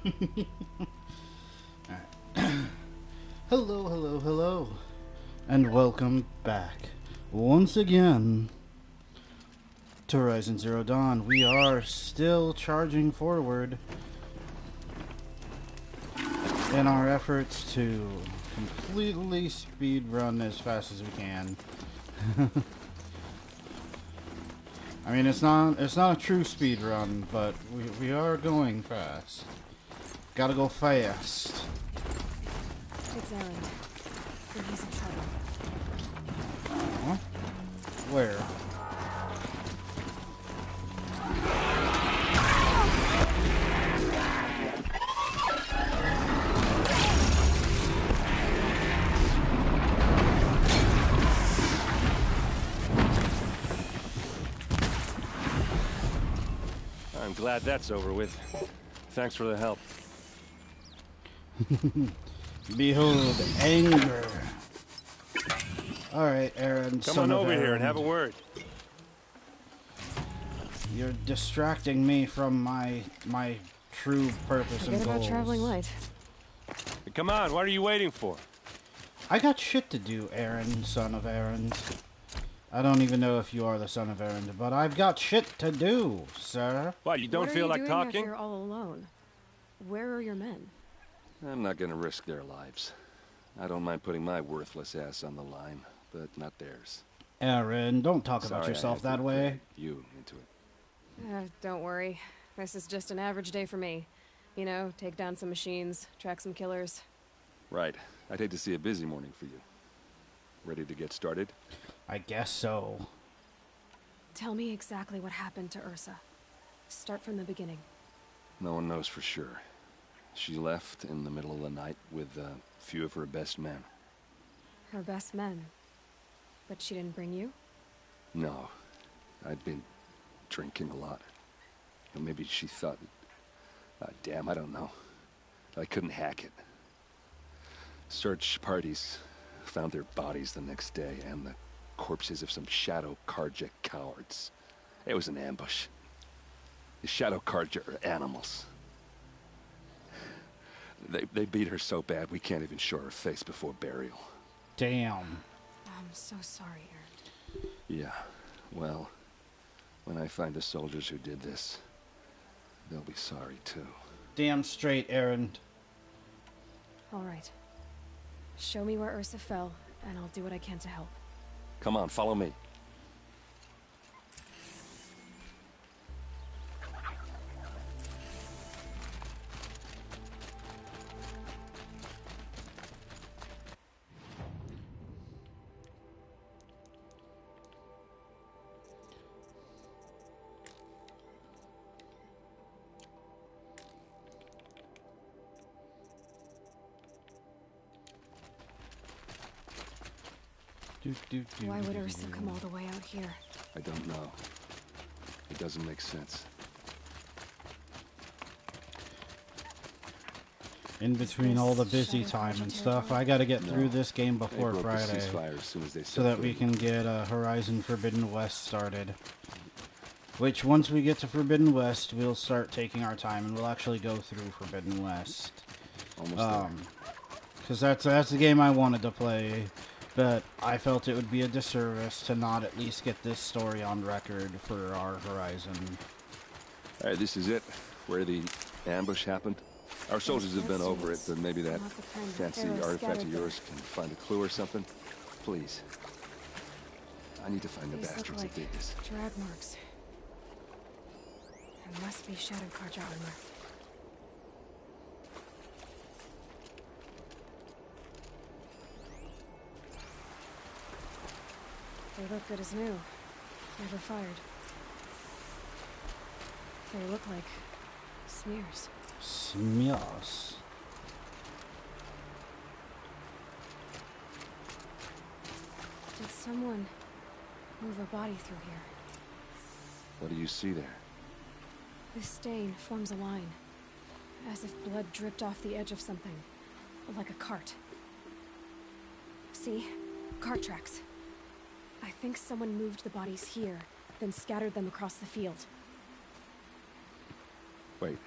Hello, hello, hello, and welcome back once again to Horizon Zero Dawn. We are still charging forward in our efforts to completely speed run as fast as we can. I mean, it's not a true speed run, but we are going fast. Gotta go fast. It's Aaron. And he's in trouble. Where? I'm glad that's over with. Thanks for the help. Behold, anger. Alright, Aaron, Come on over here and have a word. You're distracting me from my true purpose and Forget goals. about traveling light. Hey, come on, what are you waiting for? I got shit to do, Aaron, son of Aaron. I don't even know if you are the son of Aaron, but I've got shit to do, sir. What, you don't feel like What are you doing talking? out here all alone? Where are your men? I'm not gonna risk their lives. I don't mind putting my worthless ass on the line, but not theirs. Aaron, don't talk Sorry, about yourself I had that to way. drag you into it. Don't worry. This is just an average day for me. You know, take down some machines, track some killers. Right. I'd hate to see a busy morning for you. Ready to get started? I guess so. Tell me exactly what happened to Ursa. Start from the beginning. No one knows for sure. She left in the middle of the night with a few of her best men. Her best men. But she didn't bring you? No. I'd been drinking a lot. Or maybe she thought... damn, I don't know. I couldn't hack it. Search parties found their bodies the next day, and the corpses of some Shadow Carja cowards. It was an ambush. The Shadow Carja are animals. They beat her so bad we can't even show her face before burial. Damn. I'm so sorry, Aaron. Yeah, well, when I find the soldiers who did this, they'll be sorry too. Damn straight, Aaron. All right. Show me where Ursa fell, and I'll do what I can to help. Come on, follow me. Why would Ursa come all the way out here? I don't know. It doesn't make sense. In between all the busy time and stuff, I gotta get through this game before They broke the Friday, ceasefire as soon as they so set that we foot. can get Horizon Forbidden West started. Which, once we get to Forbidden West, we'll start taking our time, and we'll actually go through Forbidden West. Almost there. Because that's the game I wanted to play, but I felt it would be a disservice to not at least get this story on record for our Horizon. Alright, this is it. Where the ambush happened. Our soldiers have been over it, but maybe that Not the kind of fancy arrows artifact scattered of yours can find a clue or something. Please. I need to find the These look bastards like that did this. drag marks. It must be Shadow Carja armor. They look good as new. Never fired. They look like smears. Smears. Did someone move a body through here? What do you see there? This stain forms a line, as if blood dripped off the edge of something, like a cart. See? Cart tracks. I think someone moved the bodies here, then scattered them across the field. Wait.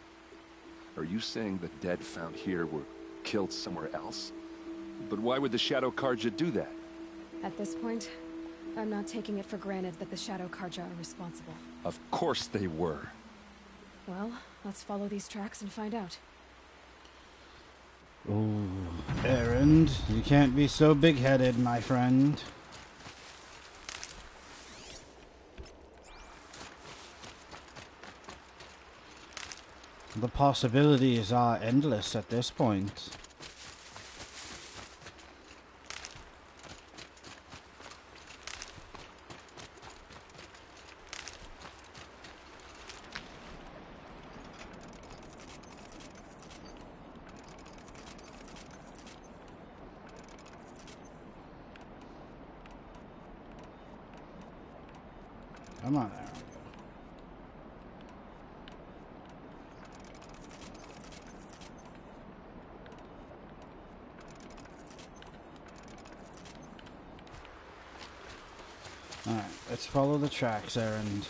Are you saying the dead found here were killed somewhere else? But why would the Shadow Carja do that? At this point, I'm not taking it for granted that the Shadow Carja are responsible. Of course they were. Well, let's follow these tracks and find out. Ooh, Erend, you can't be so big-headed, my friend. The possibilities are endless at this point. Come on, there we go. Alright, let's follow the tracks, Erend.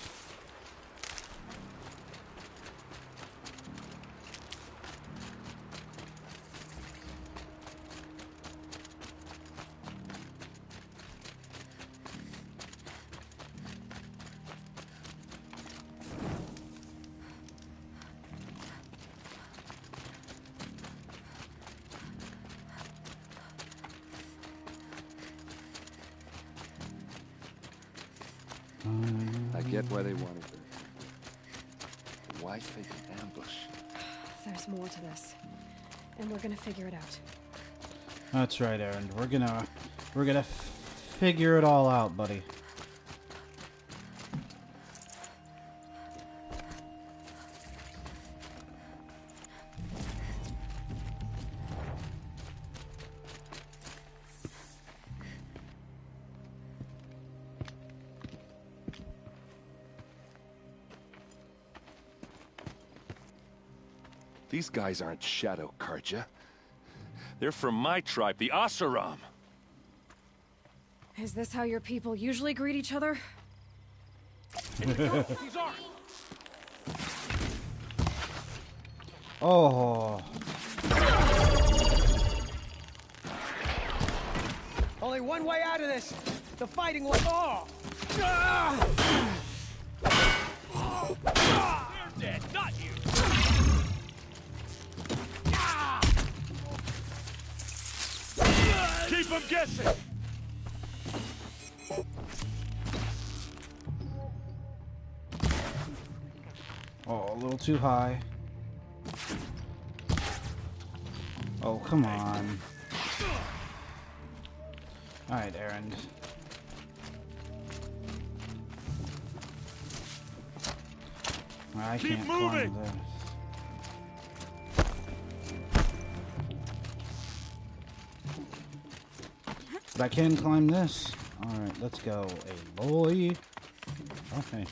I get why they wanted it. Why fake an ambush? There's more to this, and we're gonna figure it out. That's right, Erend. We're gonna figure it all out, buddy. These guys aren't Shadow Carja. They're from my tribe, the Oseram. Is this how your people usually greet each other? He's armed. Oh, Only one way out of this. The fighting will. Oh! They're dead, not you. Keep them guessing. oh, a little too high. Oh, come on. Alright, Erend. I Keep can't moving. climb this. But I can climb this. Alright, let's go. A boy. Okay.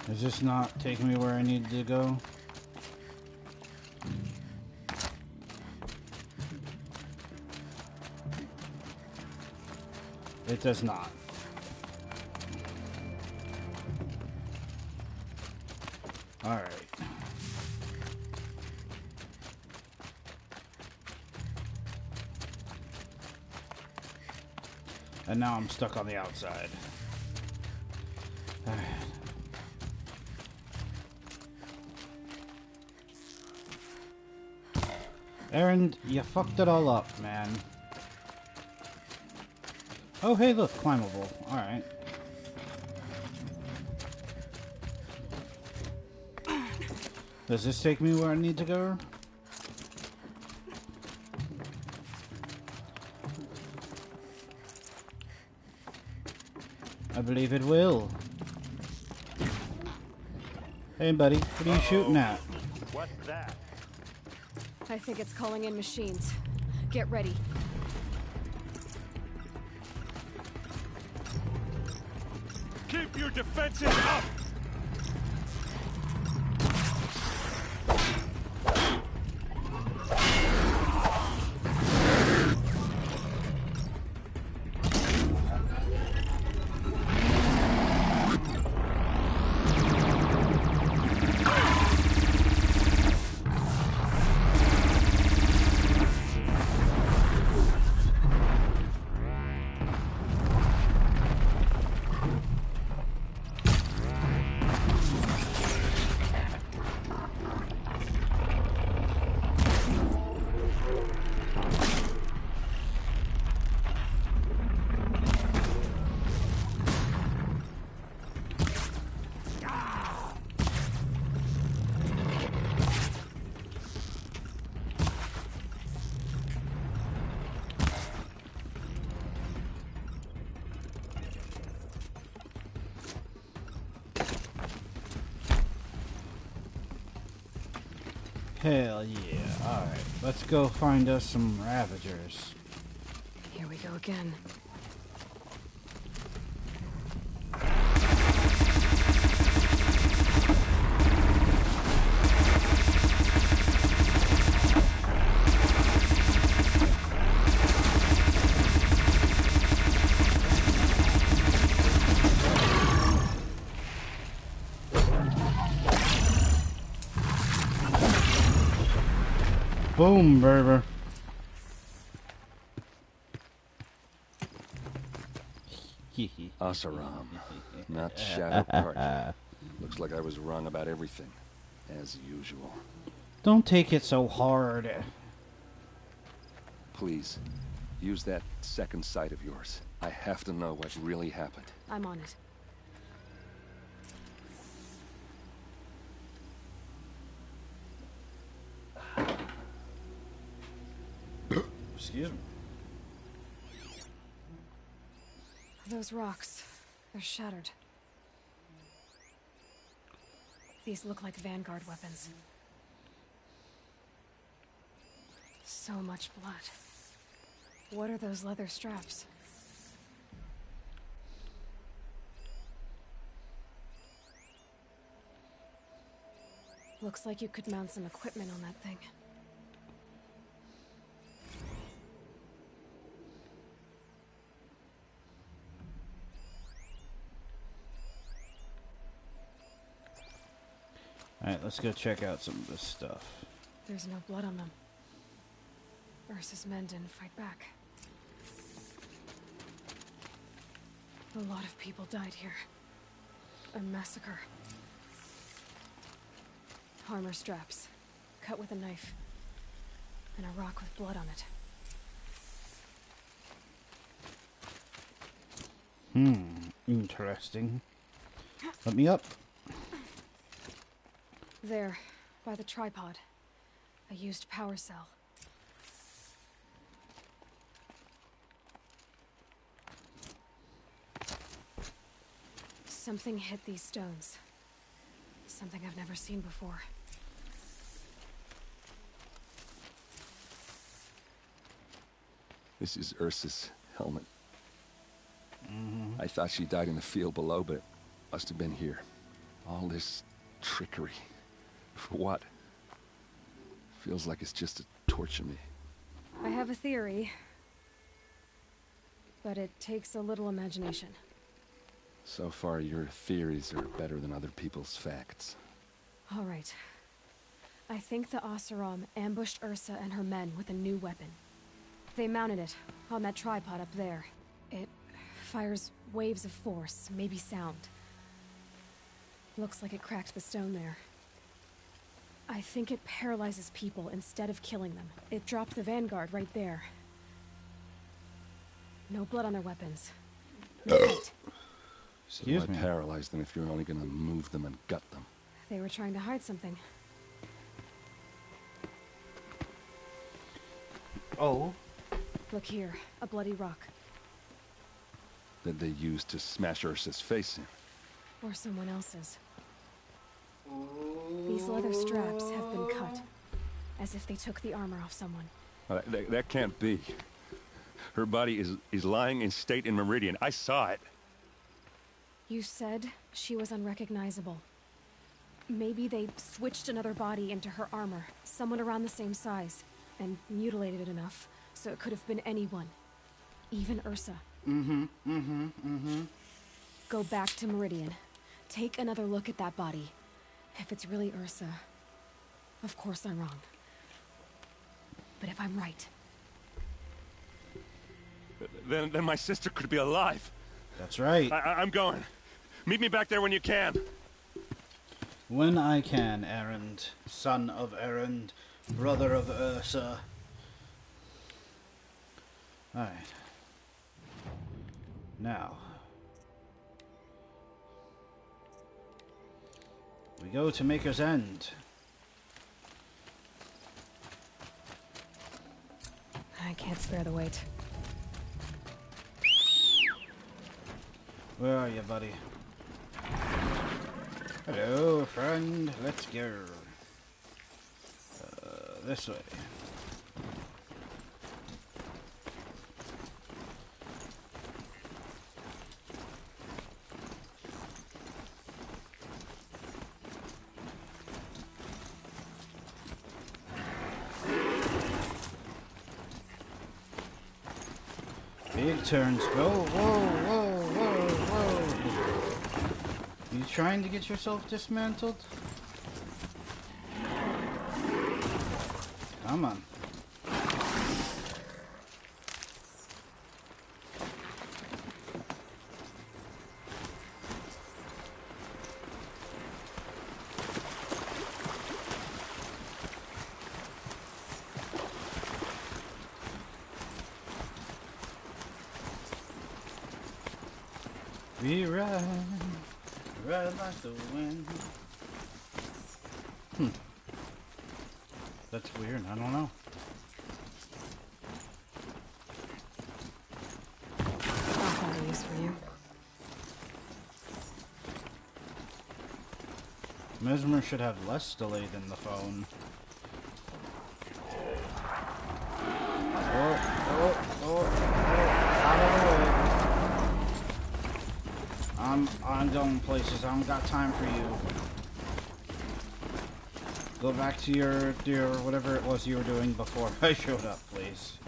Is this not taking me where I need to go? It does not. Alright. And now I'm stuck on the outside. Alright. Erend, you fucked it all up, man. Oh, hey, look, climbable. Alright. Does this take me where I need to go? I believe it will. Hey, buddy, what are you shooting at? What's that? I think it's calling in machines. Get ready. Keep your defenses up! Hell yeah. Alright, let's go find us some Ravagers. Here we go again. Boom, Berber. Oseram, not Shadow Party. Looks like I was wrong about everything, as usual. Don't take it so hard. Please, use that second sight of yours. I have to know what really happened. I'm on it. Excuse me. Those rocks, they're shattered. These look like Vanguard weapons. So much blood. What are those leather straps? Looks like you could mount some equipment on that thing. Alright, let's go check out some of this stuff. There's no blood on them. Ursa's men didn't fight back. A lot of people died here. A massacre. Armor straps, cut with a knife, and a rock with blood on it. Interesting. Let me up. There, by the tripod. A used power cell. Something hit these stones. Something I've never seen before. This is Ursa's helmet. I thought she died in the field below, but it must have been here. All this trickery. For what? Feels like it's just to torture me. I have a theory, but it takes a little imagination. So far, your theories are better than other people's facts. All right. I think the Oseram ambushed Ursa and her men with a new weapon. They mounted it on that tripod up there. It fires waves of force, maybe sound. Looks like it cracked the stone there. I think it paralyzes people instead of killing them. It dropped the Vanguard right there. No blood on their weapons. No fight. So Excuse why me. paralyze them if you're only gonna move them and gut them? They were trying to hide something. Oh. Look here, a bloody rock. That they used to smash Ursa's face in. Or someone else's. These leather straps have been cut. As if they took the armor off someone. That can't be. Her body is lying in state in Meridian. I saw it. You said she was unrecognizable. Maybe they switched another body into her armor. Someone around the same size. And mutilated it enough so it could have been anyone. Even Ursa. Go back to Meridian. Take another look at that body. If it's really Ursa, of course I'm wrong. But if I'm right... Then my sister could be alive. That's right. I'm going. Meet me back there when you can. When I can, Erend, son of Erend, brother of Ursa. Alright. Now. We go to Maker's End. I can't spare the weight. Where are you, buddy? Hello, friend. Let's go. this way. Big turns. Go. Whoa, whoa, whoa, whoa. You trying to get yourself dismantled? Come on. We ride like the wind. That's weird, I don't know. I'll find a use for you. Mesmer should have less delay than the phone. I'm going places. I don't got time for you. Go back to your whatever it was you were doing before I showed up, please.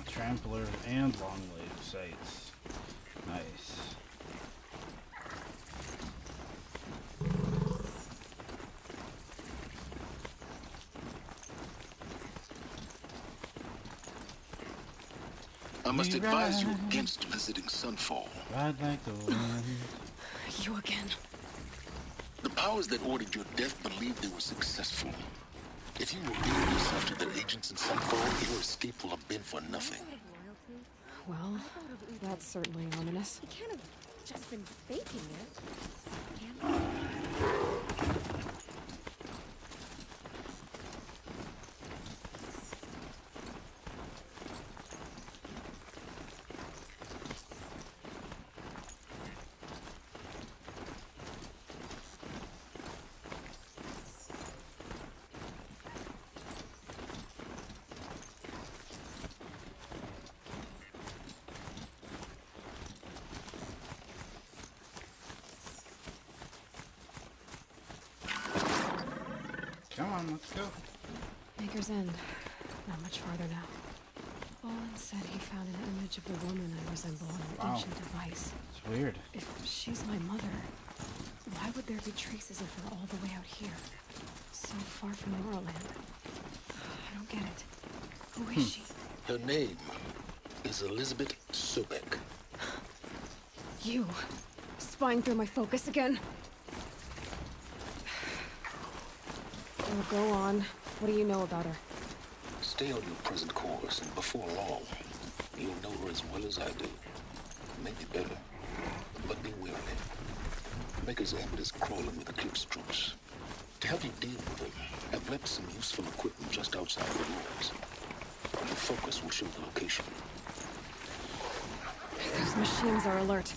Trampler and long leg sights. Nice. I must advise you against visiting Sunfall. Ride like the wind. You again. The powers that ordered your death believed they were successful. If you reveal yourself to their agents in Sunfall, your escape will have been for nothing. Well, that's certainly ominous. You can't have just been faking it. Come on, let's go. Maker's End. Not much farther now. Olin said he found an image of the woman I resemble on an ancient device. It's weird. If she's my mother, why would there be traces of her all the way out here? So far from Morroland. I don't get it. Who is she? Her name is Elizabeth Sobek. You. Spying through my focus again? Oh, go on. What do you know about her? Stay on your present course, and before long, you'll know her as well as I do. Maybe better, but be wary. Maker's End is crawling with Eclipse troops. To help you deal with them, I've left some useful equipment just outside the walls. Your focus will show the location. Those machines are alert.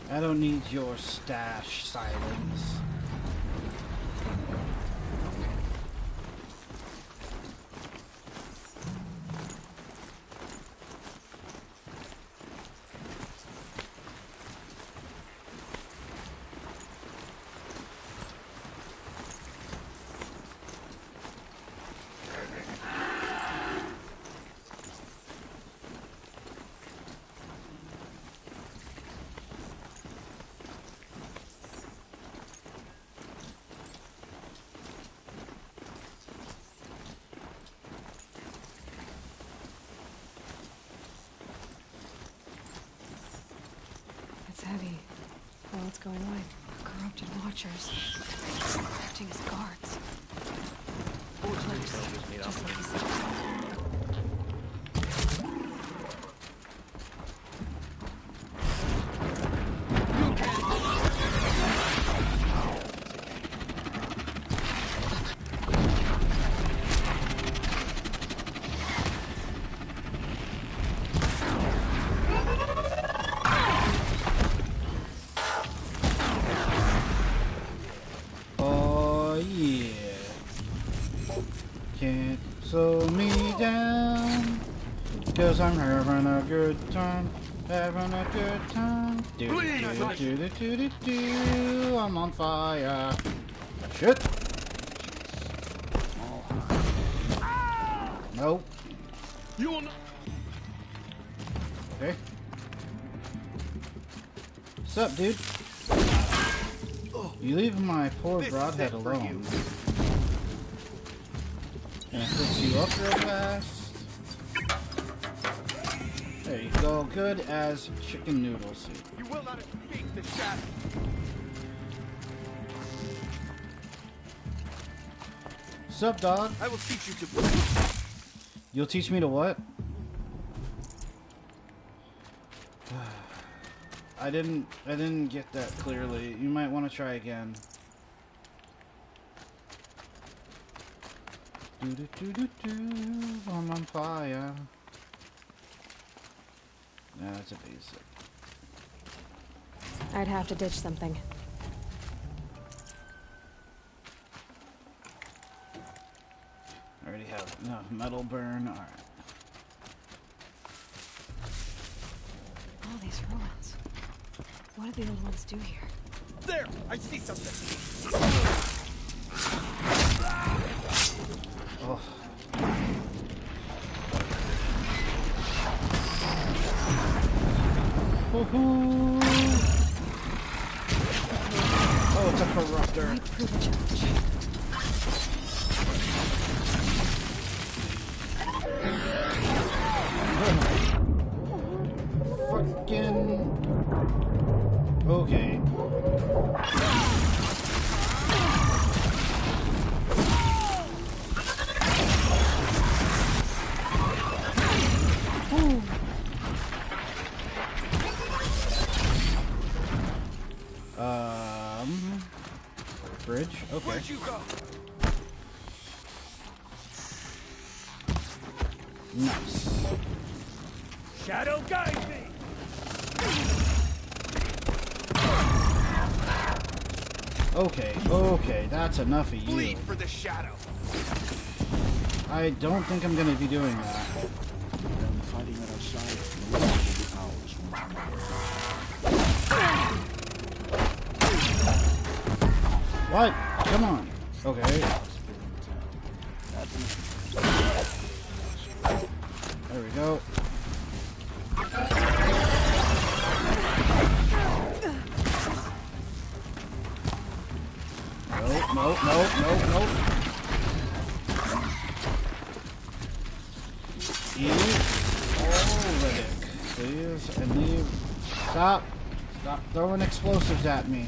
I don't need your stash, Silence. It's heavy. Well, it's going away. Corrupted watchers. Acting as guards. Eclipse. Just like he said. slow me down, 'cause I'm having a good time, having a good time. Do do do do do do do. I'm on fire. Shit. Nope. You will not. Okay. What's up, dude? You leave my poor broadhead alone. Gonna fix you up real fast. There you go. Good as chicken noodle soup. You will not escape the shadow. What's up, dog? I will teach you to. You'll teach me to what? I didn't get that clearly. You might want to try again. Do do do do do. I'm on fire. Nah, that's a basic. I'd have to ditch something. I already have enough metal burn. All right. All these ruins. What did the old ones do here? There! I see something! Oh. Oh, it's a corruptor. Might prove a challenge. Fucking. Okay. Bridge? Okay. Where'd you go? Nice. Shadow guide me! Okay, okay, that's enough of you. Bleed for the shadow! I don't think I'm gonna be doing that. Fighting it outside will be hours from What? Come on. Okay. There we go. Nope, nope, nope, nope, nope. Eat Ulrich, please, and leave. Stop. Stop throwing explosives at me.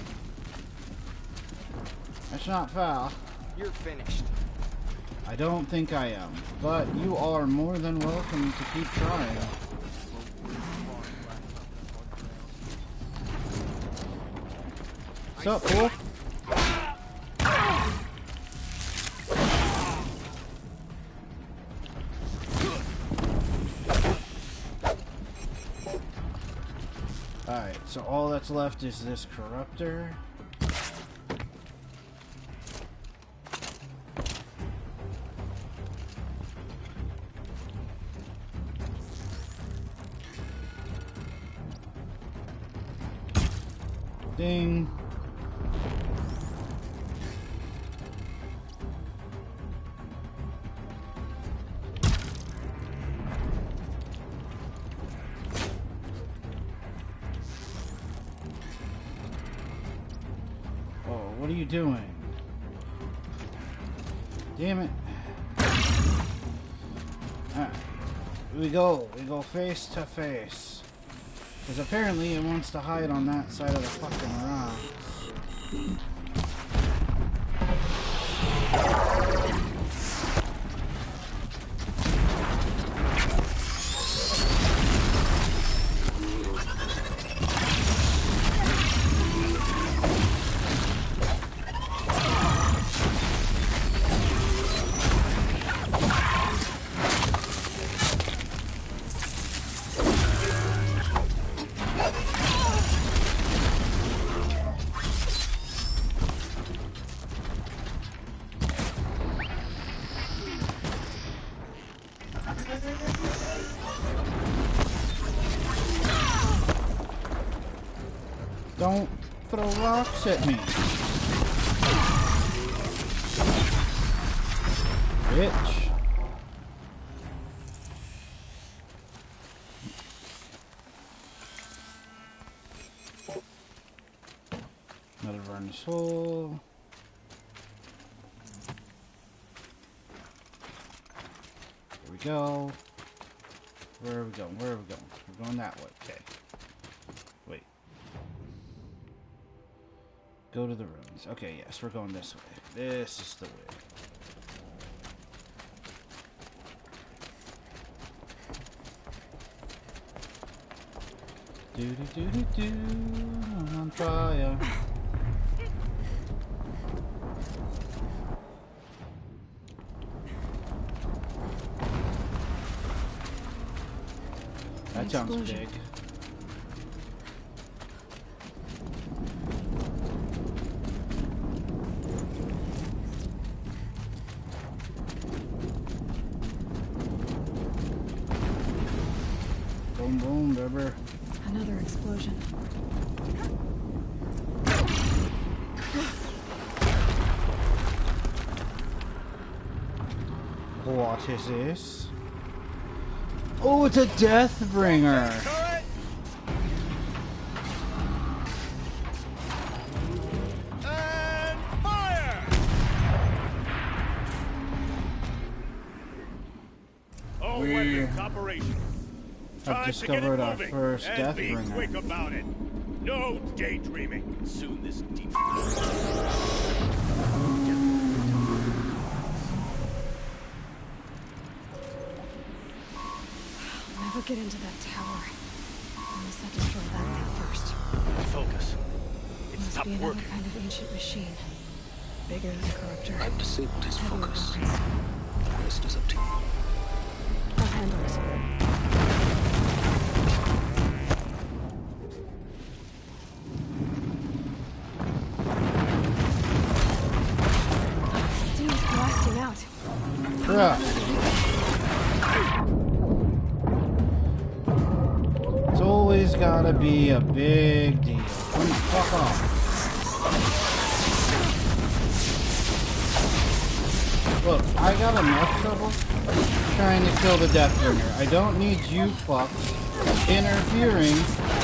That's not foul. You're finished. I don't think I am, but you are more than welcome to keep trying. What's up, fool? Alright, so all that's left is this corruptor. Ding. Oh, what are you doing? Damn it. Alright. We go face to face. Because apparently it wants to hide on that side of the fucking rocks. Don't throw rocks at me. Bitch. Another furnace hole. Here we go. Where are we going? Where are we going? We're going that way. Okay. Wait. Go to the ruins. Okay, yes, we're going this way. This is the way. Do do do do do. I'm on fire. That sounds big. Boom, boom, baby. Another explosion. What is this? Oh, it's a Deathbringer. And fire! All weapons operational. I've discovered our first and be Deathbringer. quick about it. No daydreaming. Soon this deep. I'll never get into that tower. Unless I destroy that thing first. Focus. It Must stopped be another working. kind of ancient machine. Bigger than Corruptor. I've disabled his Heavier focus. weapons. The rest is up to you. I'll handle it. Steam's blasting out. Bruh. It's always gotta be a big deal. Fuck off. Look, I got enough trouble trying to kill the Deathbringer. I don't need you fucks interfering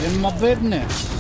in my business.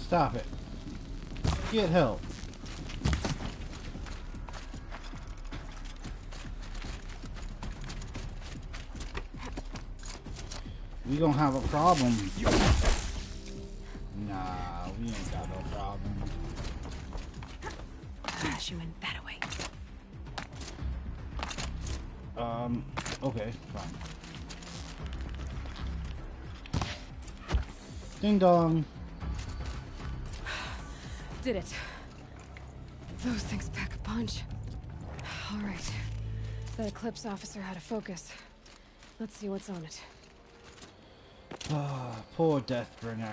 Stop it. Get help. We gonna have a problem. Nah, we ain't got no problem. Bash you in that way. Okay, fine. Ding dong. Did it. Those things pack a punch. All right. The Eclipse officer had a focus. Let's see what's on it. Ah, poor Deathbringer.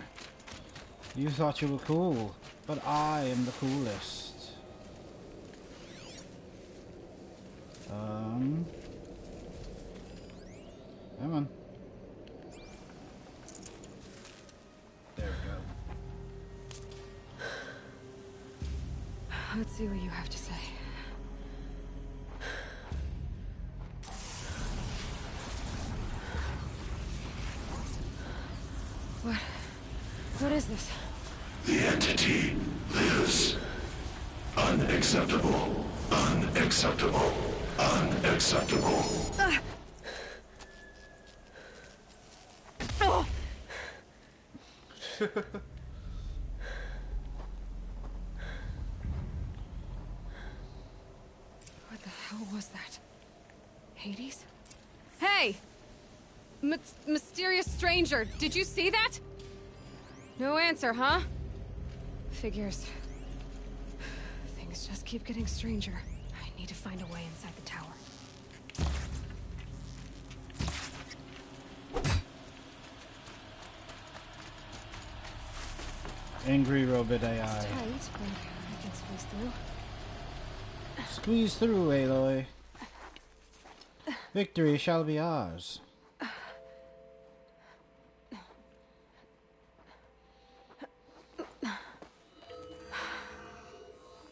You thought you were cool, but I am the coolest. Come on. There we go. Let's see what you have to say. What is this? The entity lives. Unacceptable. Unacceptable. Unacceptable. Oh! What the hell was that? Hades? Hey! Mysterious stranger, did you see that? No answer, huh? Figures. Things just keep getting stranger. I need to find a way inside the tower. Angry robot AI. It's tight, but I can squeeze through. Squeeze through, Aloy. Victory shall be ours.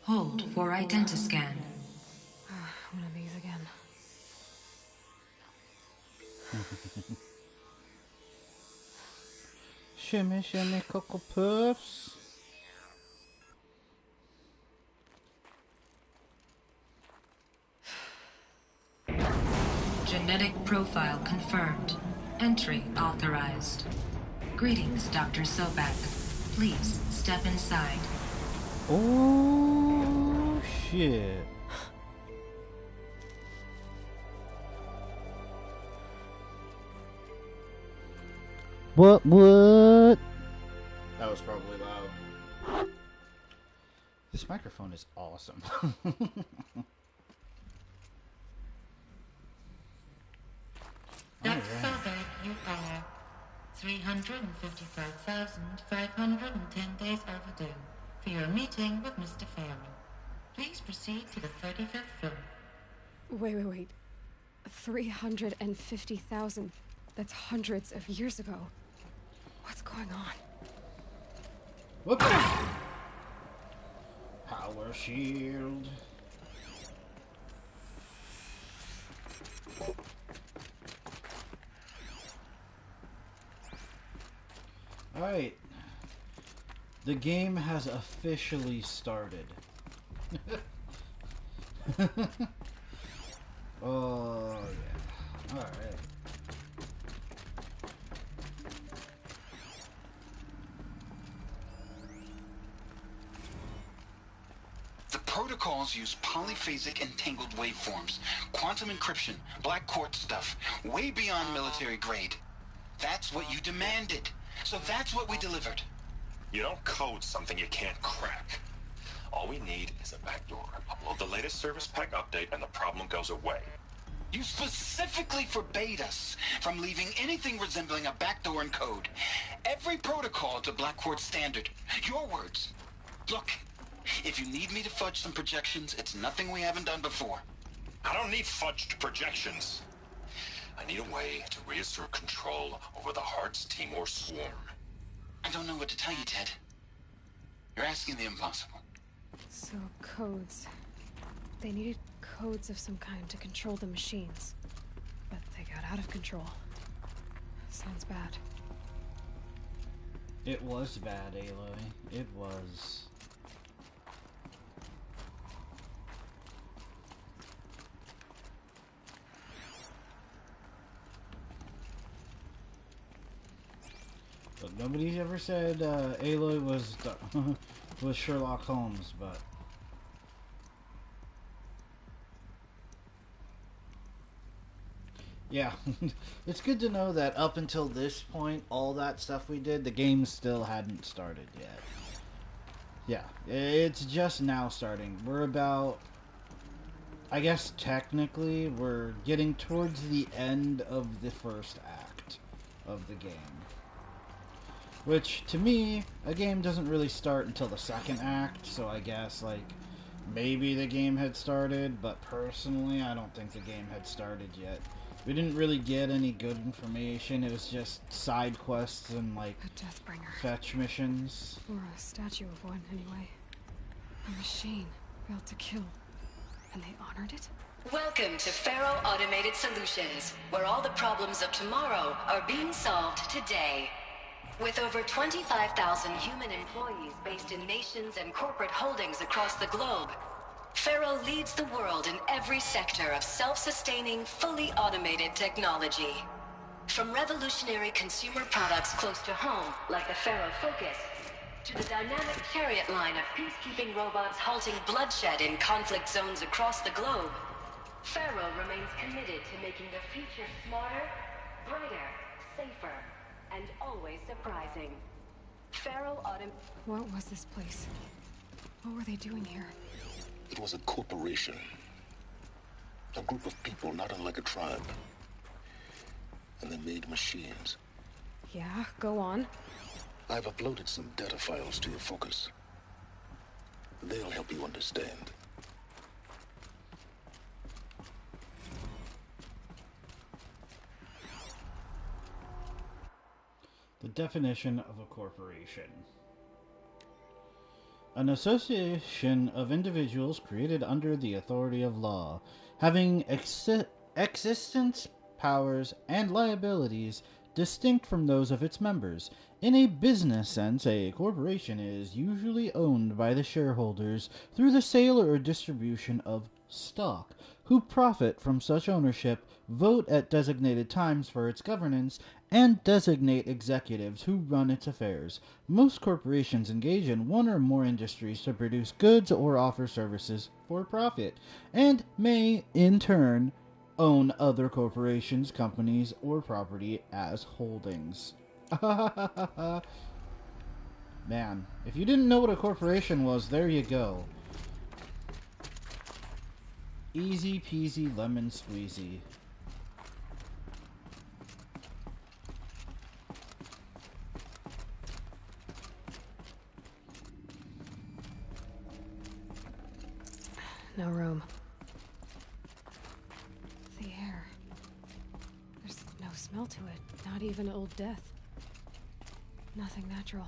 Hold for identiscan. One of these again. Shimmy, shimmy, Cocoa Puffs. Genetic profile confirmed. Entry authorized. Greetings, Dr. Sobek. Please step inside. Oh, shit. What? That was probably loud. This microphone is awesome. Dr. Sobek, you are 355,510 days overdue for your meeting with Mr. Farrell. Please proceed to the 35th floor. Wait. 350,000. That's hundreds of years ago. What's going on? Whoops. Power shield. Alright. The game has officially started. Oh, yeah. Alright. The protocols use polyphasic entangled waveforms, quantum encryption, black quartz stuff, way beyond military grade. That's what you demanded. So that's what we delivered. You don't code something you can't crack. All we need is a backdoor. Upload the latest service pack update and the problem goes away. You specifically forbade us from leaving anything resembling a backdoor in code. Every protocol to Black Quartz standard. Your words. Look, if you need me to fudge some projections, it's nothing we haven't done before. I don't need fudged projections. I need a way to reassert control over the Hearts Timor swarm. I don't know what to tell you, Ted. You're asking the impossible. So, codes. They needed codes of some kind to control the machines. But they got out of control. Sounds bad. It was bad, Aloy. It was. But nobody's ever said Aloy was was Sherlock Holmes, but yeah, it's good to know that up until this point, all that stuff we did, the game still hadn't started yet. Yeah, it's just now starting. We're about, I guess technically, we're getting towards the end of the first act of the game. Which, to me, a game doesn't really start until the second act, so I guess, like, maybe the game had started, but personally, I don't think the game had started yet. We didn't really get any good information, it was just side quests and, like, a Deathbringer. Fetch missions. Or a statue of one, anyway. A machine, built to kill. And they honored it? Welcome to Faro Automated Solutions, where all the problems of tomorrow are being solved today. With over 25,000 human employees based in nations and corporate holdings across the globe, Faro leads the world in every sector of self-sustaining, fully automated technology. From revolutionary consumer products close to home, like the Faro Focus, to the dynamic Chariot line of peacekeeping robots halting bloodshed in conflict zones across the globe, Faro remains committed to making the future smarter, brighter, safer, and always surprising. Faro What was this place? What were they doing here? It was a corporation. A group of people not unlike a tribe. And they made machines. Yeah, go on. I've uploaded some data files to your Focus. They'll help you understand. The definition of a corporation. An association of individuals created under the authority of law, having existence, powers, and liabilities distinct from those of its members. In a business sense, a corporation is usually owned by the shareholders through the sale or distribution of stock, who profit from such ownership, vote at designated times for its governance, and designate executives who run its affairs. Most corporations engage in one or more industries to produce goods or offer services for profit, and may, in turn, own other corporations, companies, or property as holdings. Man, if you didn't know what a corporation was, there you go. Easy peasy lemon squeezy. No room. The air. There's no smell to it. Not even old death. Nothing natural.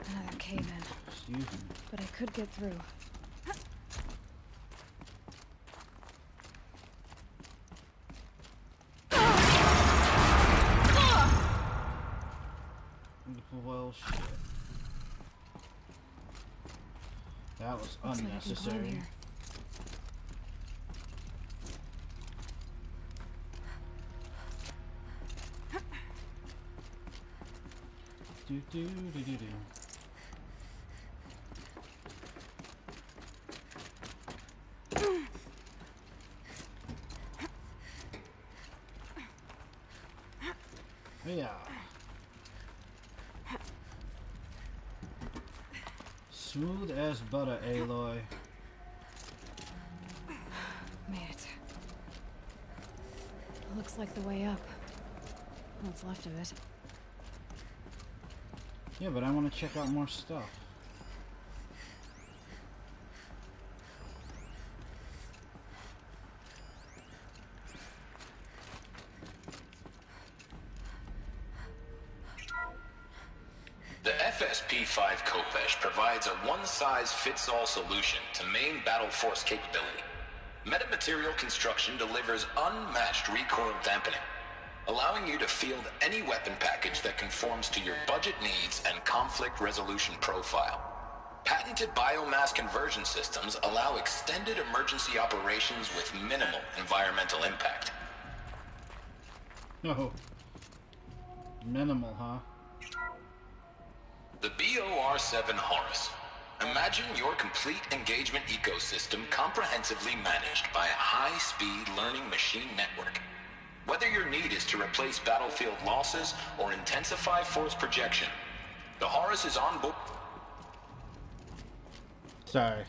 Another cave-in. Excuse me. But I could get through. Well, shit. That was Looks unnecessary. like I can climb here. Do do do do do. Yeah. Smooth as butter, Aloy. Made it. Looks like the way up. What's left of it. Yeah, but I want to check out more stuff. The FSP-5 Khopesh provides a one-size-fits-all solution to main battle force capability. Metamaterial construction delivers unmatched recoil dampening, allowing you to field any weapon package that conforms to your budget needs and conflict resolution profile. Patented biomass conversion systems allow extended emergency operations with minimal environmental impact. Oh. Minimal, huh? The BOR-7 Horus. Imagine your complete engagement ecosystem comprehensively managed by a high-speed learning machine network. Whether your need is to replace battlefield losses or intensify force projection, the Horus is on board. Sorry.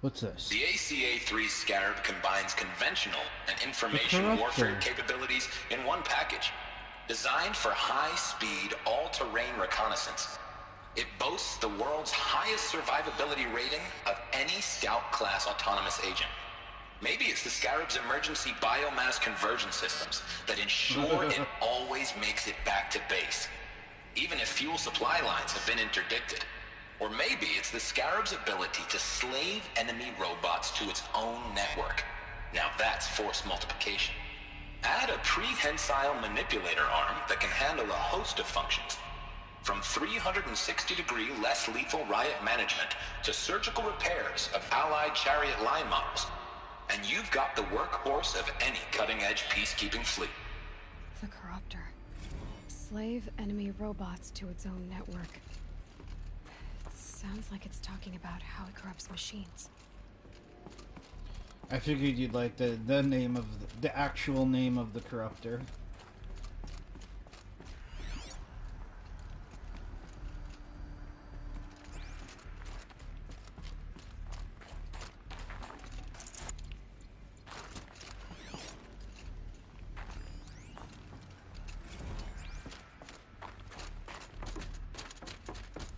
What's this? The ACA-3 Scarab combines conventional and information Corruptor. warfare capabilities in one package. Designed for high-speed, all-terrain reconnaissance, it boasts the world's highest survivability rating of any Scout-class autonomous agent. Maybe it's the Scarab's emergency biomass conversion systems that ensure it always makes it back to base, even if fuel supply lines have been interdicted. Or maybe it's the Scarab's ability to slave enemy robots to its own network. Now that's force multiplication. Add a prehensile manipulator arm that can handle a host of functions, from 360-degree less lethal riot management to surgical repairs of Allied chariot line models. And you've got the workhorse of any cutting-edge peacekeeping fleet. The Corruptor. Slave enemy robots to its own network. It sounds like it's talking about how it corrupts machines. I figured you'd like the name of the actual name of the Corruptor.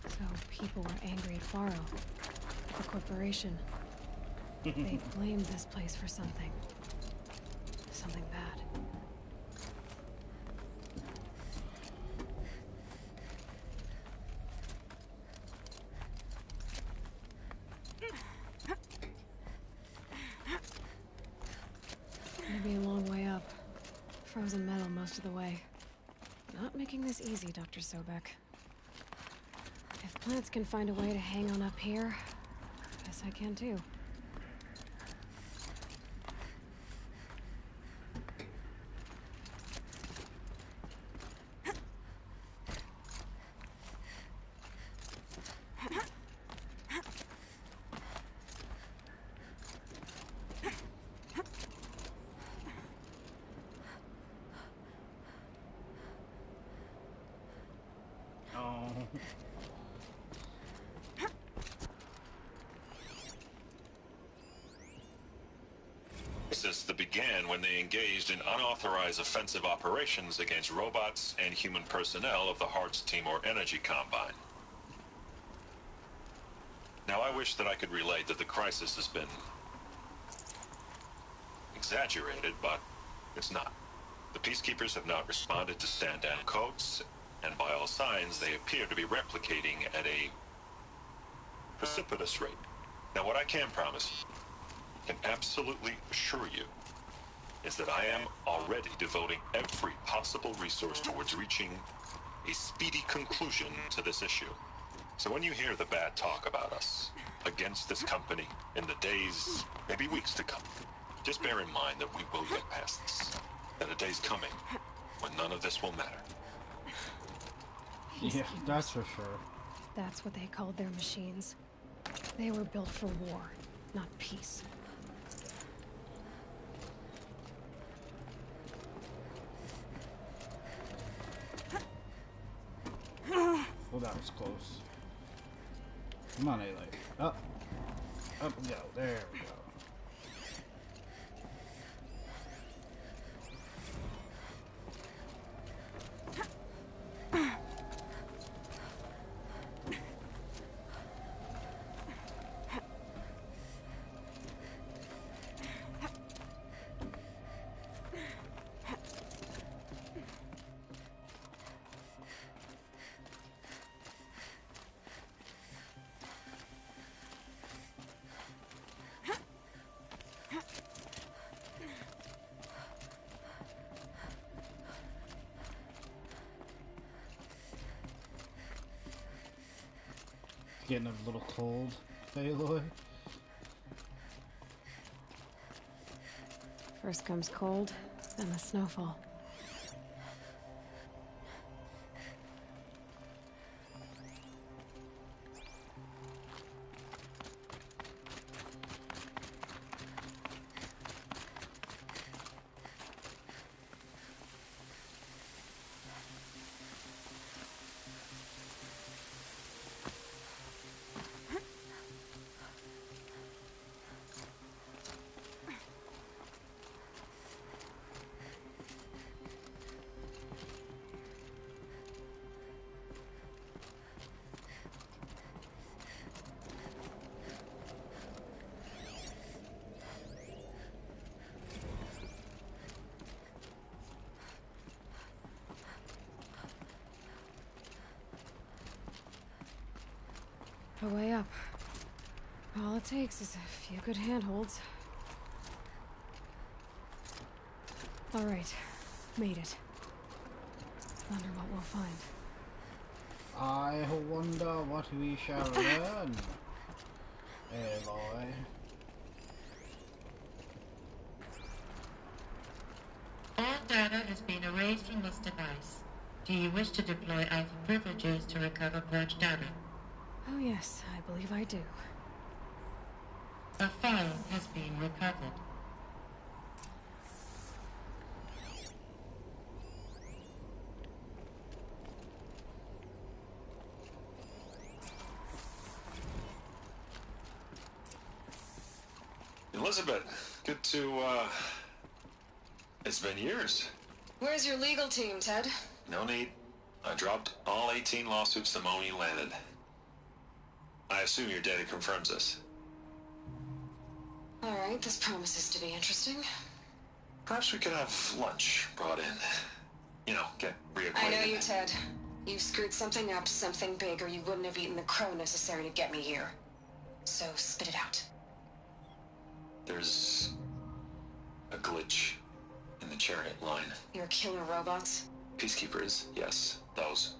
So people were angry at Faro, the corporation. They blamed this place for something. Something bad. Maybe a long way up. Frozen metal most of the way. Not making this easy, Dr. Sobek. If plants can find a way to hang on up here, I guess I can too. That began when they engaged in unauthorized offensive operations against robots and human personnel of the Hearts Timor Energy Combine. Now, I wish that I could relate that the crisis has been exaggerated, but it's not. The Peacekeepers have not responded to stand-down codes, and by all signs, they appear to be replicating at a precipitous rate. Now, what I can promise, can absolutely assure you, is that I am already devoting every possible resource towards reaching a speedy conclusion to this issue. So when you hear the bad talk about us against this company in the days, maybe weeks to come, just bear in mind that we will get past this. That a day's coming when none of this will matter. Yeah, that's for sure. That's what they called their machines. They were built for war, not peace. Well, that was close. Come on, Aloy. Up. Up we go. There we go. Getting a little cold, Aloy. First comes cold, then the snowfall. A way up. All it takes is a few good handholds. Alright, made it. Wonder what we'll find. I wonder what we shall learn. Aloy. All data has been erased from this device. Do you wish to deploy Alpha privileges to recover purged data? Oh yes, I believe I do. A file has been recovered. Elizabeth, good to, it's been years. Where's your legal team, Ted? No need. I dropped all 18 lawsuits the moment you landed. I assume your data confirms this. Alright, this promises to be interesting. Perhaps we could have lunch brought in. You know, get reacquainted. I know you, Ted. You screwed something up, something big, or you wouldn't have eaten the crow necessary to get me here. So, spit it out. There's a glitch in the chariot line. Your killer robots? Peacekeepers, yes, those.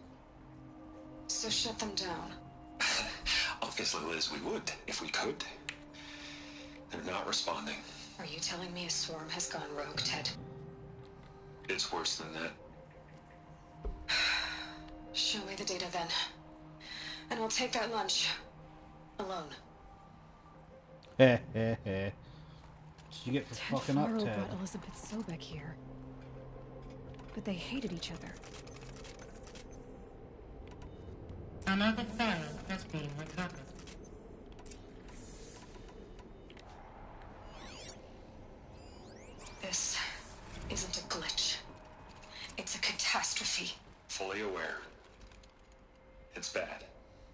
So shut them down. Obviously, Liz, we would, if we could. They're not responding. Are you telling me a swarm has gone rogue, Ted? It's worse than that. Show me the data then. And I'll take that lunch. Alone. Heh heh heh. Did you get for Ted fucking up, Faro Ted? brought Elizabeth Sobek here. But they hated each other. Another file has been recovered. This isn't a glitch. It's a catastrophe. Fully aware. It's bad.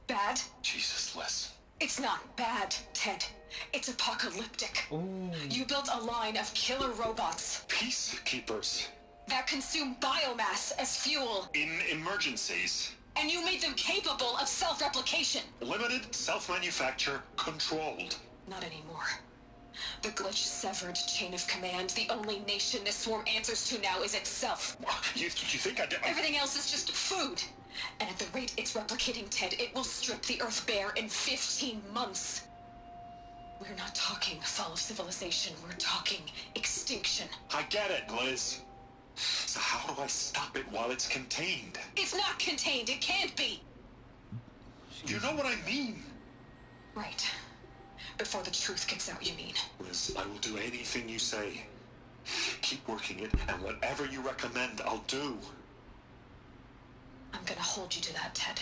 Bad? Jesus, Liz. It's not bad, Ted. It's apocalyptic. Ooh. You built a line of killer robots Peacekeepers. that consume biomass as fuel, In emergencies. and you made them capable of self-replication. Limited, self-manufacture, controlled. Not anymore. The glitch severed chain of command. The only nation this swarm answers to now is itself. You think I did? Everything else is just food. And at the rate it's replicating, Ted, it will strip the Earth bare in 15 months. We're not talking fall of civilization. We're talking extinction. I get it, Liz. So how do I stop it while it's contained? It's not contained. It can't be. You know what I mean? Right. Before the truth gets out, you mean? Liz, I will do anything you say. Keep working it, and whatever you recommend, I'll do. I'm gonna hold you to that, Ted.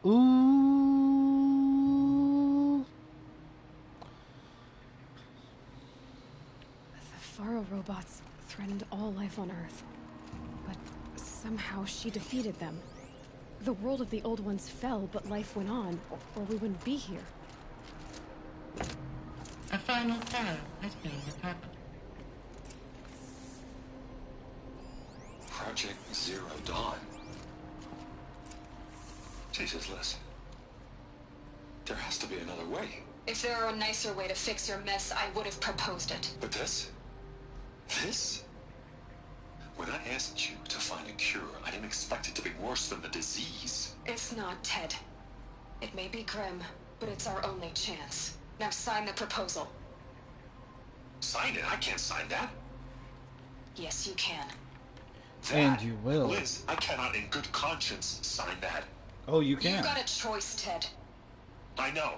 Ooh. The Faro robots threatened all life on Earth. But somehow she defeated them. The world of the old ones fell, but life went on, or we wouldn't be here. A final file has been recovered. Project Zero Dawn. Jesus, Liz. There has to be another way. If there were a nicer way to fix your mess, I would have proposed it. But this? This? When I asked you to find a cure, I didn't expect it to be worse than the disease. It's not, Ted. It may be grim, but it's our only chance. Now sign the proposal. Sign it? I can't sign that. Yes, you can. And you will. Liz, I cannot in good conscience sign that. Oh, you can. You've got a choice, Ted. I know.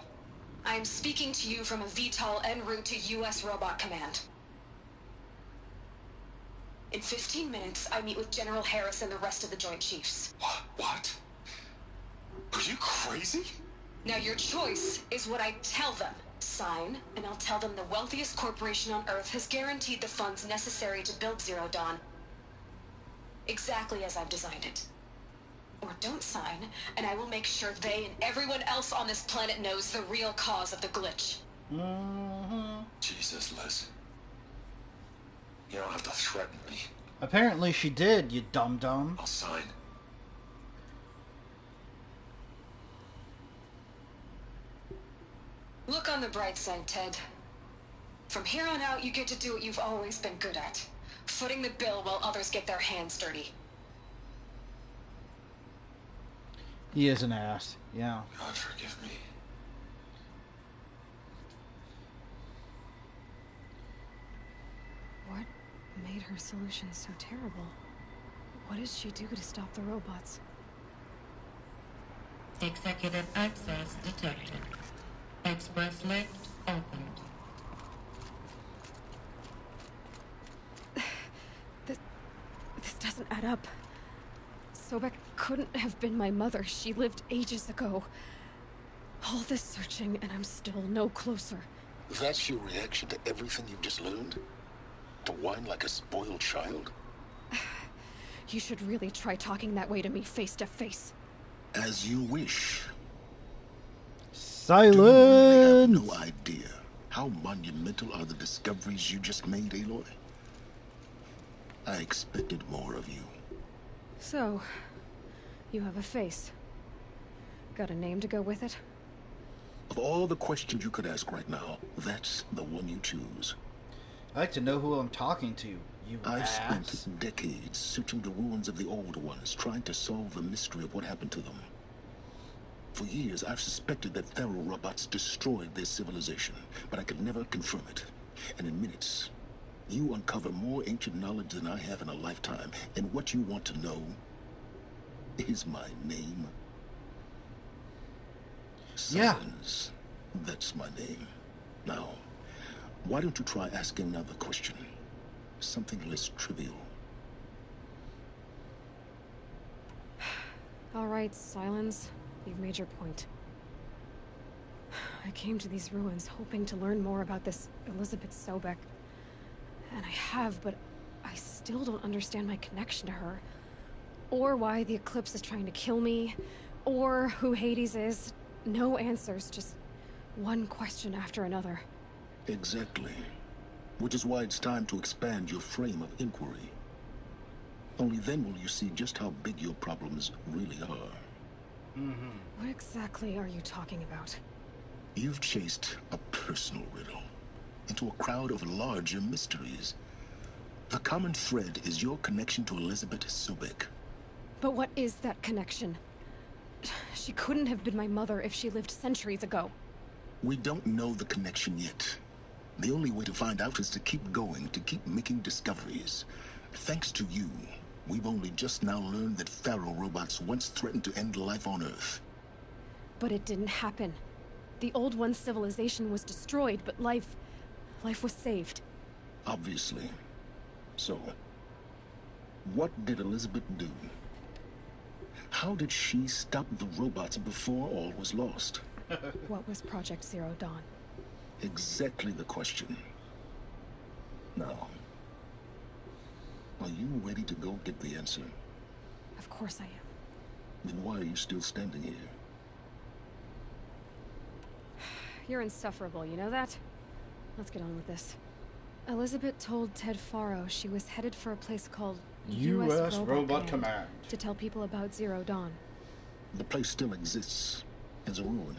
I am speaking to you from a VTOL en route to U.S. Robot Command. In 15 minutes, I meet with General Harris and the rest of the Joint Chiefs. What? Are you crazy? Now your choice is what I tell them. Sign, and I'll tell them the wealthiest corporation on Earth has guaranteed the funds necessary to build Zero Dawn. Exactly as I've designed it. Or don't sign, and I will make sure they and everyone else on this planet knows the real cause of the glitch. Jesus, Liz. You don't have to threaten me. Apparently she did, you dum-dum. I'll sign. on the bright side, Ted. From here on out, you get to do what you've always been good at. Footing the bill while others get their hands dirty. He is an ass, yeah. God forgive me. What made her solution so terrible? What did she do to stop the robots? Executive access detected. Express lift opened. This doesn't add up. Sobek couldn't have been my mother. She lived ages ago. All this searching, and I'm still no closer. That's your reaction to everything you've just learned? To whine like a spoiled child? You should really try talking that way to me face to face. As you wish. Silence! Do you really have no idea how monumental are the discoveries you just made, Aloy? I expected more of you. So, you have a face. Got a name to go with it? Of all the questions you could ask right now, that's the one you choose. I like to know who I'm talking to, you I've ass. spent decades searching the ruins of the old ones, trying to solve the mystery of what happened to them. For years, I've suspected that Faro robots destroyed their civilization, but I could never confirm it. And in minutes, you uncover more ancient knowledge than I have in a lifetime, and what you want to know is my name. Silence. Yeah. That's my name. Now, why don't you try asking another question? Something less trivial. All right, Silence. You've made your point. I came to these ruins hoping to learn more about this Elizabeth Sobek. And I have, but I still don't understand my connection to her. Or why the Eclipse is trying to kill me. Or who Hades is. No answers, just one question after another. Exactly. Which is why it's time to expand your frame of inquiry. Only then will you see just how big your problems really are. What exactly are you talking about? You've chased a personal riddle into a crowd of larger mysteries. The common thread is your connection to Elizabeth Sobek. But what is that connection? She couldn't have been my mother if she lived centuries ago. We don't know the connection yet. The only way to find out is to keep going, to keep making discoveries. Thanks to you, we've only just now learned that Faro robots once threatened to end life on Earth. But it didn't happen. The Old One's civilization was destroyed, but life was saved. Obviously. So, what did Elizabeth do? How did she stop the robots before all was lost? What was Project Zero Dawn? Exactly the question. Now, are you ready to go get the answer? Of course I am. Then why are you still standing here? You're insufferable, you know that? Let's get on with this. Elizabeth told Ted Faro she was headed for a place called U.S. Robot Command to tell people about Zero Dawn. The place still exists as a ruin.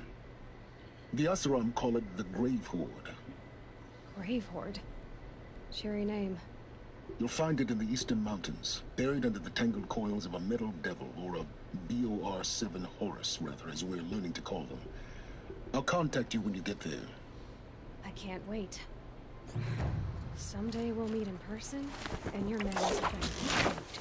The Oseram call it the Grave Horde. Grave Horde? Cheery name. You'll find it in the Eastern Mountains, buried under the tangled coils of a metal devil, or a BOR-7 Horus, rather, as we're learning to call them. I'll contact you when you get there. I can't wait. Someday we'll meet in person, and your manners are going to be improved.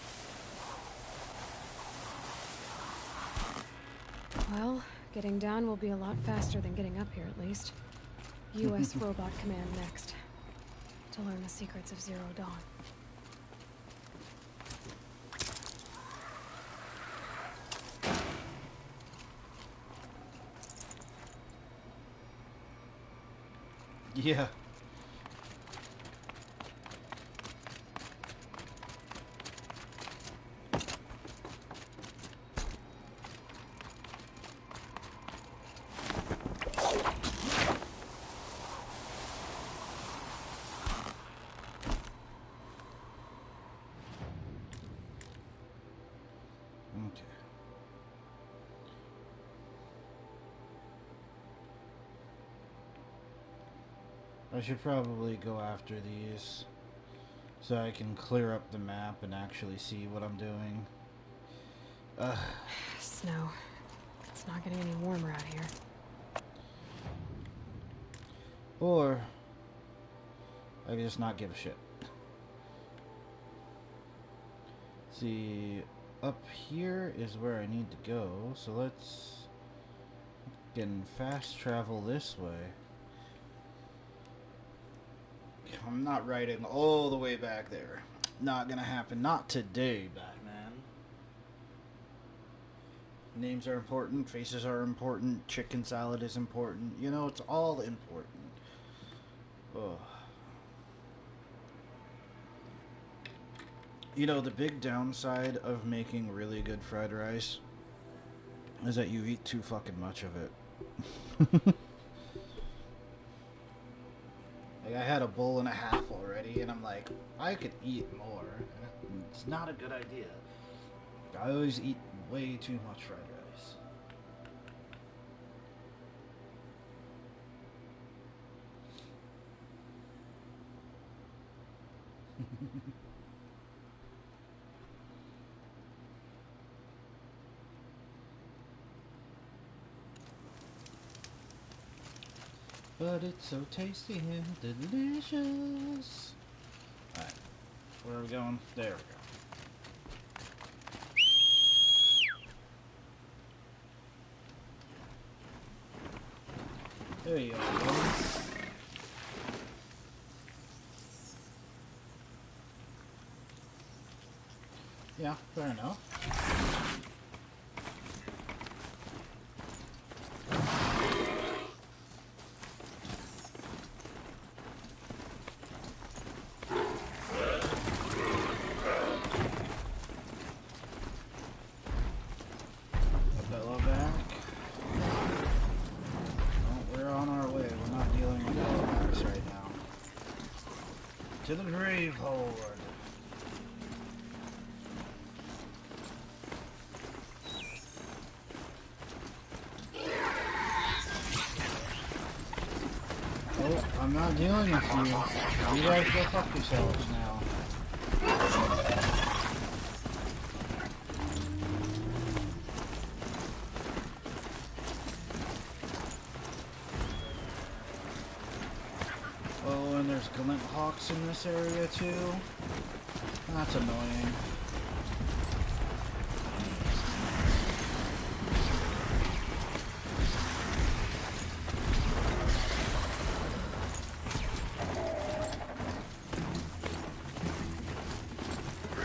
Well, getting down will be a lot faster than getting up here, at least. U.S. Robot Command next. To learn the secrets of Zero Dawn. Yeah. Okay. I should probably go after these so I can clear up the map and actually see what I'm doing. Snow. It's not getting any warmer out here. Or I can just not give a shit. See, up here is where I need to go, so let's can fast travel this way. I'm not riding all the way back there. Not gonna happen. Not today, Batman. Names are important, faces are important, chicken salad is important. You know, it's all important. Ugh. You know, the big downside of making really good fried rice is that you eat too fucking much of it. Like, I had a bowl and a half already, and I'm like, I could eat more. It's not a good idea. I always eat way too much fried rice. But it's so tasty and delicious. Alright, where are we going? There we go. There you go. Yeah, fair enough. To the grave horde. Oh, I'm not dealing with you. You guys go fuck yourselves now. Oh, and there's glint hawks in this area too. That's annoying.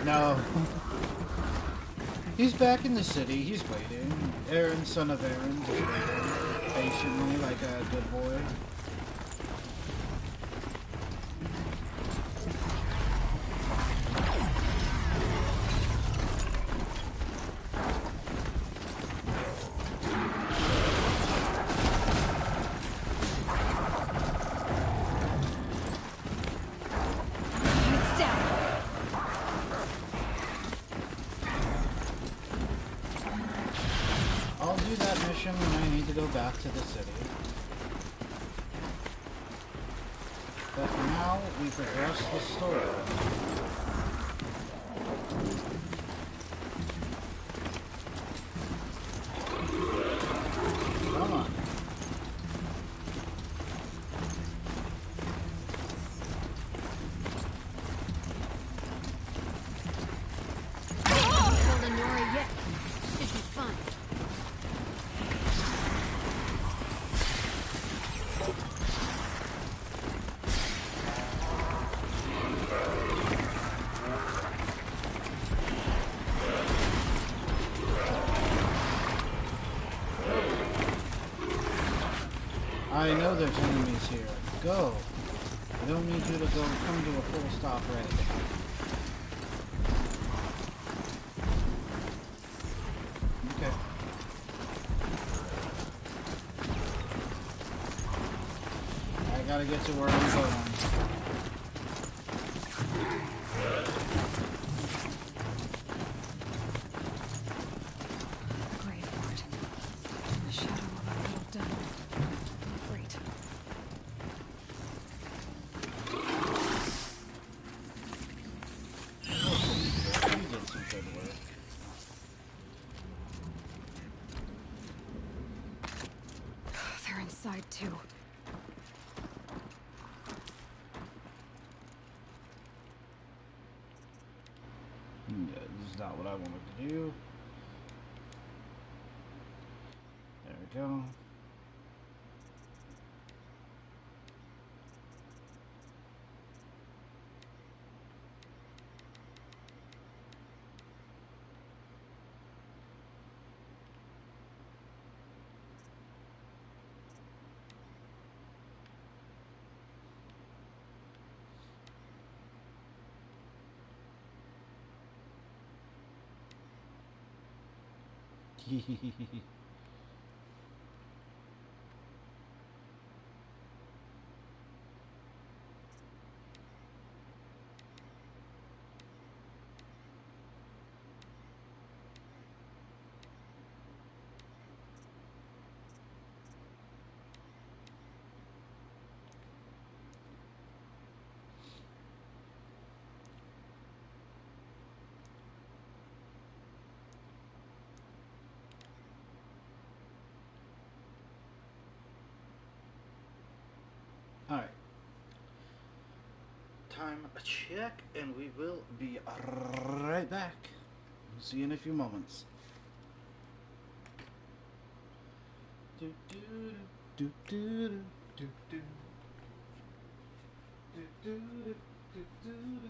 No. He's back in the city. He's waiting. Aaron, son of Aaron, is waiting patiently like a good boy. When I need to go back to the city. But now we progress the story. Come on. Holding Nora yet. Should be fine. I know there's enemies here. Go. I don't need you to go come to a full stop right now. Okay. I gotta get to where I'm going. inside too. Yeah, this is not what I wanted to do. There we go. Alright. Time check, and we will be right back. See you in a few moments. Do do do do do do do do do do do do.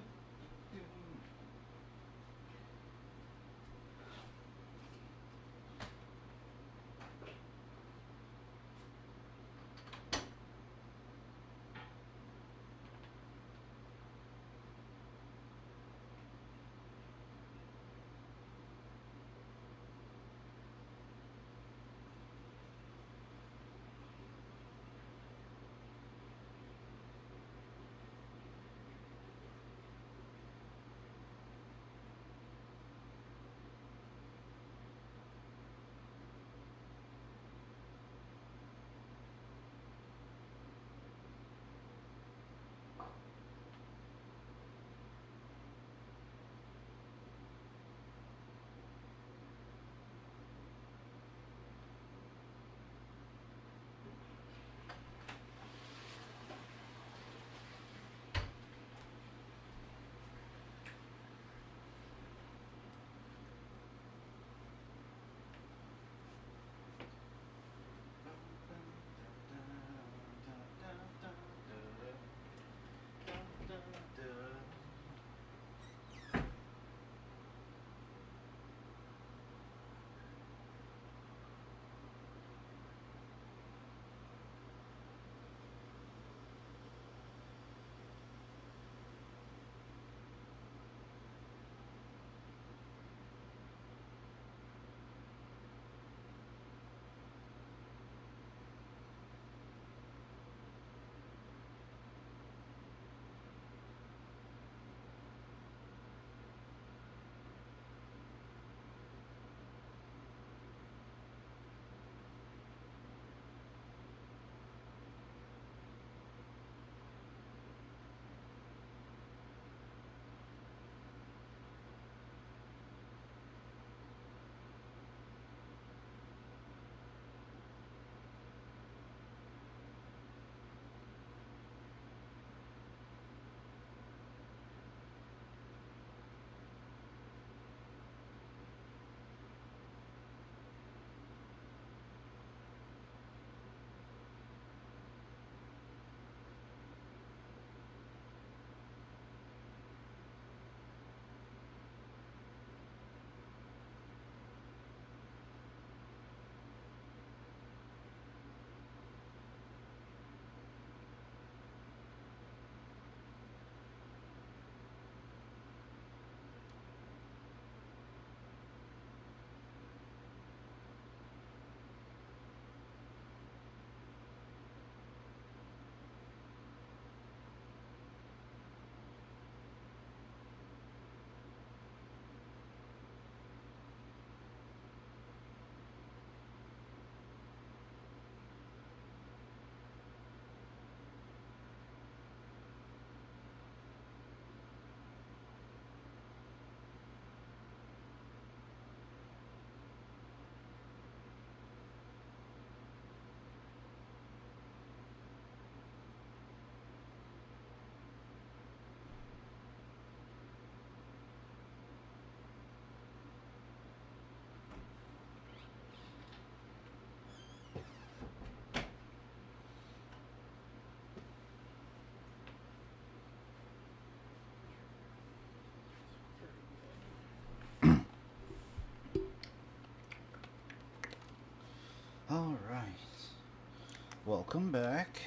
Welcome back.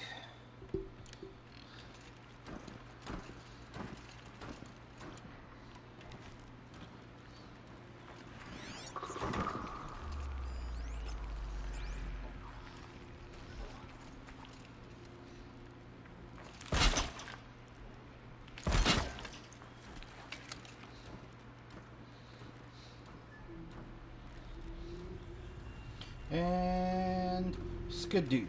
And skadoosh.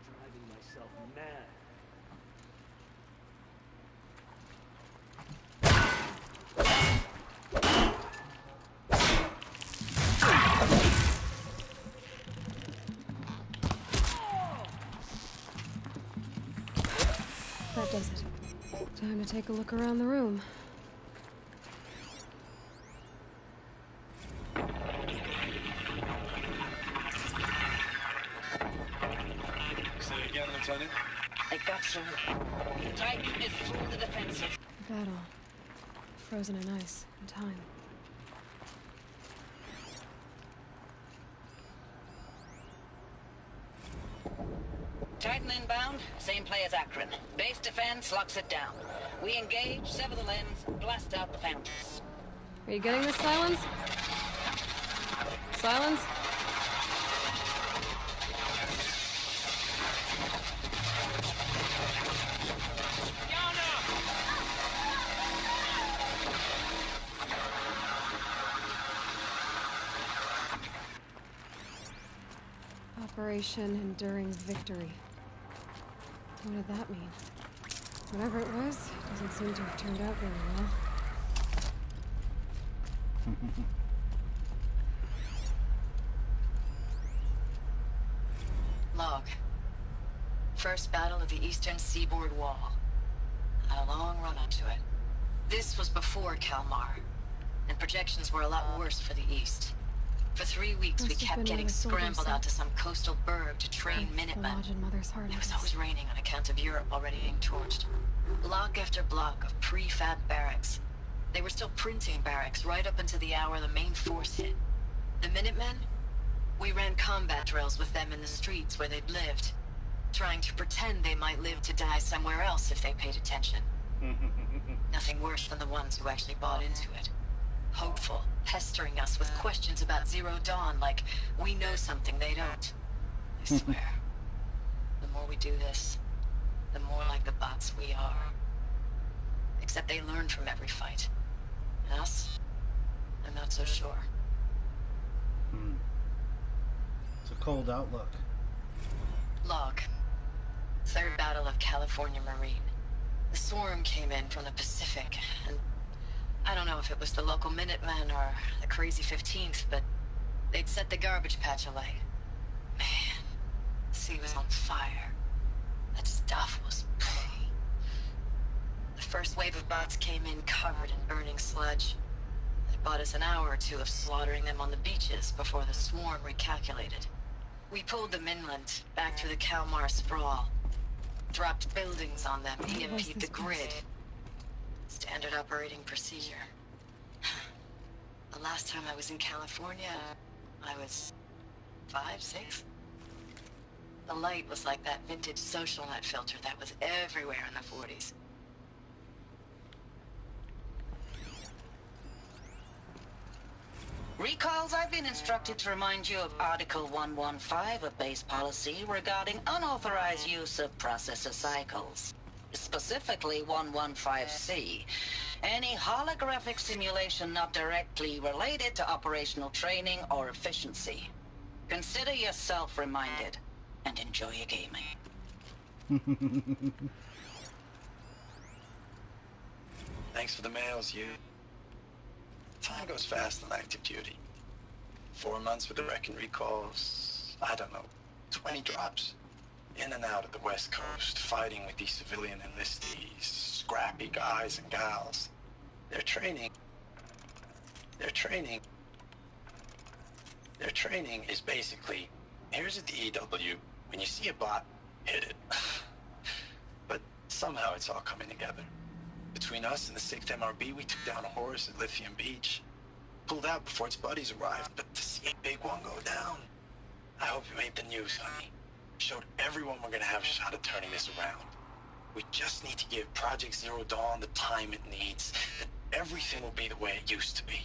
Driving myself mad. That does it. Time to take a look around the room. Say it again, Lieutenant. I got through. Titan is through the defensive. Battle. Frozen in ice and time. Titan inbound, same play as Akron. Base defense locks it down. We engage, sever the lens, blast out the fountains. Are you getting this, Silence? Silence? Operation Enduring Victory. What did that mean? Whatever it was, it doesn't seem to have turned out very well. Log. First battle of the Eastern Seaboard Wall. Had a long run up to it. This was before Kalmar, and projections were a lot worse for the East. For 3 weeks, we kept getting scrambled out to some coastal burg to train Minutemen. It was always raining on account of Europe already being torched. Block after block of prefab barracks. They were still printing barracks right up until the hour the main force hit. The Minutemen? We ran combat drills with them in the streets where they'd lived, trying to pretend they might live to die somewhere else if they paid attention. Nothing worse than the ones who actually bought into it. Hopeful, pestering us with questions about Zero Dawn like we know something they don't. I swear, the more we do this, the more like the bots we are. Except they learn from every fight. And us? I'm not so sure. It's a cold outlook. Log. Third Battle of California Marine. The swarm came in from the Pacific, and I don't know if it was the local Minutemen or the crazy 15th, but they'd set the garbage patch alight. Man, the sea was on fire. That stuff was... The first wave of bots came in covered in burning sludge. It bought us an hour or two of slaughtering them on the beaches before the swarm recalculated. We pulled them inland, back through the Kalmar sprawl. Dropped buildings on them, EMP'd the grid. Standard operating procedure. The last time I was in California, I was 5, 6? The light was like that vintage social net filter that was everywhere in the 40s. Recalls, I've been instructed to remind you of Article 115 of base policy regarding unauthorized use of processor cycles. Specifically 115C. Any holographic simulation not directly related to operational training or efficiency. Consider yourself reminded, and enjoy your gaming. Thanks for the mails, you. Time goes fast on active duty. 4 months with the wreck and recalls, I don't know, 20 drops. In and out of the West Coast, fighting with these civilian enlistees, scrappy guys and gals. Their training is basically, here's a DEW, when you see a bot, hit it. Somehow it's all coming together. Between us and the 6th MRB, we took down a horse at Lithium Beach. Pulled out before its buddies arrived, but to see a big one go down, I hope you made the news, honey. Showed everyone we're gonna have a shot at turning this around. We just need to give Project Zero Dawn the time it needs. Everything will be the way it used to be.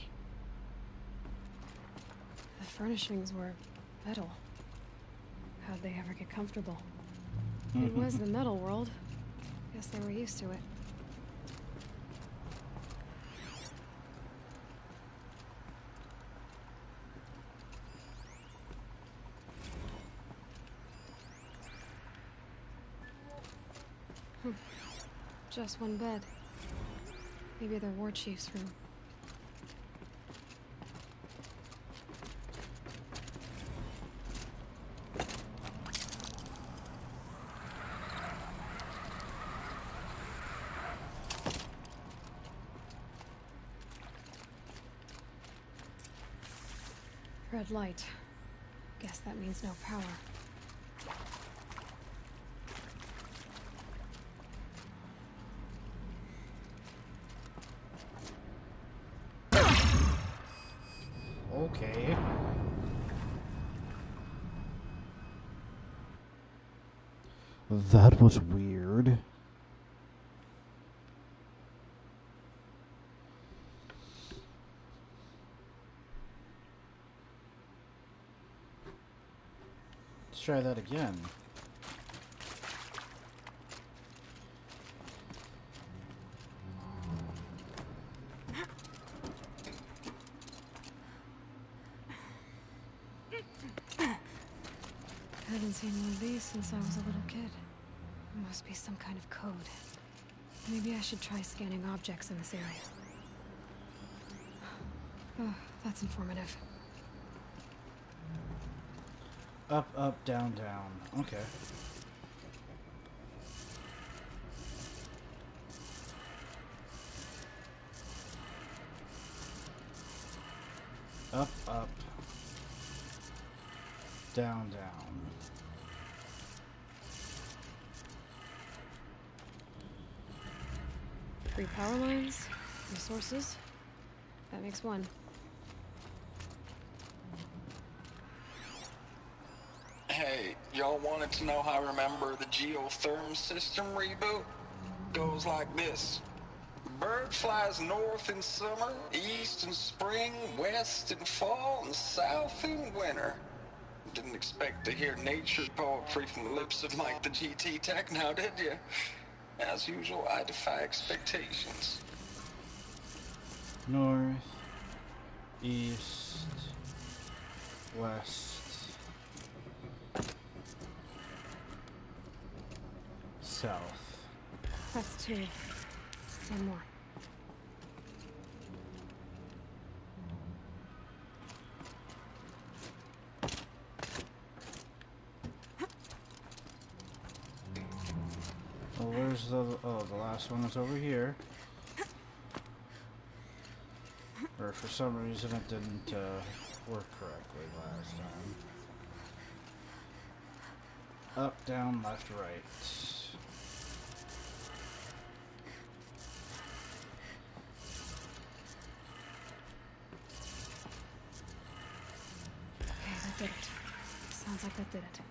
The furnishings were metal. How'd they ever get comfortable? It was the metal world. Guess they were used to it. Just one bed. Maybe their war chief's room. Red light. Guess that means no power. Okay. That was weird. Let's try that again. I haven't seen one of these since I was a little kid. It must be some kind of code. Maybe I should try scanning objects in this area. Oh, that's informative. Up, up, down, down. Okay. Up, up. Down, down. Three power lines, resources. That makes one. Hey, y'all wanted to know how I remember the geotherm system reboot? Goes like this. Bird flies north in summer, east in spring, west in fall, and south in winter. Didn't expect to hear nature poetry from the lips of Mike the GT Tech now, did you? As usual, I defy expectations. North, east, west, south. That's two. One more. Oh, where's the... Oh, the last one was over here. Or for some reason it didn't work correctly last time. Up, down, left, right. Okay, that did it. Sounds like that did it.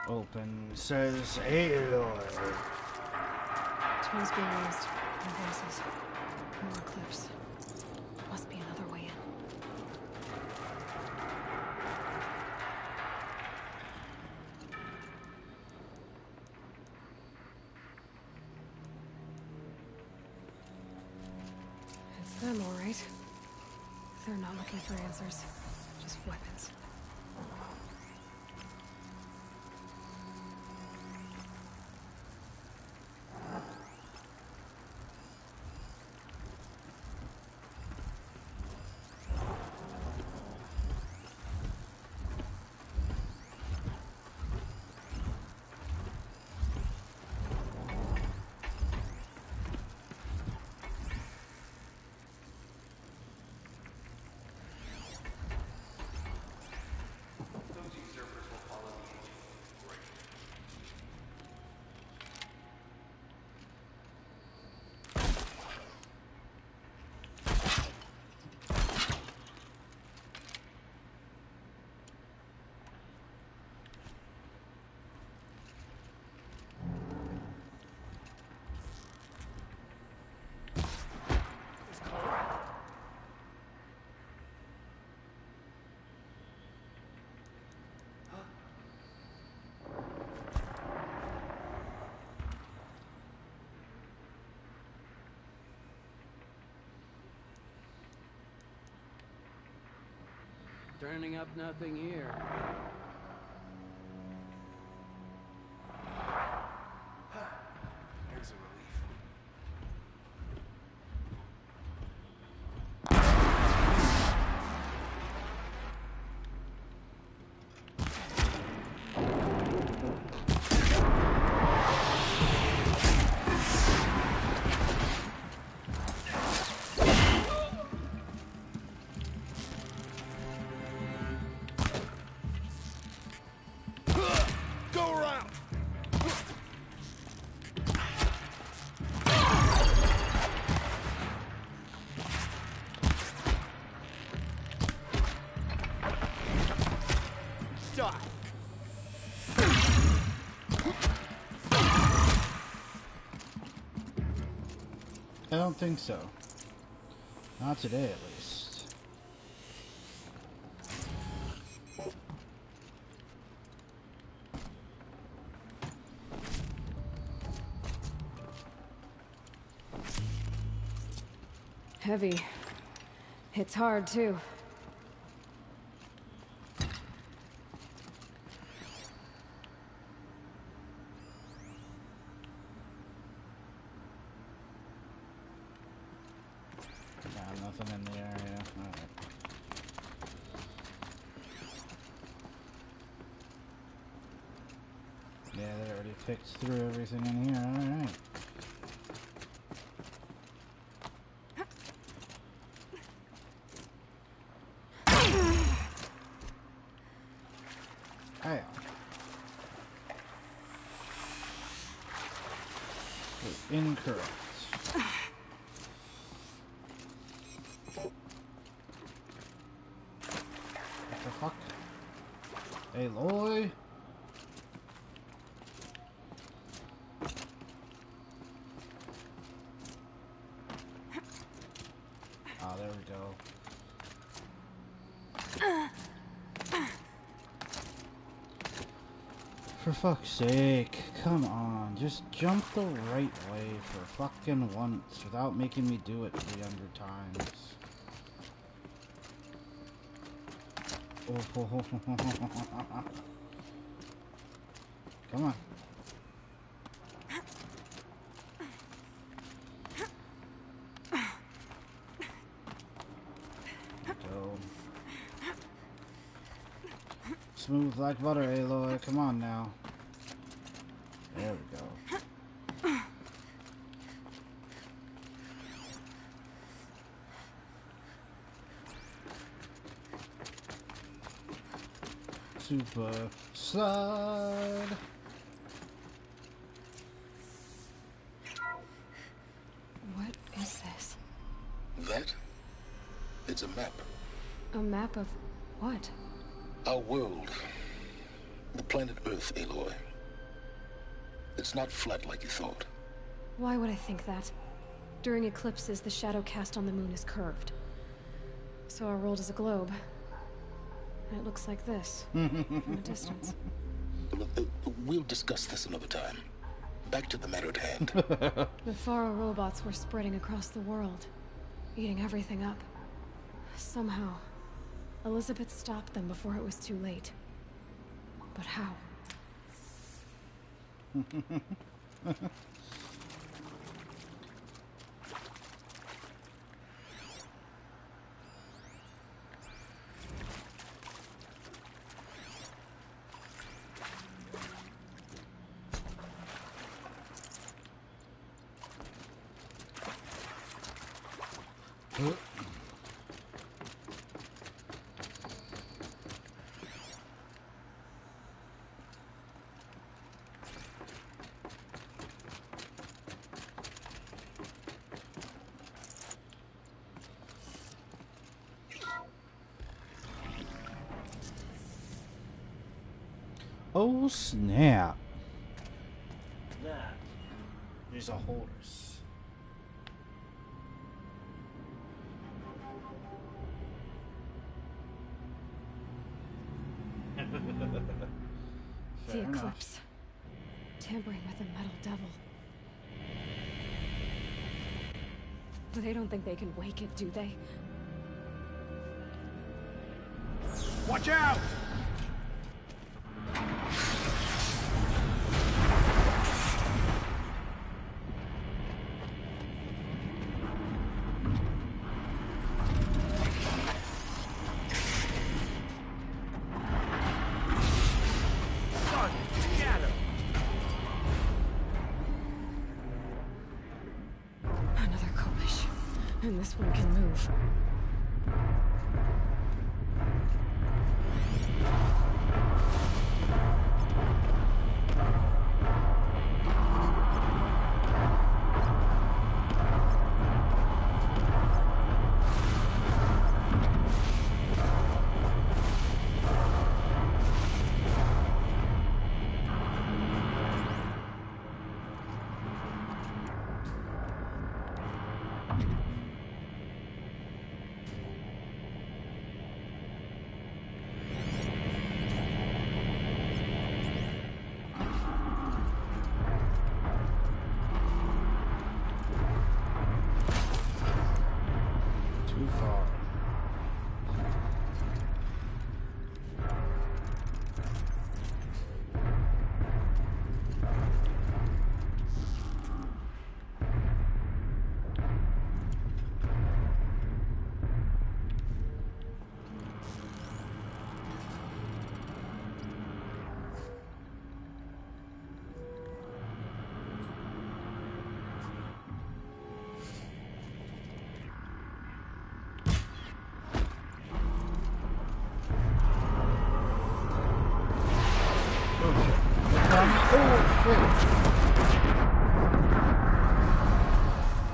Open says Aloy. Tools being used. More voices. More clips. Must be another way in. It's them, all right. They're not looking for answers. Just weapons. Turning up nothing here. There's a relief. Go around! Die! I don't think so. Not today, at least. Heavy. It's hard, too. Nah, nothing in the area. Alright. Yeah, they already picked through everything in here. Alright. Hey. Wait, incorrect. What the fuck? Aloy? Ah, there we go. For fuck's sake, come on, just jump the right way for fucking once without making me do it 300 times. Oh, come on. Go. Smooth like butter, Aloy. Come on now. There we go. Super slide. What is this? That? It's a map. A map of what? Our world. The planet Earth, Aloy. It's not flat like you thought. Why would I think that? During eclipses, the shadow cast on the moon is curved. So our world is a globe. And it looks like this, from a distance. We'll discuss this another time. Back to the matter at hand. The Faro robots were spreading across the world, eating everything up. Somehow, Elizabeth stopped them before it was too late. But how? Oh snap. That. These are holders. The eclipse. Tampering with the metal devil. But they don't think they can wake it, do they? Watch out! Another Kobish. And this one can move. Too far.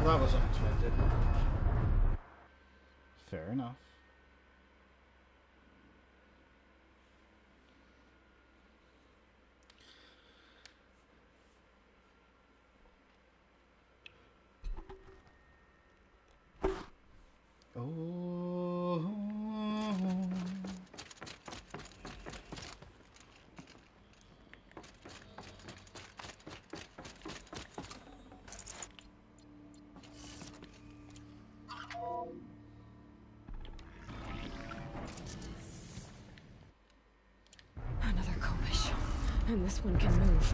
Well, that was unexpected. Fair enough. Oh. Another Kobish. And this one can move.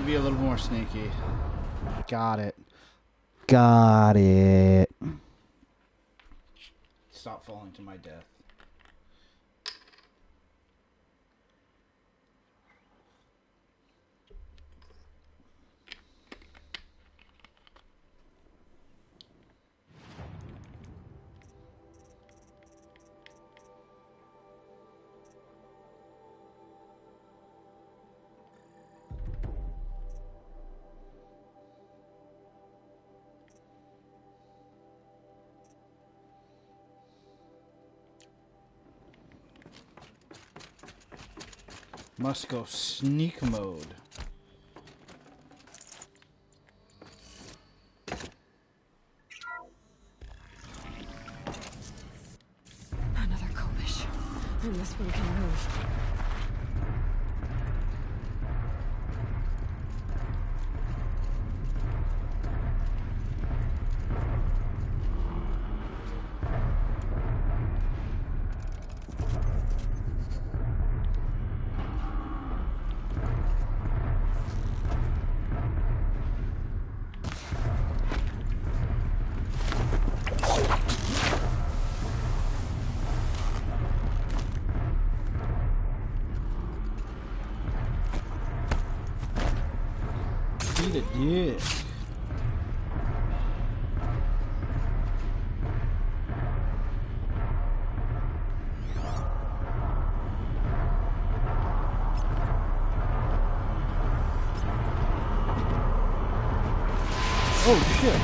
Be a little more sneaky. Got it. Got it. Stop falling to my death. Must go sneak mode. Another Kobish. And this one can move. Eat a dick. Oh shit.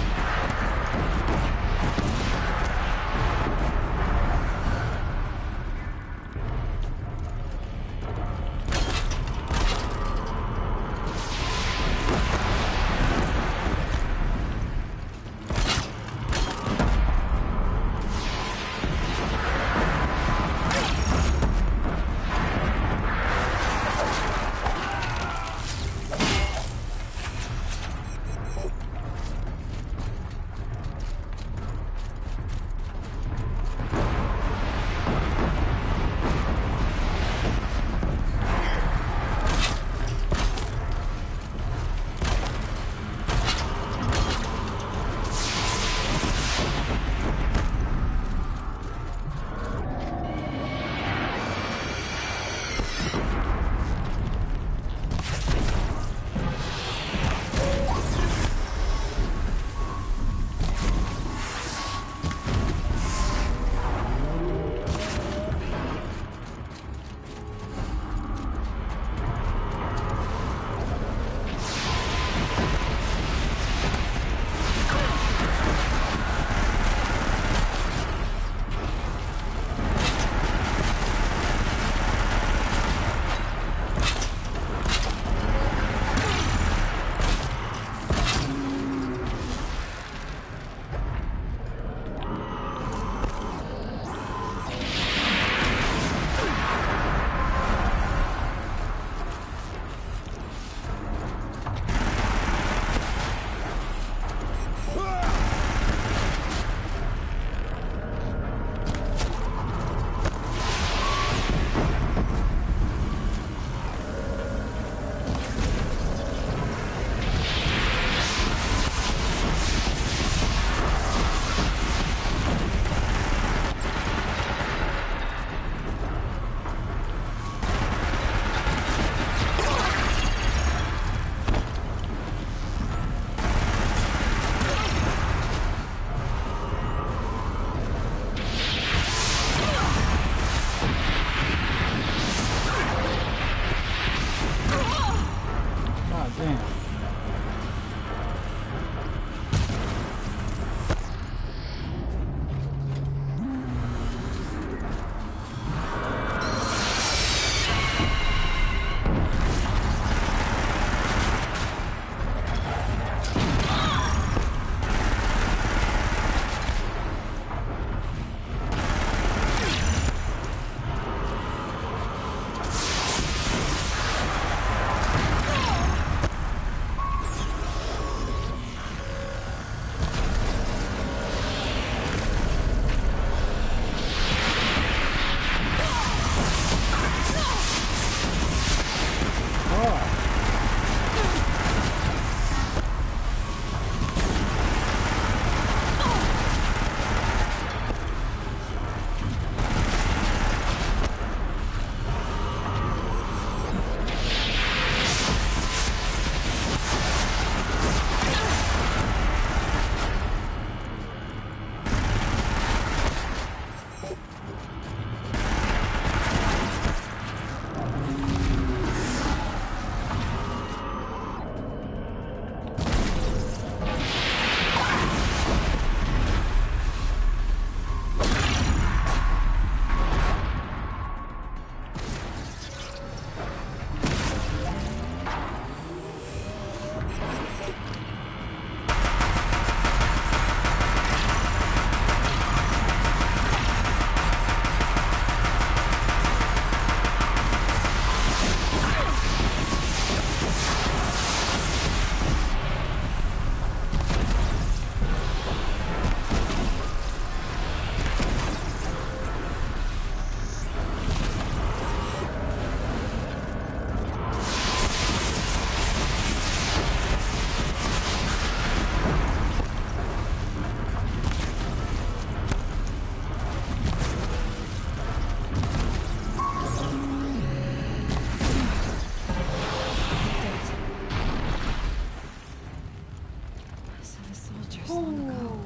centuries long ago.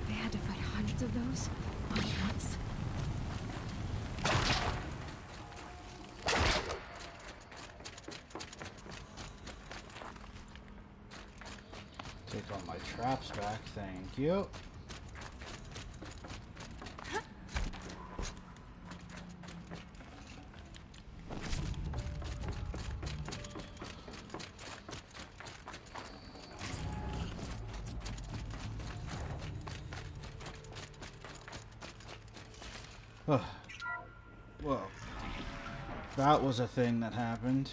They had to fight hundreds of those all at once. Take all my traps back, thank you. Whoa. That was a thing that happened.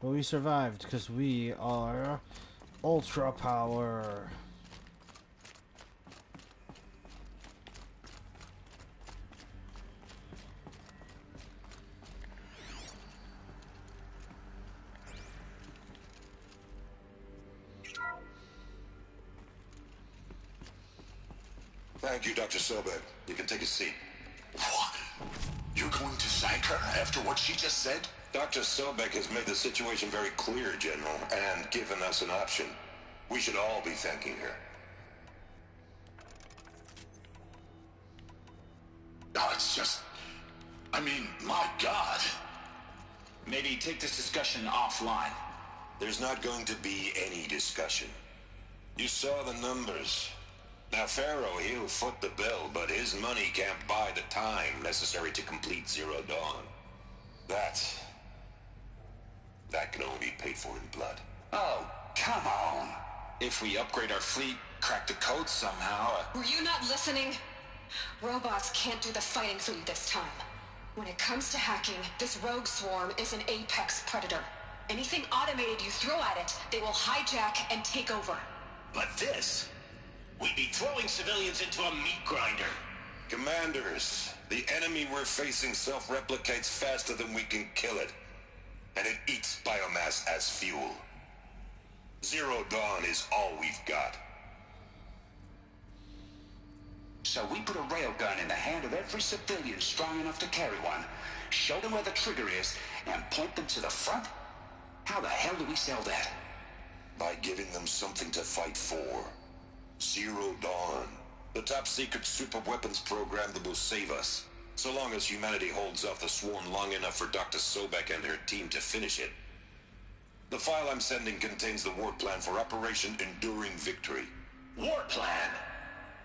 But we survived because we are ultra power. Thank you, Dr. Sobek. You can take a seat. What? You're going to thank her after what she just said? Dr. Sobek has made the situation very clear, General, and given us an option. We should all be thanking her. No, it's just... I mean, my God. Maybe take this discussion offline. There's not going to be any discussion. You saw the numbers. Now, Pharaoh, he'll foot the bill, but his money can't buy the time necessary to complete Zero Dawn. That can only be paid for in blood. Oh, come on. If we upgrade our fleet, crack the code somehow... Were you not listening? Robots can't do the fighting for you this time. When it comes to hacking, this rogue swarm is an apex predator. Anything automated you throw at it, they will hijack and take over. But this... We'd be throwing civilians into a meat grinder. Commanders, the enemy we're facing self-replicates faster than we can kill it. And it eats biomass as fuel. Zero Dawn is all we've got. So we put a railgun in the hand of every civilian strong enough to carry one, show them where the trigger is, and point them to the front? How the hell do we sell that? By giving them something to fight for. Zero Dawn. The top-secret super-weapons program that will save us. So long as humanity holds off the swarm long enough for Dr. Sobek and her team to finish it. The file I'm sending contains the war plan for Operation Enduring Victory. War plan?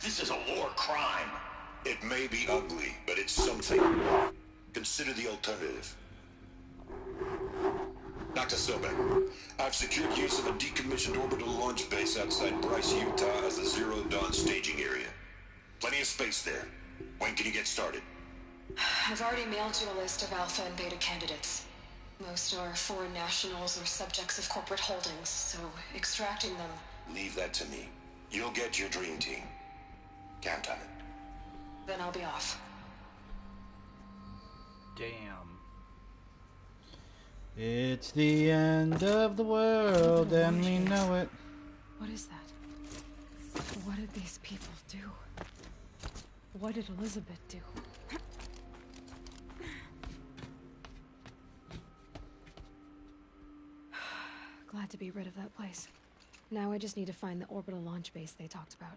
This is a war crime. It may be ugly, but it's something. Consider the alternative. Dr. Sobek, I've secured use of a decommissioned orbital launch base outside Bryce, Utah as the Zero Dawn staging area. Plenty of space there. When can you get started? I've already mailed you a list of alpha and beta candidates. Most are foreign nationals or subjects of corporate holdings, so extracting them... Leave that to me. You'll get your dream team. Count on it. Then I'll be off. Damn. It's the end of the world, and we know it. What is that? What did these people do? What did Elizabeth do? Glad to be rid of that place. Now I just need to find the orbital launch base they talked about.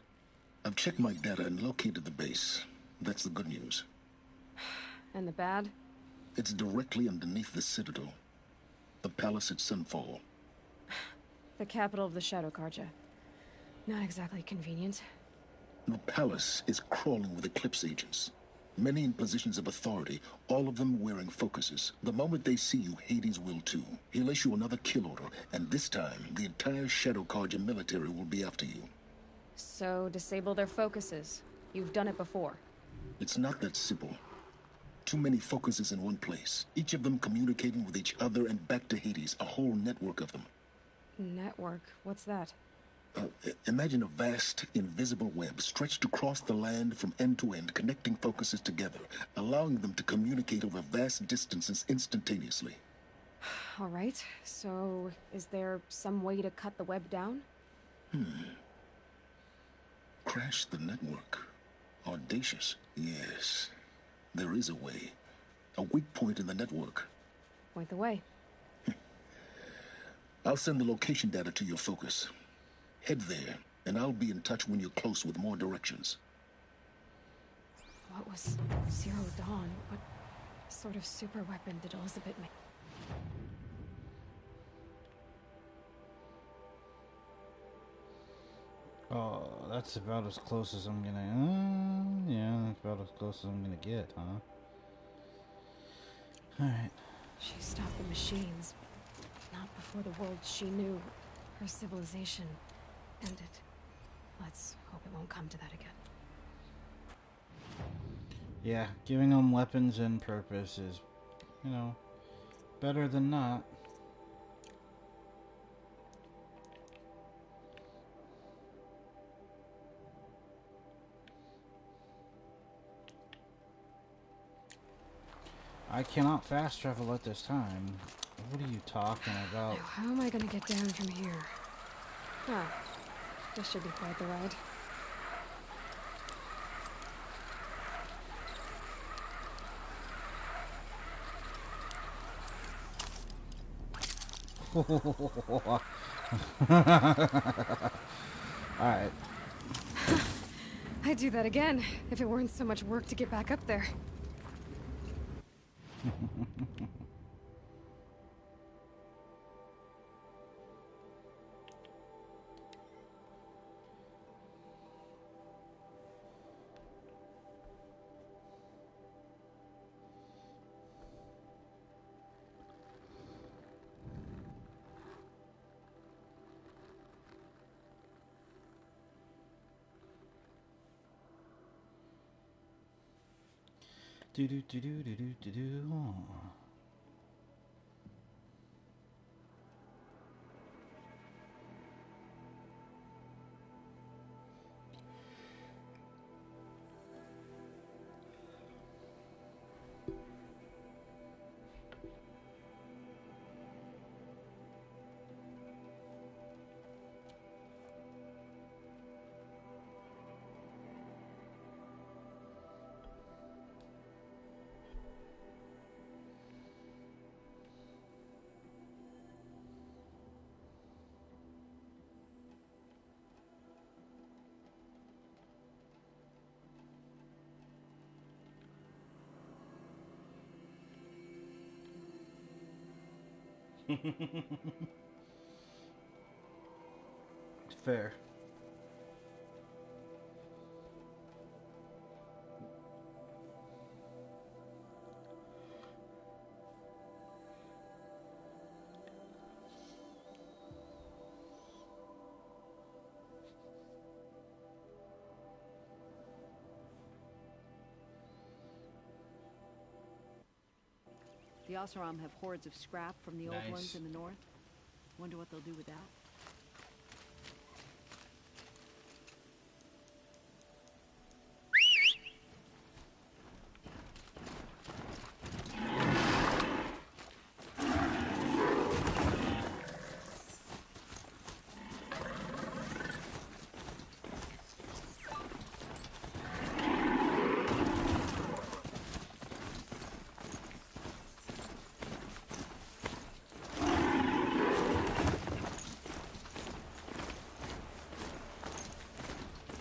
I've checked my data and located the base. That's the good news. And the bad? It's directly underneath the Citadel. The palace at Sunfall. The capital of the Shadow Carja. Not exactly convenient. The palace is crawling with Eclipse agents. Many in positions of authority, all of them wearing focuses. The moment they see you, Hades will too. He'll issue another kill order, and this time, the entire Shadow Carja military will be after you. So, disable their focuses. You've done it before. It's not that simple. Too many focuses in one place, each of them communicating with each other and back to Hades, a whole network of them. Network? What's that? Imagine a vast, invisible web stretched across the land from end to end, connecting focuses together, allowing them to communicate over vast distances instantaneously. All right, so is there some way to cut the web down? Crash the network. Audacious. Yes, there is a way. A weak point in the network. Point the way. I'll send the location data to your focus. Head there, and I'll be in touch when you're close with more directions. What was Zero Dawn? What sort of super weapon did Elizabeth make? Oh, that's about as close as I'm gonna... yeah, that's about as close as I'm gonna get, huh? Alright. She stopped the machines. Not before the world she knew, her civilization, ended. Let's hope it won't come to that again. Yeah, giving them weapons and purpose is, you know, better than not. I cannot fast travel at this time. What are you talking about? Now, how am I gonna get down from here? Ah, this should be quite the ride. Alright. I'd do that again, if it weren't so much work to get back up there. Do do do do do do do do. Fair. The Oseram have hordes of scrap from the old Nice. ones in the north. Wonder what they'll do with that.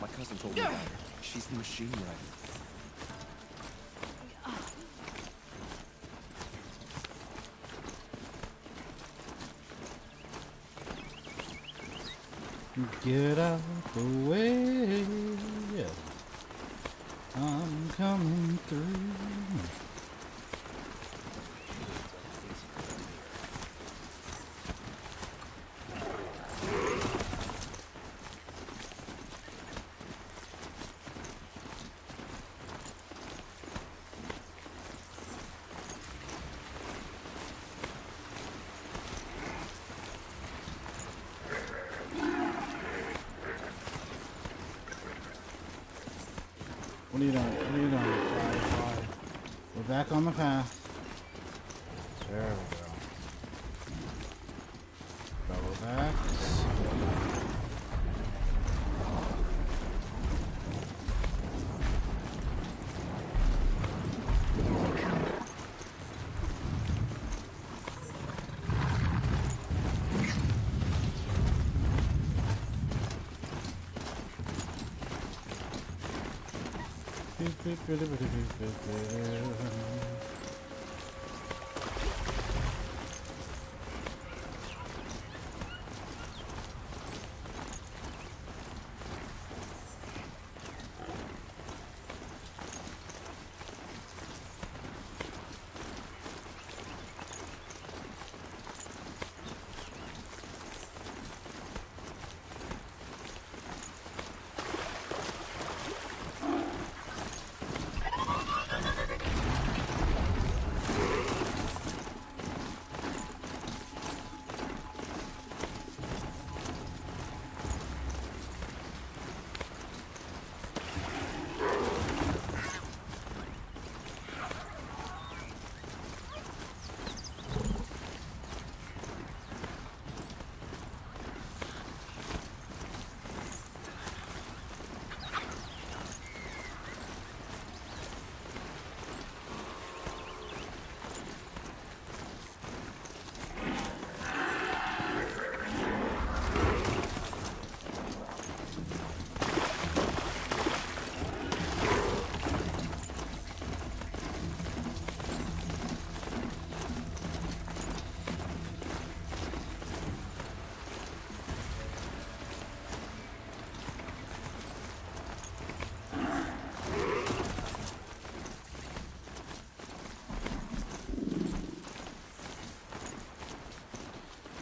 My cousin told me about her. She's the machine writer. Get out the way. I'm coming through. What are you doing? What are you doing? Fly. We're back on the path. There we go. Double backs.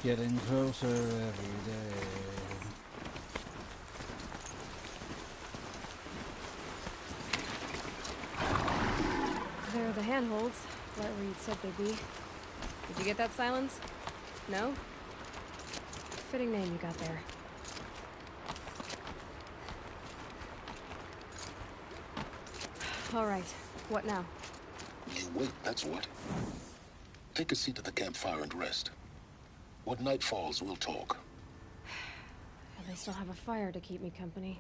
Getting closer every day. There are the handholds, right where you'd said they'd be. Did you get that, Silence? No? Fitting name you got there. All right, what now? You wait, that's what. Take a seat at the campfire and rest. When night falls, we'll talk. At least I'll have a fire to keep me company.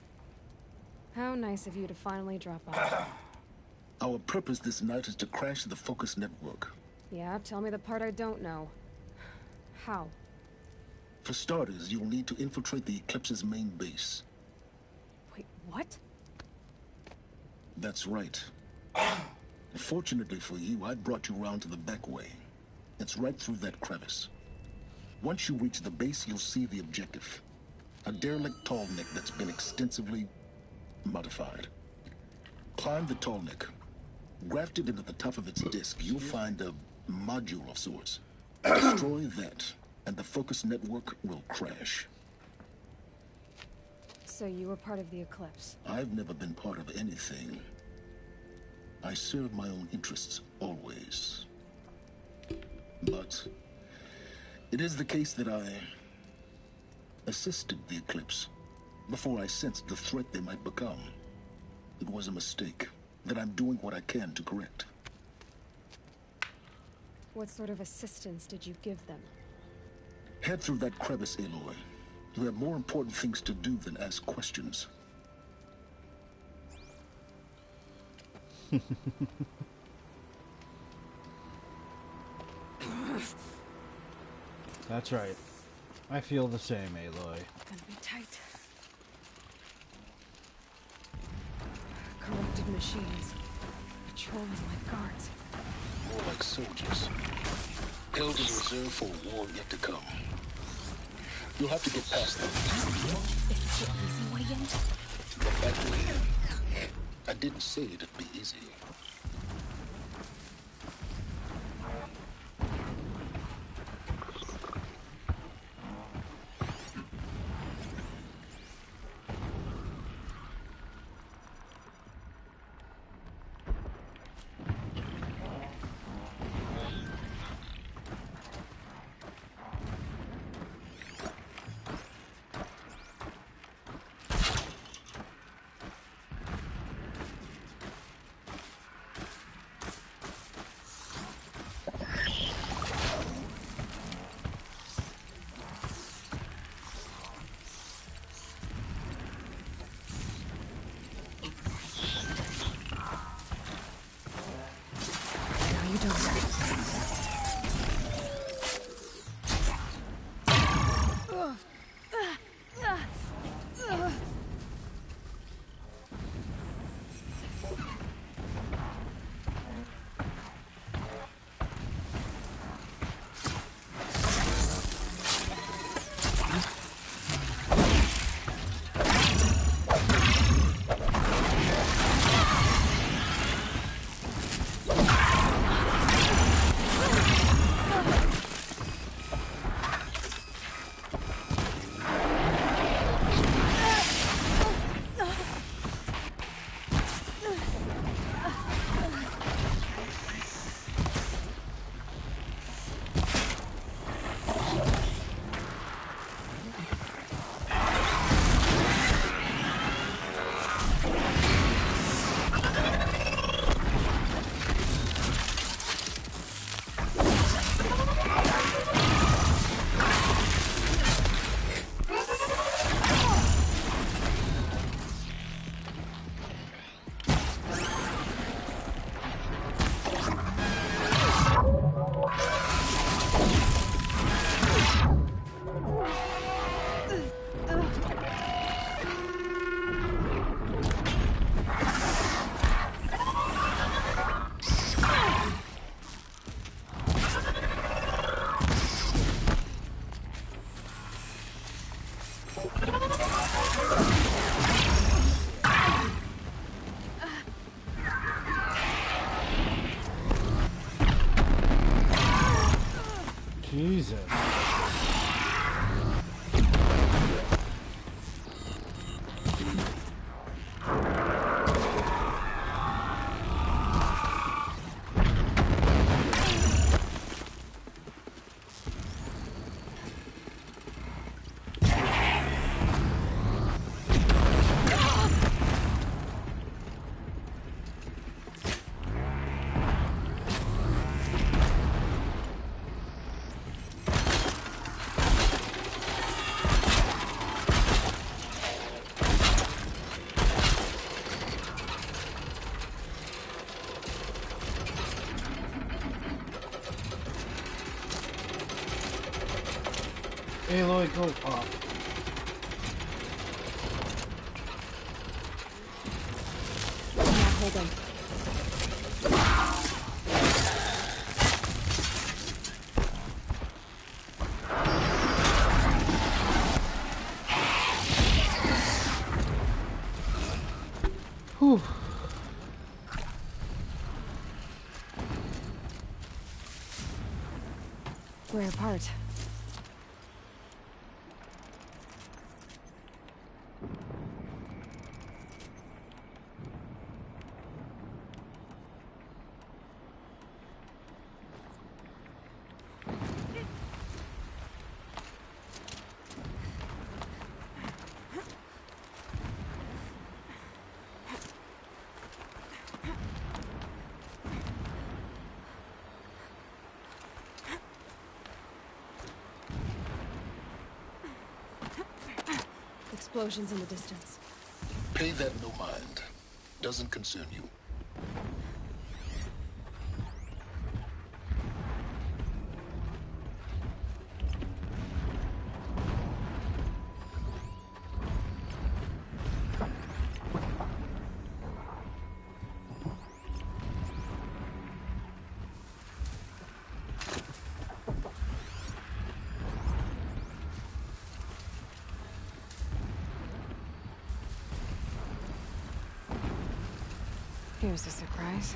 How nice of you to finally drop by. Our purpose this night is to crash the Focus network. Yeah, tell me the part I don't know. How? For starters, you'll need to infiltrate the Eclipse's main base. Wait, what? That's right. Fortunately for you, I brought you round to the back way. It's right through that crevice. Once you reach the base, you'll see the objective. A derelict tallneck that's been extensively modified. Climb the tallneck. Grafted into the top of its disk, you'll find a module of sorts. Destroy that, and the Focus network will crash. So you were part of the Eclipse? I've never been part of anything. I serve my own interests, always. But it is the case that I assisted the Eclipse before I sensed the threat they might become. It was a mistake that I'm doing what I can to correct. What sort of assistance did you give them? Head through that crevice, Aloy. You have more important things to do than ask questions. That's right. I feel the same, Aloy. Gonna be tight. Corrupted machines. Patrolling like guards. More like soldiers. Held in reserve for a war yet to come. You'll have to get past them. Is this the easy way in? Get back to me. I didn't say it'd be easy. Jesus. Aloy, go up. Hold on. Whew. We're apart. Explosions in the distance. Pay that no mind. Doesn't concern you. Here's a surprise.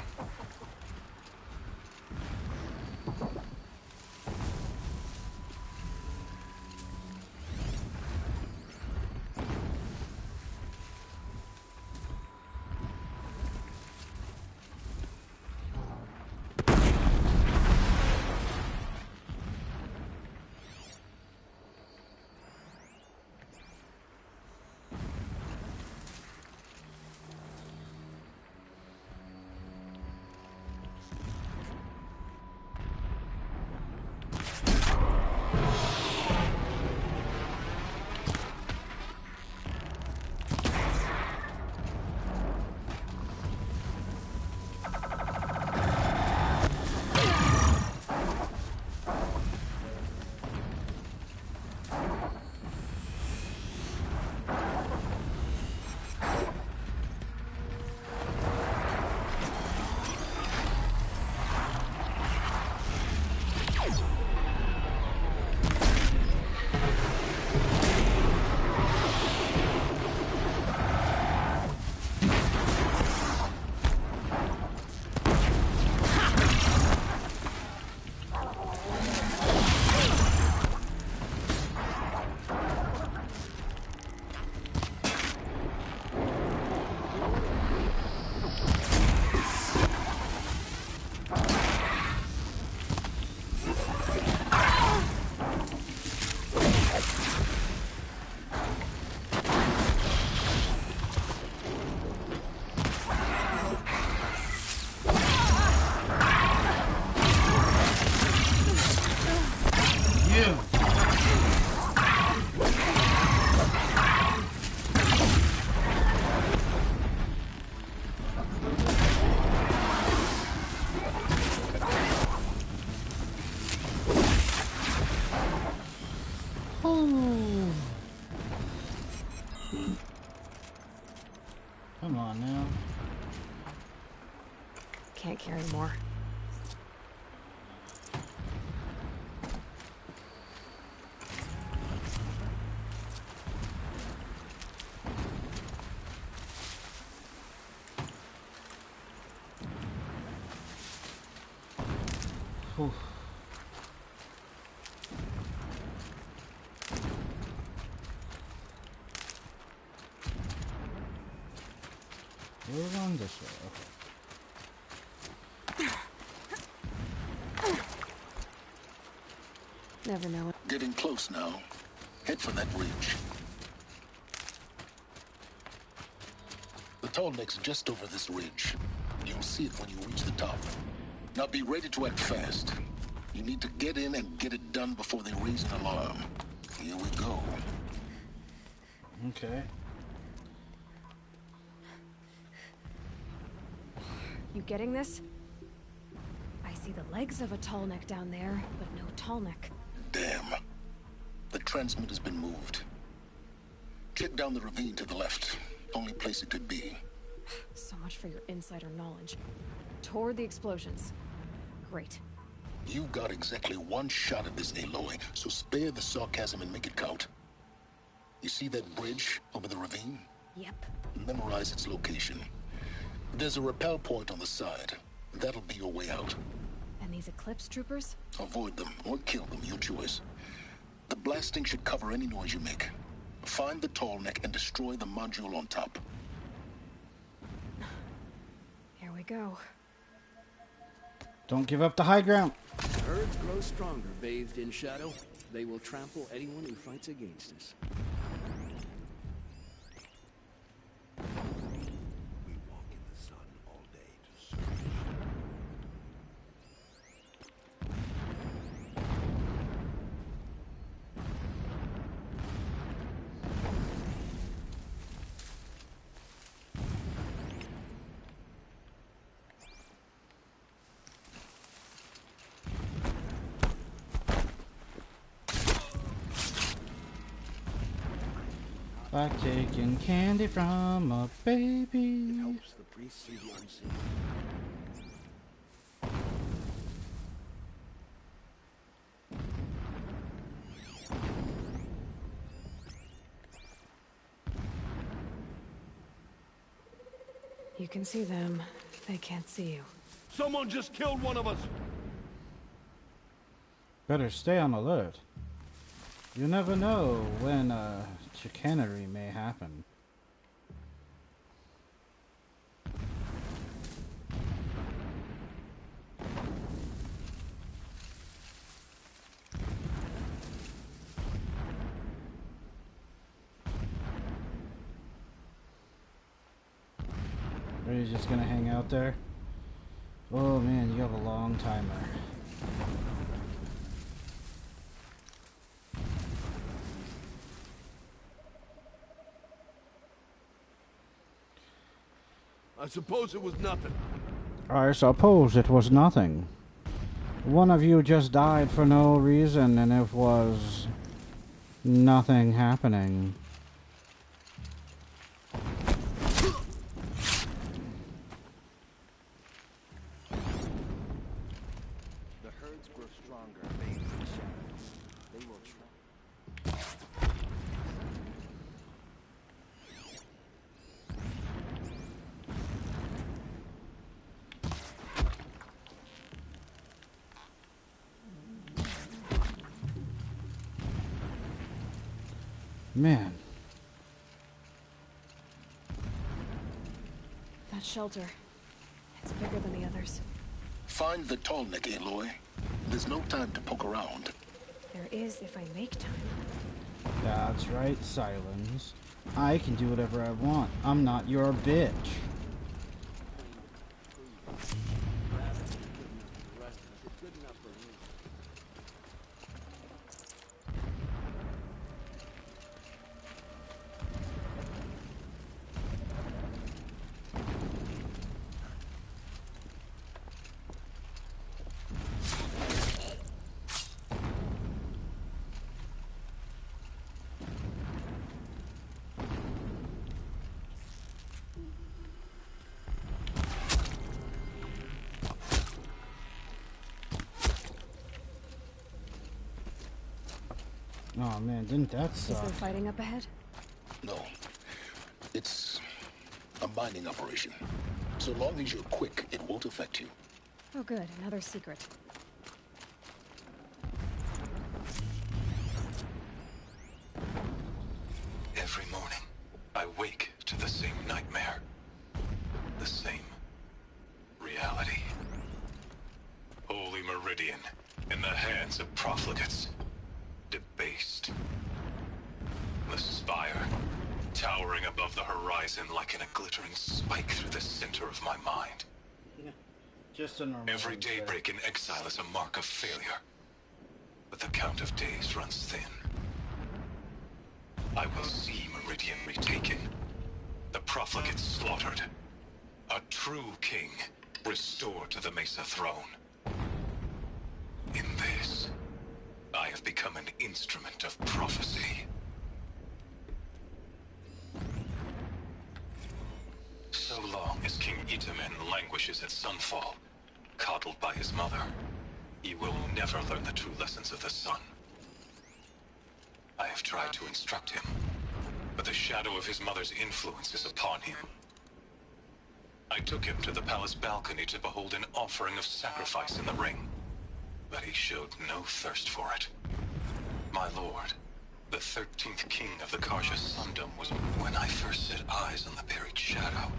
Come on now. Can't carry more. Whew. We're going this way. Okay. Never know it. Getting close now. Head for that ridge. The tall neck's just over this ridge. You'll see it when you reach the top. Now be ready to act fast. You need to get in and get it done before they raise an alarm. Here we go. Okay. You getting this? I see the legs of a tall neck down there, but no tall neck. Damn. The transmitter's been moved. Check down the ravine to the left. Only place it could be. So much for your insider knowledge. Toward the explosions. Great. You got exactly one shot at this, Aloy, so spare the sarcasm and make it count. You see that bridge over the ravine? Yep. Memorize its location. There's a rappel point on the side. That'll be your way out. And these Eclipse troopers? Avoid them or kill them, your choice. The blasting should cover any noise you make. Find the tall neck and destroy the module on top. Here we go. Don't give up the high ground. Herds grow stronger bathed in shadow. They will trample anyone who fights against us. We walk in the sun all day to search. Like taking candy from a baby. It helps the priest see the unseen. You can see them. They can't see you. Someone just killed one of us! Better stay on alert. You never know when chicanery may happen. Are you just gonna hang out there? Oh man, you have a long timer. I suppose it was nothing. I suppose it was nothing. One of you just died for no reason, and it was nothing happening. The herds grow stronger bathed in shadow. They will trample. Man. That shelter. It's bigger than the others. Find the tall neck, Aloy. There's no time to poke around. There is if I make time. That's right, Silence. I can do whatever I want. I'm not your bitch. Oh man, didn't that Is suck? there fighting up ahead? No. It's a mining operation. So long as you're quick, it won't affect you. Oh good, another secret. Every morning, I wake to the same nightmare. The same reality. Holy Meridian, in the hands of profligates. Debased. The spire, towering above the horizon like a glittering spike through the center of my mind. Just a normal Every daybreak in exile is a mark of failure. But the count of days runs thin. I will see Meridian retaken. The profligates slaughtered. A true king restored to the Mesa throne. In this, I have become an instrument of prophecy. So long as King Itamen languishes at Sunfall, coddled by his mother, he will never learn the true lessons of the sun. I have tried to instruct him, but the shadow of his mother's influence is upon him. I took him to the palace balcony to behold an offering of sacrifice in the ring, but he showed no thirst for it. My lord, the 13th king of the Karja Sundom was... When I first set eyes on the buried shadow,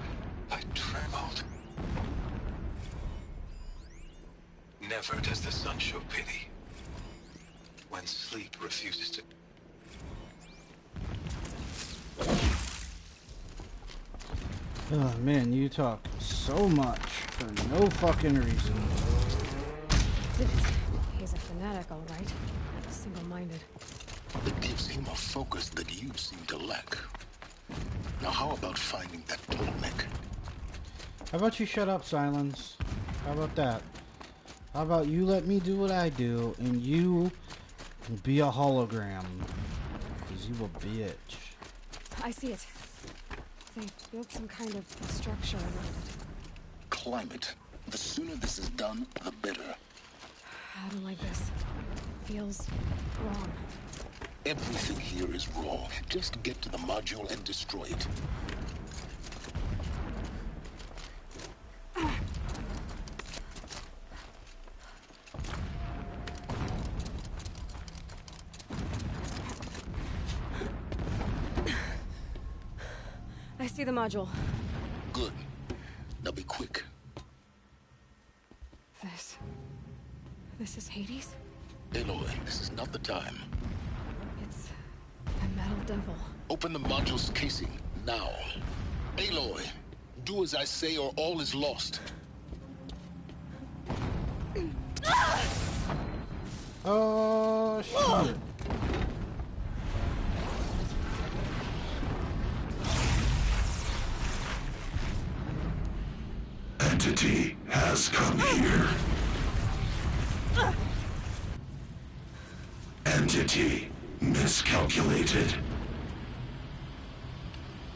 I trembled. Never does the sun show pity. When sleep refuses to... Oh man, you talk so much for no fucking reason. He's a fanatic, all right. Single-minded. It gives him a focus that you seem to lack. Now how about finding that Tolmec? How about you shut up, Silence? How about that? How about you let me do what I do, and you be a hologram? Because you a bitch. I see it. They built some kind of structure around it. Climate. The sooner this is done, the better. I don't like this. Feels wrong. Everything here is raw. Just get to the module and destroy it. I see the module. Good. Now be quick. This is Hades? Aloy, this is not the time. It's a metal devil. Open the module's casing, now. Aloy, do as I say or all is lost. Oh, shit. Entity has come here. Entity miscalculated.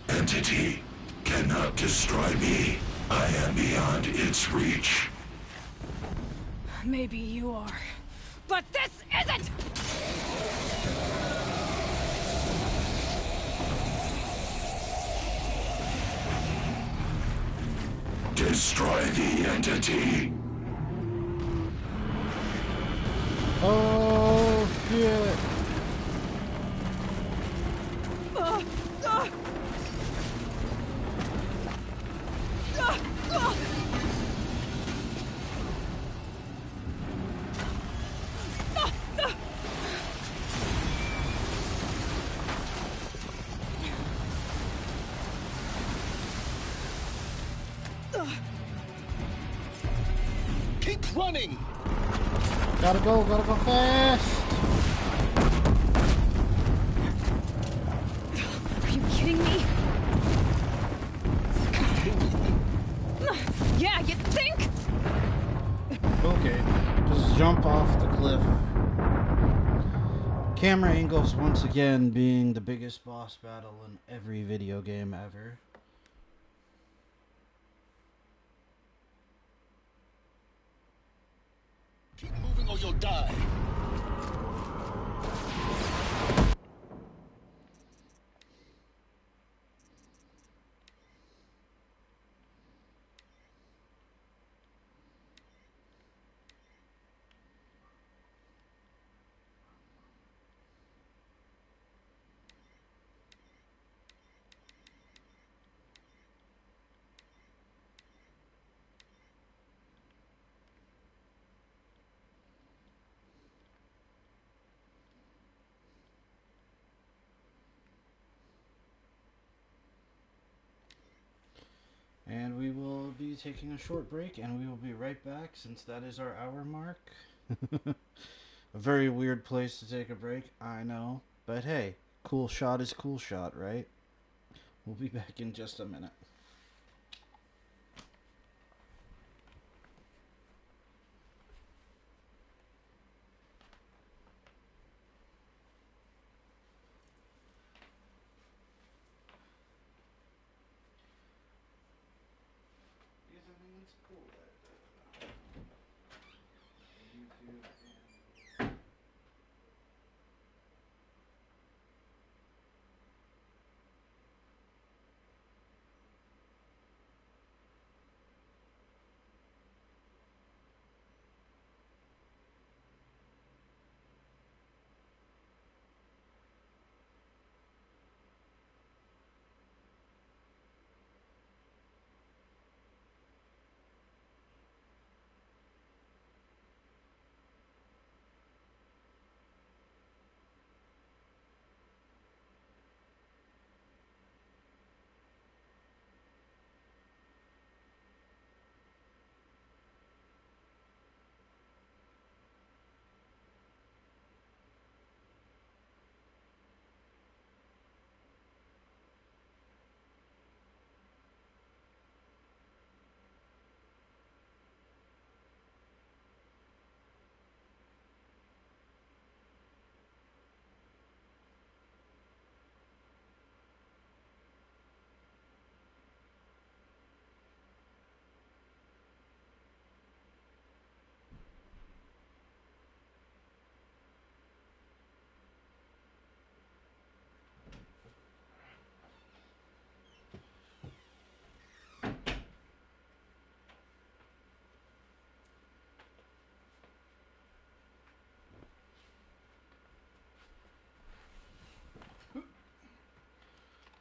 Entity cannot destroy me. I am beyond its reach. Maybe you are. But this isn't! Destroy the entity. Oh, shit. Keep running! Gotta go fast! Are you kidding me? Yeah, you think? Okay, just jump off the cliff. Camera angles once again being the biggest boss battle in every video game ever. Keep moving or you'll die. And we will be taking a short break, and we will be right back since that is our hour mark. A very weird place to take a break, I know. But hey, cool shot is cool shot, right? We'll be back in just a minute.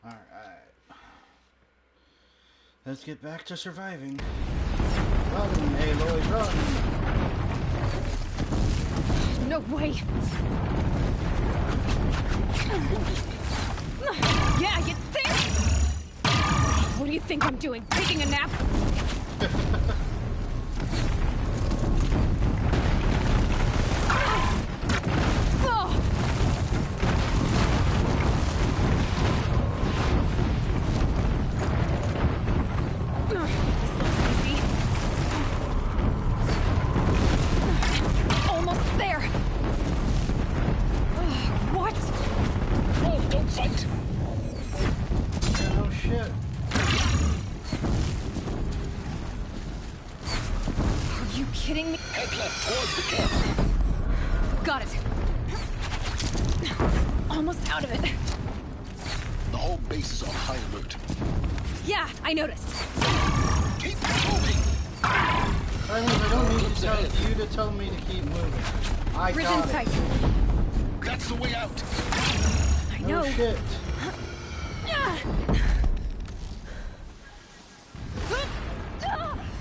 Alright. Let's get back to surviving. Run, Aloy, run! No way! Yeah, you think? What do you think I'm doing? Taking a nap? Got it. Almost out of it. The whole base is on high alert. Yeah, I noticed. Keep moving. I don't need to tell you to tell me to keep moving. I Bridge got in sight. That's the way out. I know. No shit.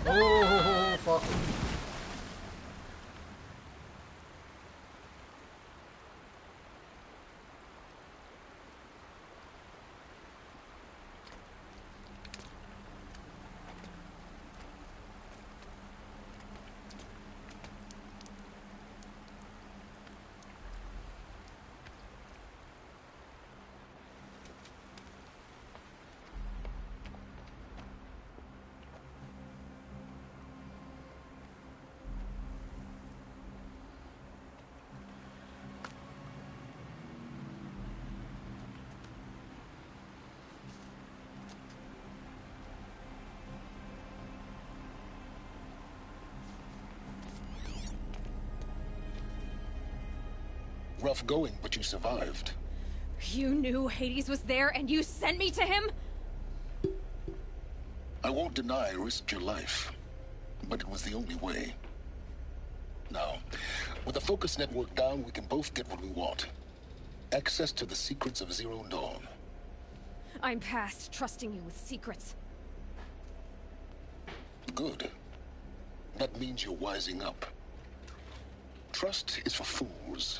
Oh, fuck. Rough going, but you survived. You knew Hades was there and you sent me to him? I won't deny I risked your life, but it was the only way. Now, with the focus network down, we can both get what we want. Access to the secrets of Zero Dawn. I'm past trusting you with secrets. Good. That means you're wising up. Trust is for fools.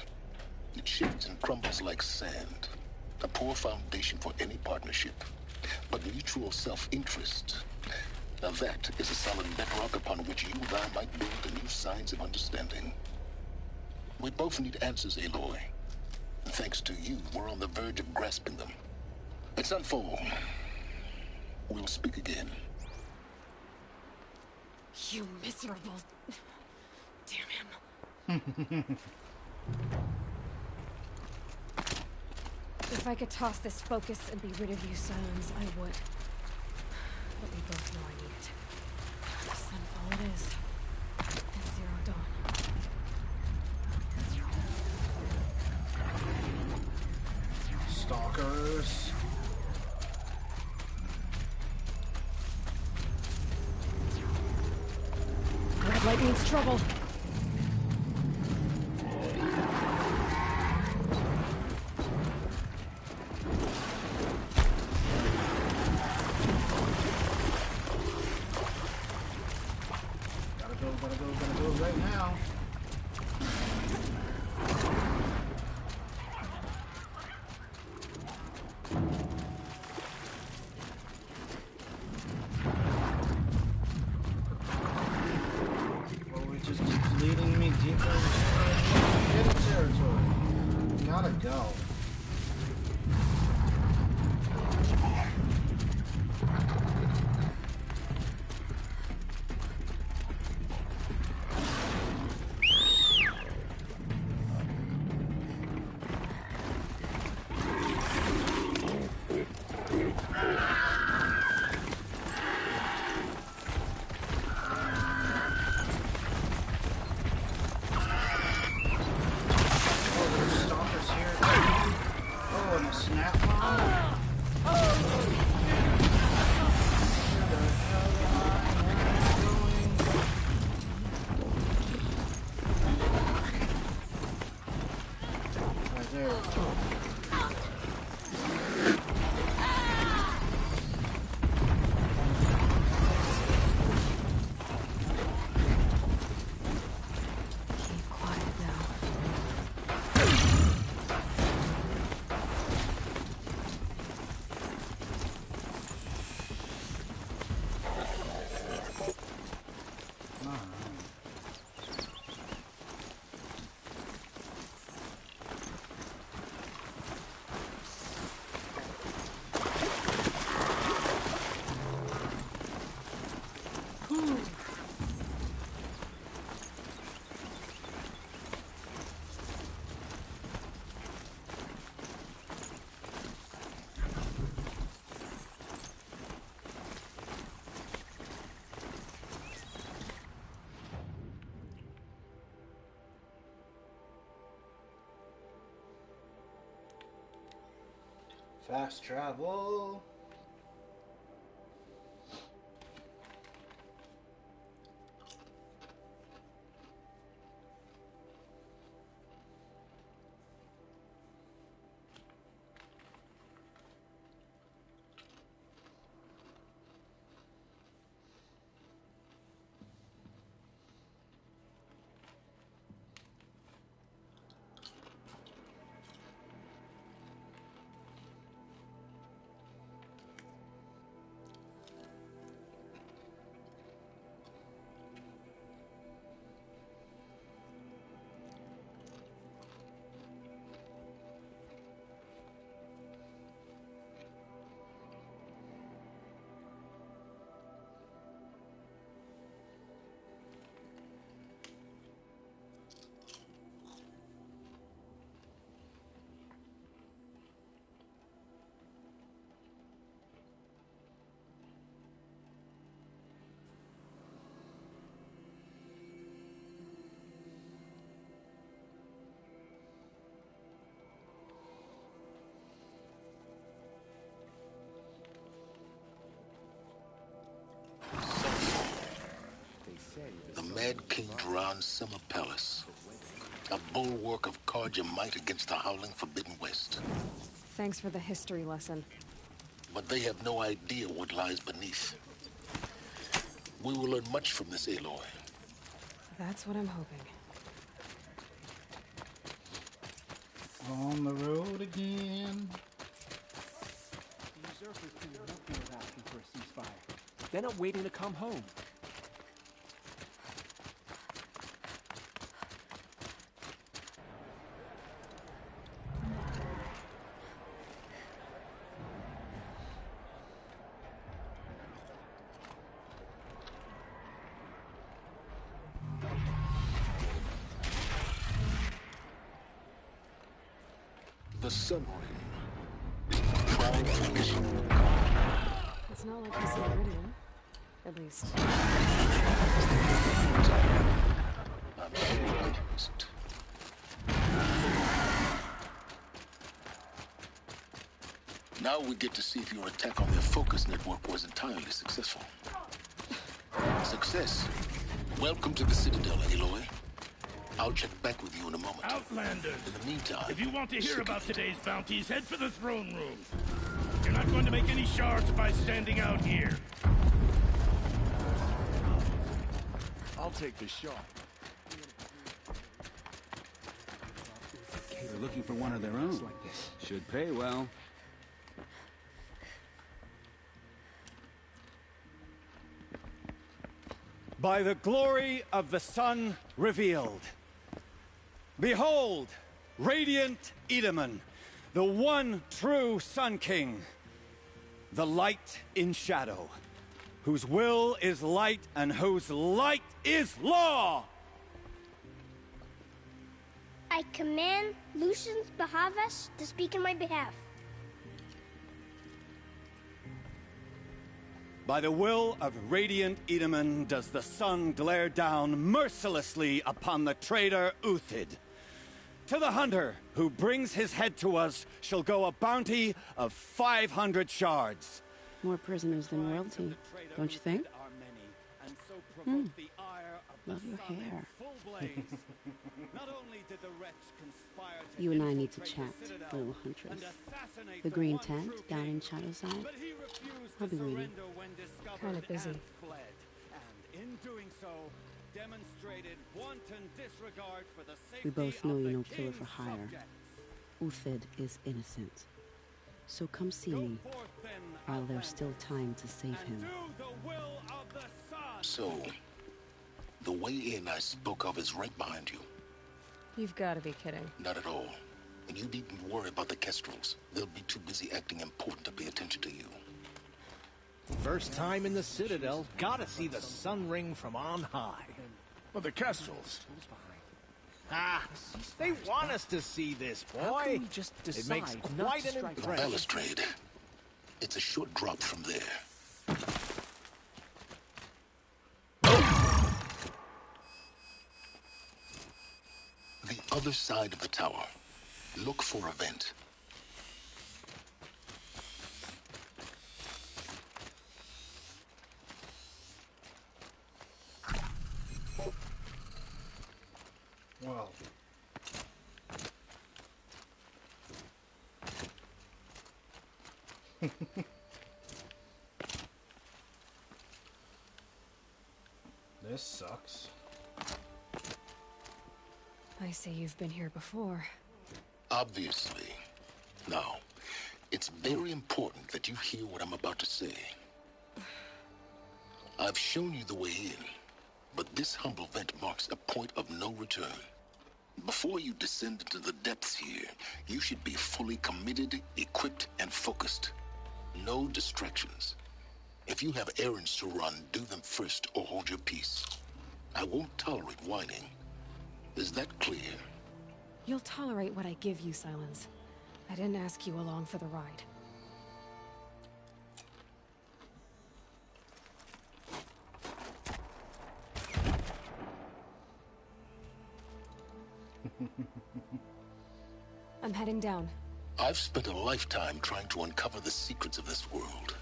It shifts and crumbles like sand. A poor foundation for any partnership. But mutual self-interest, Now that is a solid bedrock upon which you and I might build the new science of understanding. We both need answers, Aloy. And thanks to you, we're on the verge of grasping them. It's unfold. We'll speak again. You miserable... Damn him. If I could toss this focus and be rid of you, Silence, I would. But we both know I need it. Sunfall it is. And Zero Dawn. Stalkers. Red light means trouble. Gotta go right now. Oh, it just keeps leading me deeper into hidden territory. Gotta go. Fast travel. The Mad King Duran Summer Palace. A bulwark of Carja might against the howling Forbidden West. Thanks for the history lesson. But they have no idea what lies beneath. We will learn much from this, Aloy. That's what I'm hoping. On the road again. The usurpers can help me with asking for a ceasefire. They're not waiting to come home. The Sun Ring. Prime mission. It's not like he's in Meridian. At least. I'm sure it isn't. Now we get to see if your attack on their focus network was entirely successful. Success. Welcome to the Citadel, Aloy. I'll check back with you in a moment. Outlanders! In the meantime... If you want to hear about today's bounties, head for the throne room. You're not going to make any shards by standing out here. I'll take the shot. They're looking for one of their own. Should pay well. By the glory of the sun revealed. Behold, radiant Edaman, the one true Sun King, the light in shadow, whose will is light and whose light is law! I command Lucius Bahavas to speak in my behalf. By the will of radiant Edaman does the sun glare down mercilessly upon the traitor Uthid. To the hunter who brings his head to us shall go a bounty of 500 shards. More prisoners than royalty, don't you think? Love your hair. You and I need to chat, little huntress. The green tent down in Shadowside. I'll be waiting. Kinda busy. We both know you're no killer for hire. Uthid is innocent. So come see me while there's still time to save him. So, the way in I spoke of is right behind you. You've got to be kidding. Not at all. And you needn't worry about the Kestrels. They'll be too busy acting important to pay attention to you. First time in the Citadel, gotta see the Sun Ring from on high. But the Kestrels. Ah, they want us to see this, boy. How can we just It makes decide not quite to an strike impression. Balustrade. It's a short drop from there. The other side of the tower. Look for a vent. Well. This sucks. I say you've been here before. Obviously. Now, it's very important that you hear what I'm about to say. I've shown you the way in, but this humble vent marks a point of no return. Before you descend into the depths here, you should be fully committed, equipped, and focused. No distractions. If you have errands to run, do them first or hold your peace. I won't tolerate whining. Is that clear? You'll tolerate what I give you, Silence. I didn't ask you along for the ride. I'm heading down. I've spent a lifetime trying to uncover the secrets of this world.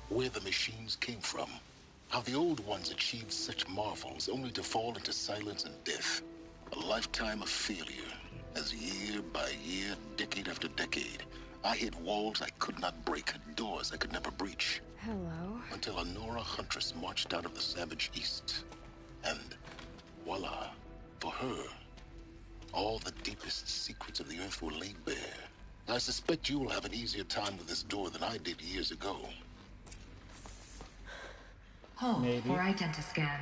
Where the machines came from. How the old ones achieved such marvels only to fall into silence and death. A lifetime of failure. As year by year, decade after decade, I hit walls I could not break, doors I could never breach. Hello. Until a Nora huntress marched out of the savage east. And voila, for her, all the deepest secrets of the earth were laid bare. I suspect you will have an easier time with this door than I did years ago. Hold Maybe. for identiscan.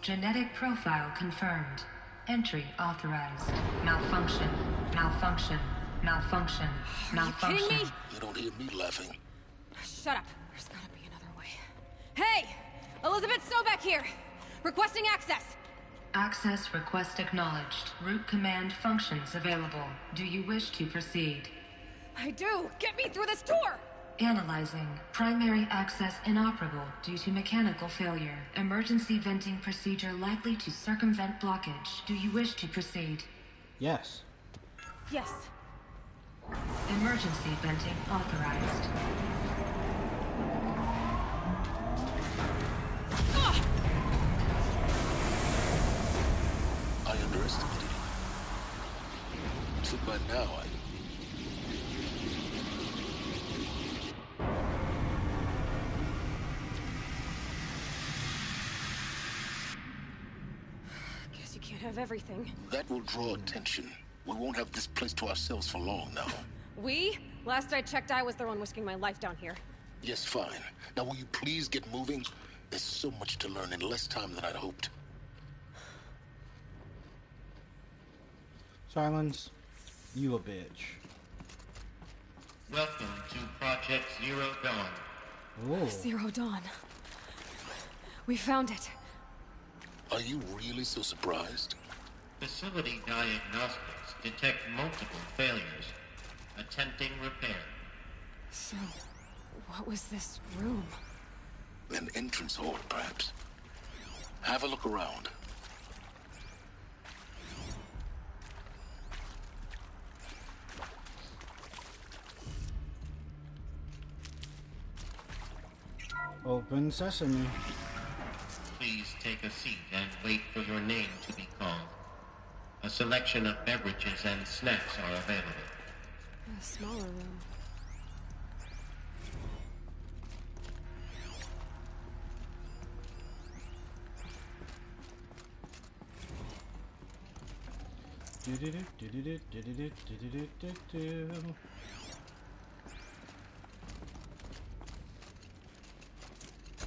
Genetic profile confirmed. Entry authorized. Malfunction. Malfunction. Malfunction. Malfunction. You kidding me? You don't hear me laughing. Shut up. There's gotta be another way. Hey! Elizabeth Sobek here! Requesting access! Access request acknowledged. Root command functions available. Do you wish to proceed? I do! Get me through this tour! Analyzing. Primary access inoperable due to mechanical failure. Emergency venting procedure likely to circumvent blockage. Do you wish to proceed? Yes. Yes. Emergency venting authorized. I underestimated you. So by now, Guess you can't have everything. that will draw attention. We won't have this place to ourselves for long now. We? Last I checked, I was the one risking my life down here. Yes, fine. Now will you please get moving? There's so much to learn in less time than I'd hoped. Silence. You a bitch. Welcome to Project Zero Dawn. Oh. Zero Dawn. We found it. Are you really so surprised? Facility diagnostics detect multiple failures. Attempting repair. So, what was this room? An entrance hall, perhaps. Have a look around. Open sesame. Please take a seat and wait for your name to be called. A selection of beverages and snacks are available. A smaller room.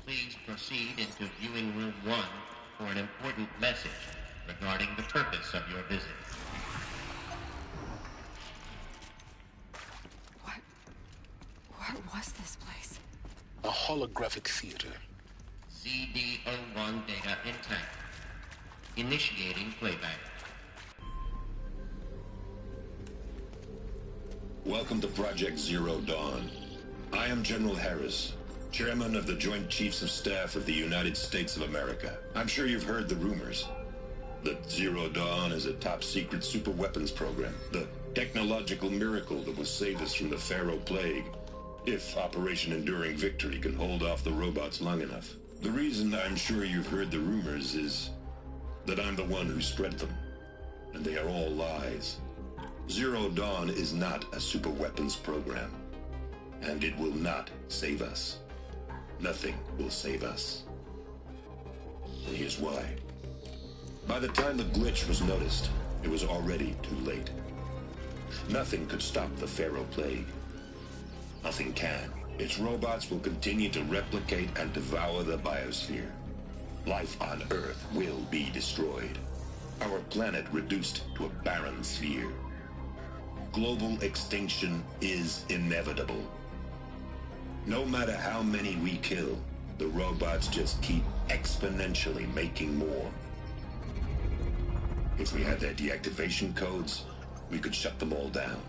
Please proceed into viewing room 1 for an important message regarding the purpose of your visit. What was this place? A holographic theater. CD01 data intact. Initiating playback. Welcome to Project Zero Dawn. I am General Harris, Chairman of the Joint Chiefs of Staff of the United States of America. I'm sure you've heard the rumors that Zero Dawn is a top-secret superweapons program, the technological miracle that will save us from the Pharaoh Plague, if Operation Enduring Victory can hold off the robots long enough. The reason I'm sure you've heard the rumors is that I'm the one who spread them, and they are all lies. Zero Dawn is not a superweapons program, and it will not save us. Nothing will save us. And here's why. By the time the glitch was noticed, it was already too late. Nothing could stop the Pharaoh Plague. Nothing can. Its robots will continue to replicate and devour the biosphere. Life on Earth will be destroyed. Our planet reduced to a barren sphere. Global extinction is inevitable. No matter how many we kill, the robots just keep exponentially making more. If we had their deactivation codes, we could shut them all down.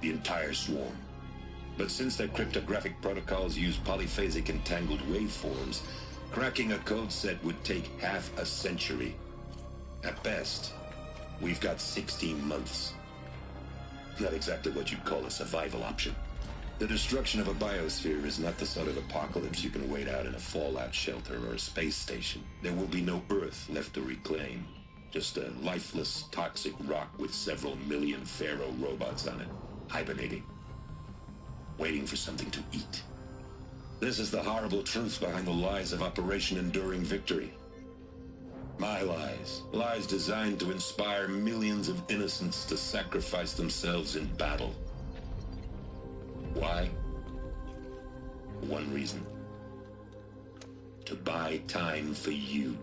The entire swarm. But since their cryptographic protocols use polyphasic entangled waveforms, cracking a code set would take half a century. At best, we've got 16 months. Not exactly what you'd call a survival option. The destruction of a biosphere is not the sort of apocalypse you can wait out in a fallout shelter or a space station. There will be no Earth left to reclaim. Just a lifeless, toxic rock with several million Pharaoh robots on it, hibernating, waiting for something to eat. This is the horrible truth behind the lies of Operation Enduring Victory. My lies. Lies designed to inspire millions of innocents to sacrifice themselves in battle. Why? One reason. To buy time for you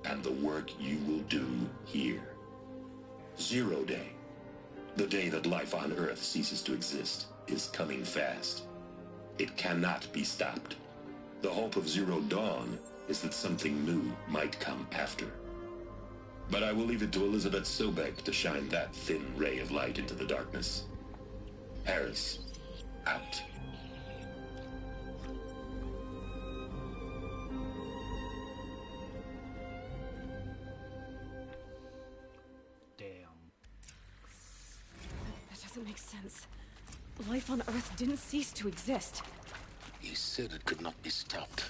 and the work you will do here. Zero Day, the day that life on Earth ceases to exist, is coming fast. It cannot be stopped. The hope of Zero Dawn is that something new might come after. But I will leave it to Elizabeth Sobek to shine that thin ray of light into the darkness. Harris, out. That doesn't make sense. Life on Earth didn't cease to exist. He said it could not be stopped.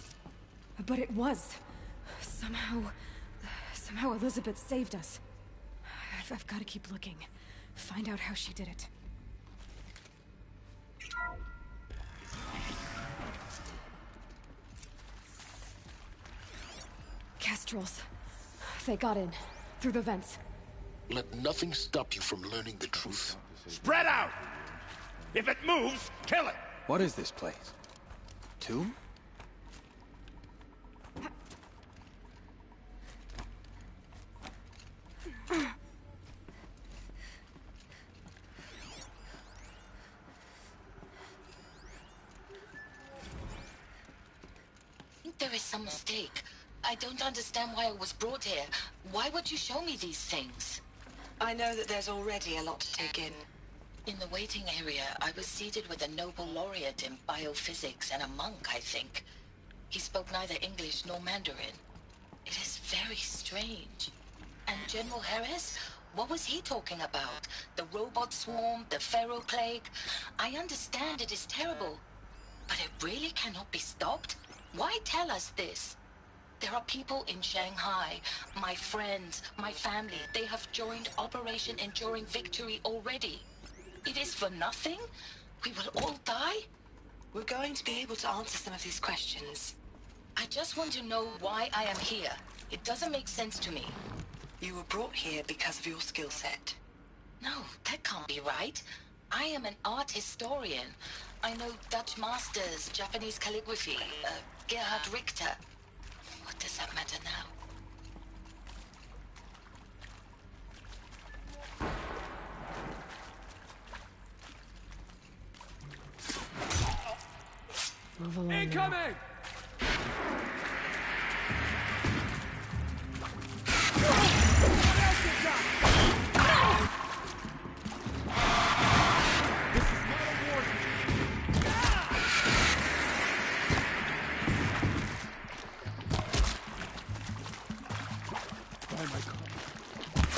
But it was. Somehow Elizabeth saved us. I've got to keep looking. Find out how she did it. Kestrels. They got in. Through the vents. Let nothing stop you from learning the truth. Spread out! If it moves, kill it! What is this place? Tomb? There is some mistake. I don't understand why I was brought here. Why would you show me these things? I know that there's already a lot to take in. In the waiting area, I was seated with a Nobel laureate in biophysics and a monk, I think. He spoke neither English nor Mandarin. It is very strange. And General Harris? What was he talking about? The robot swarm, the Pharaoh plague? I understand it is terrible. But it really cannot be stopped? Why tell us this? There are people in Shanghai, my friends, my family. They have joined Operation Enduring Victory already. It is for nothing? We will all die? We're going to be able to answer some of these questions. I just want to know why I am here. It doesn't make sense to me. You were brought here because of your skill set. No, that can't be right. I am an art historian. I know Dutch masters, Japanese calligraphy, Gerhard Richter. What does that matter now? Move along. Incoming!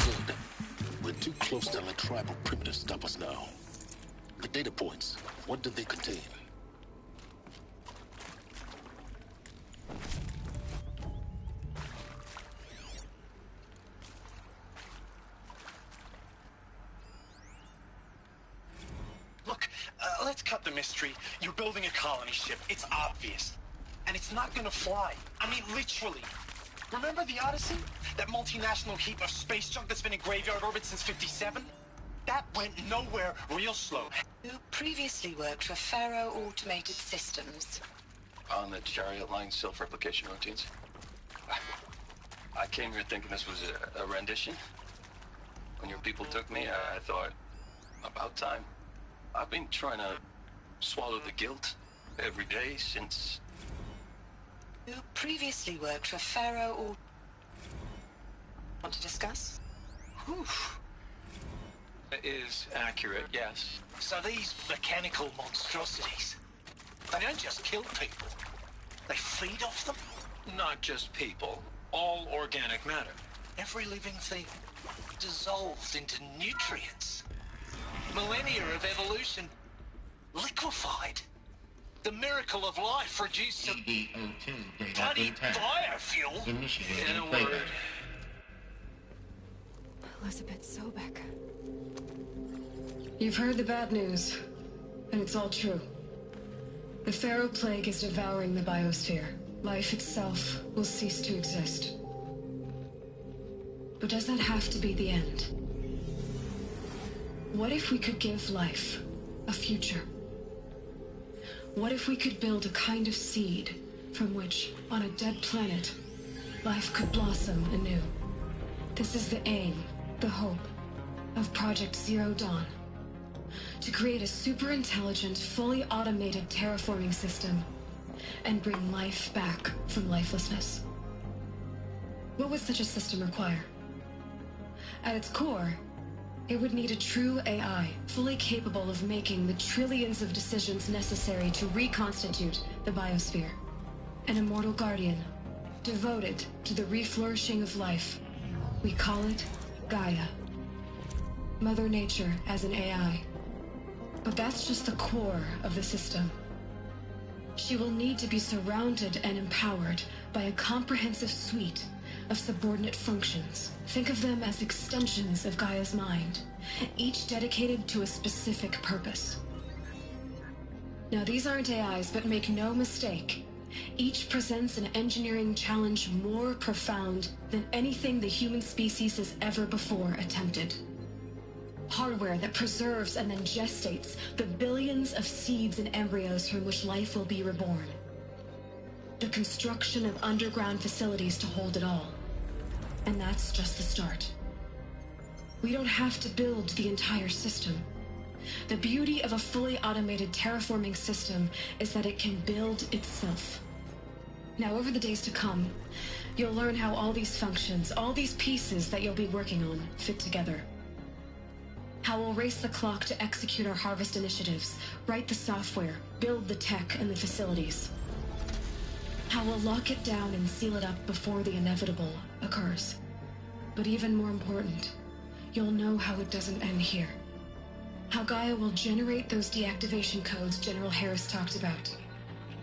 Good. We're too close to let tribal primitives stop us now. The data points, what did they contain? Look, let's cut the mystery. You're building a colony ship. It's obvious. And it's not gonna fly. I mean, literally. Remember the Odyssey? That multinational heap of space junk that's been in graveyard orbit since '57? That went nowhere real slow. You previously worked for Pharaoh Automated Systems. On the Chariot Line self-replication routines. I came here thinking this was a rendition. When your people took me, I thought, about time. I've been trying to swallow the guilt every day since... You previously worked for Pharaoh or... Want to discuss? Whew. It is accurate, yes. So these mechanical monstrosities, they don't just kill people. They feed off them? Not just people. All organic matter. Every living thing dissolves into nutrients. Millennia of evolution liquefied. The miracle of life reduced to CD02 data bloody intact. biofuel. Initiating In a playback. word. Elizabeth Sobek. You've heard the bad news, and it's all true. The Pharaoh Plague is devouring the biosphere. Life itself will cease to exist. But does that have to be the end? What if we could give life a future? What if we could build a kind of seed from which, on a dead planet, life could blossom anew? This is the aim, the hope, of Project Zero Dawn. To create a super-intelligent, fully automated terraforming system and bring life back from lifelessness. What would such a system require? At its core, it would need a true AI, fully capable of making the trillions of decisions necessary to reconstitute the biosphere. An immortal guardian, devoted to the reflourishing of life. We call it Gaia. Mother Nature as an AI. But that's just the core of the system. She will need to be surrounded and empowered by a comprehensive suite of subordinate functions. Think of them as extensions of Gaia's mind, each dedicated to a specific purpose. Now, these aren't AIs, but make no mistake, each presents an engineering challenge more profound than anything the human species has ever before attempted. Hardware that preserves and then gestates the billions of seeds and embryos from which life will be reborn. The construction of underground facilities to hold it all. And that's just the start. We don't have to build the entire system. The beauty of a fully automated terraforming system is that it can build itself. Now, over the days to come, you'll learn how all these functions, all these pieces that you'll be working on, fit together. How we'll race the clock to execute our harvest initiatives, write the software, build the tech and the facilities. How we'll lock it down and seal it up before the inevitable occurs. But even more important, you'll know how it doesn't end here. How Gaia will generate those deactivation codes General Harris talked about,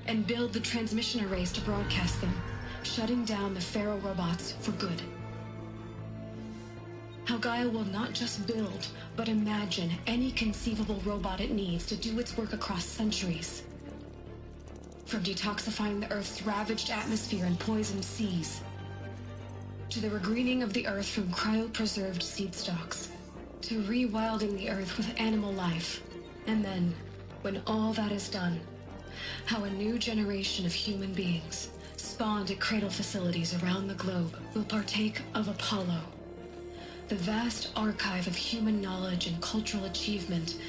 and build the transmission arrays to broadcast them, shutting down the Pharaoh robots for good. How Gaia will not just build, but imagine any conceivable robot it needs to do its work across centuries. From detoxifying the Earth's ravaged atmosphere and poisoned seas, to the regreening of the Earth from cryopreserved seed stalks, to rewilding the Earth with animal life. And then, when all that is done, how a new generation of human beings, spawned at cradle facilities around the globe, will partake of Apollo, the vast archive of human knowledge and cultural achievement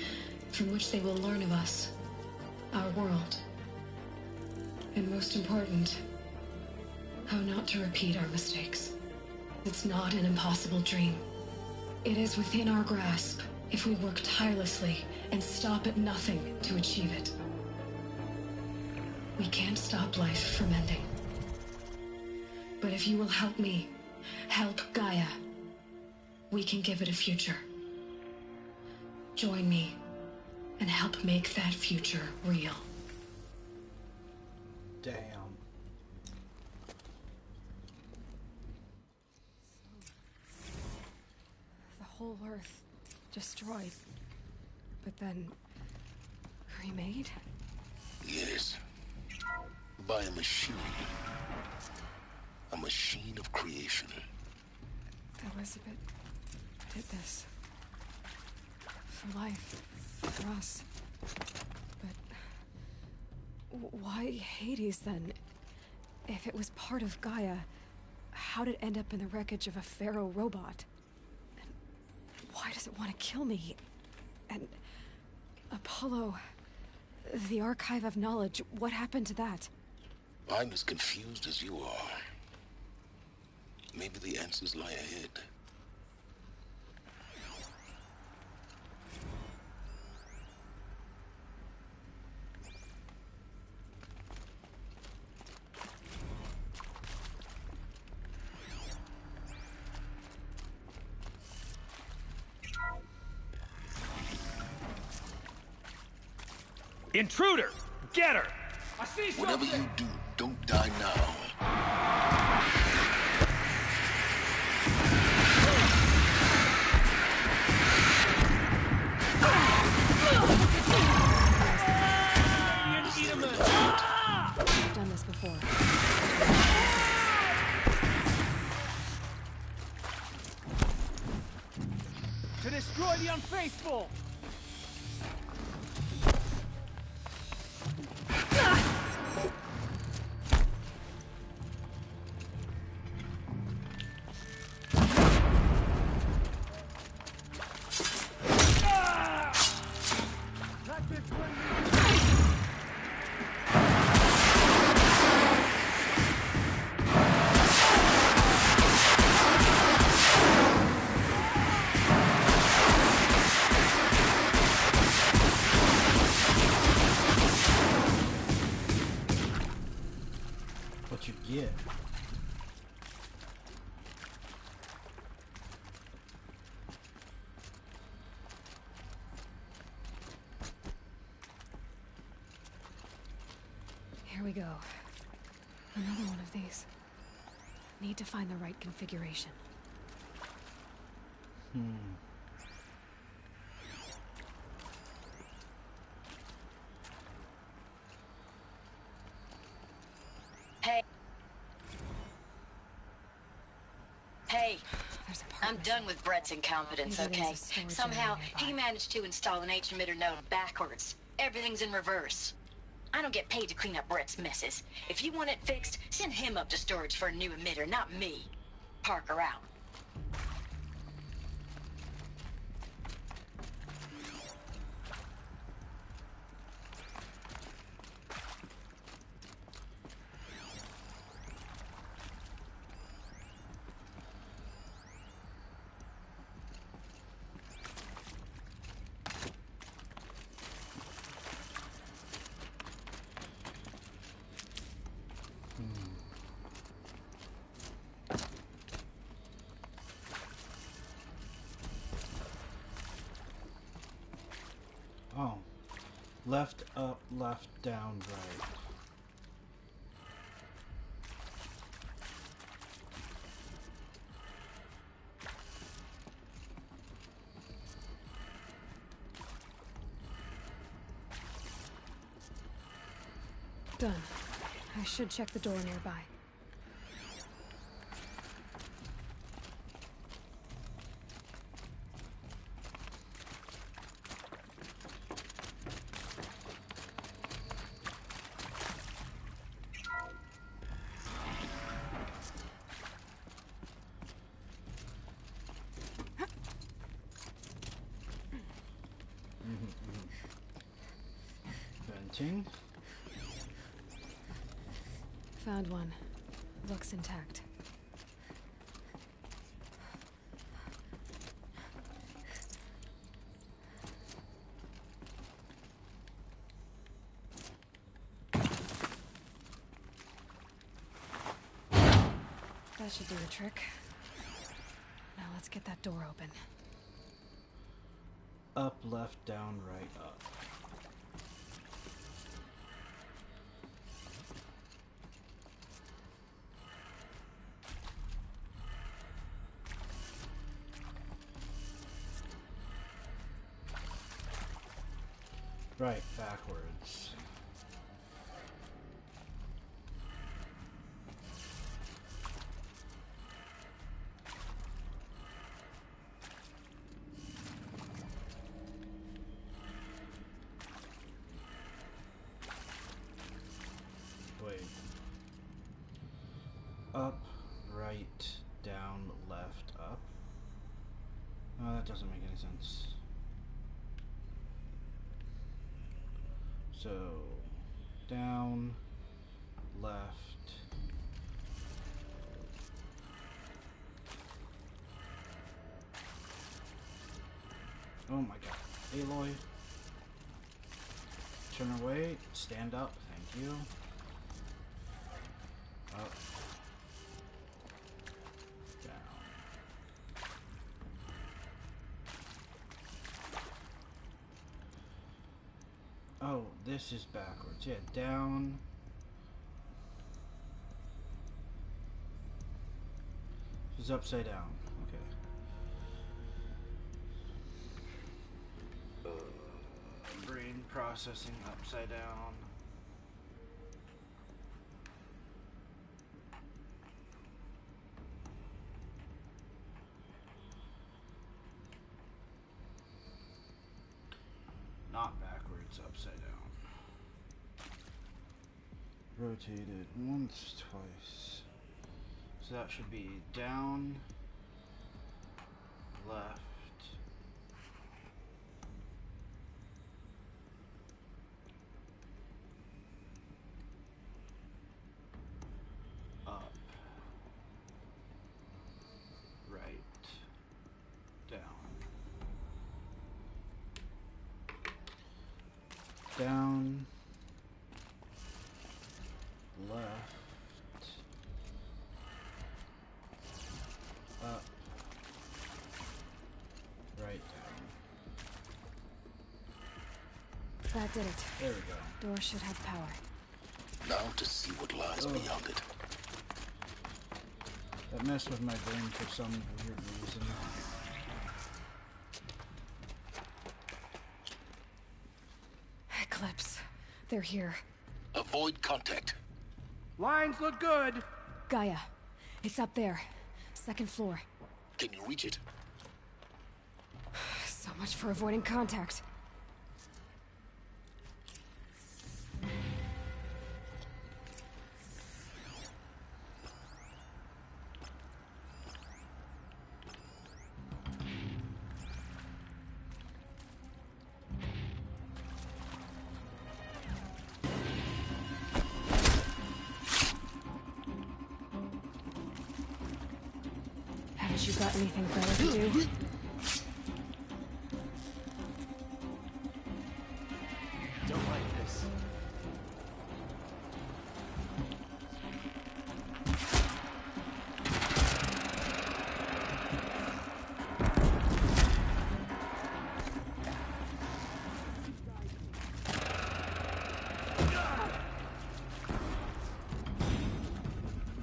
from which they will learn of us, our world. And most important, how not to repeat our mistakes. It's not an impossible dream. It is within our grasp if we work tirelessly and stop at nothing to achieve it. We can't stop life from ending. But if you will help me, help Gaia, we can give it a future. Join me and help make that future real. Damn. The whole Earth destroyed, but then remade? Yes. By a machine. A machine of creation. Elizabeth did this. For life. For us. But why Hades then? If it was part of Gaia, how did it end up in the wreckage of a Pharaoh robot? And why does it want to kill me? And Apollo, the archive of knowledge, what happened to that? I'm as confused as you are. Maybe the answers lie ahead. Intruder! Get her! I see something! Whatever you do, don't die now. I've done this before. To destroy the unfaithful! There we go. Another one of these. Need to find the right configuration. Hey. Hey. I'm done with Brett's incompetence, Maybe okay? there's a storage Somehow, area he nearby. managed to install an H-emitter node backwards. Everything's in reverse. I don't get paid to clean up Brett's messes. If you want it fixed, send him up to storage for a new emitter, not me. Parker out. Oh. Left, up, left, down, right. Done. I should check the door nearby. Venting. Found one. Looks intact. That should do the trick. Now let's get that door open. Up, left, down, right, up. Right, backwards. Wait. Up, right, down, left, up. No, that doesn't make any sense. So, down, left. Oh my god. Aloy. Turn away, stand up, thank you. Up. Down. Oh, this is backwards. Yeah, down. This is upside down. Okay. Brain processing upside down. Not backwards, upside down. Rotated once, twice. So that should be down, left, up, right, down, left, up, right, down. That did it. There we go. Door should have power. Now to see what lies beyond it. That messed with my brain for some weird reason. Eclipse. They're here. Avoid contact. Lines look good. Gaia. It's up there. Second floor. Can you reach it? So much for avoiding contact. Haven't you got anything better to do? Don't like this.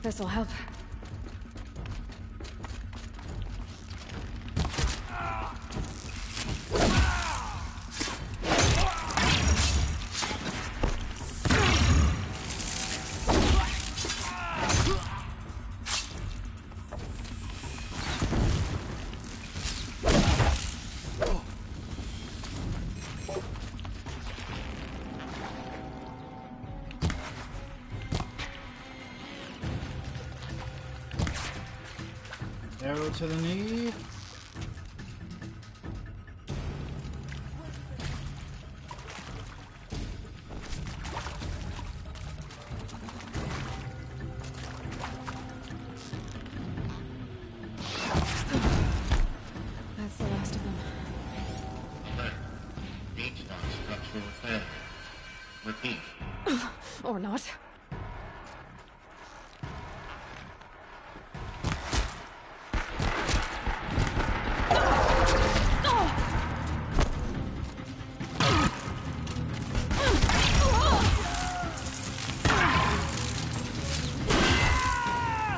This'll help. Arrow to the knee. That's the last of them. H dot structural failure. Repeat. Or not.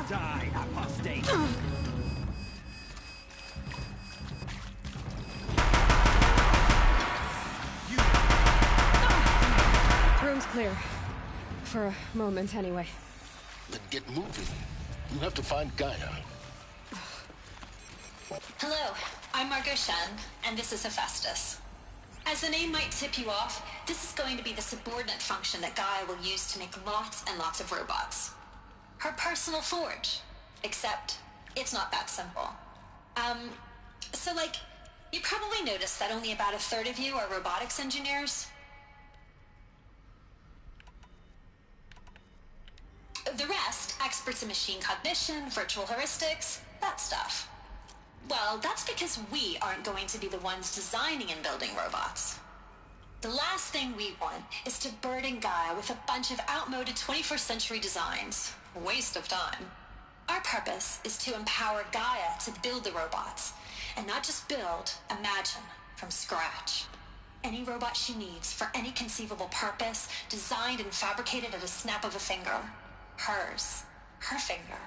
Die, apostate! Room's clear. For a moment, anyway. Then get moving. You have to find Gaia. Hello, I'm Margot Shen, and this is Hephaestus. As the name might tip you off, this is going to be the subordinate function that Gaia will use to make lots and lots of robots. Her personal forge. Except, it's not that simple. So like, you probably noticed that only about a third of you are robotics engineers. The rest, experts in machine cognition, virtual heuristics, that stuff. Well, that's because we aren't going to be the ones designing and building robots. The last thing we want is to burden Gaia with a bunch of outmoded 21st century designs. Waste of time. Our purpose is to empower Gaia to build the robots, and not just build, imagine, from scratch. Any robot she needs for any conceivable purpose, designed and fabricated at a snap of a finger. Hers. Her finger.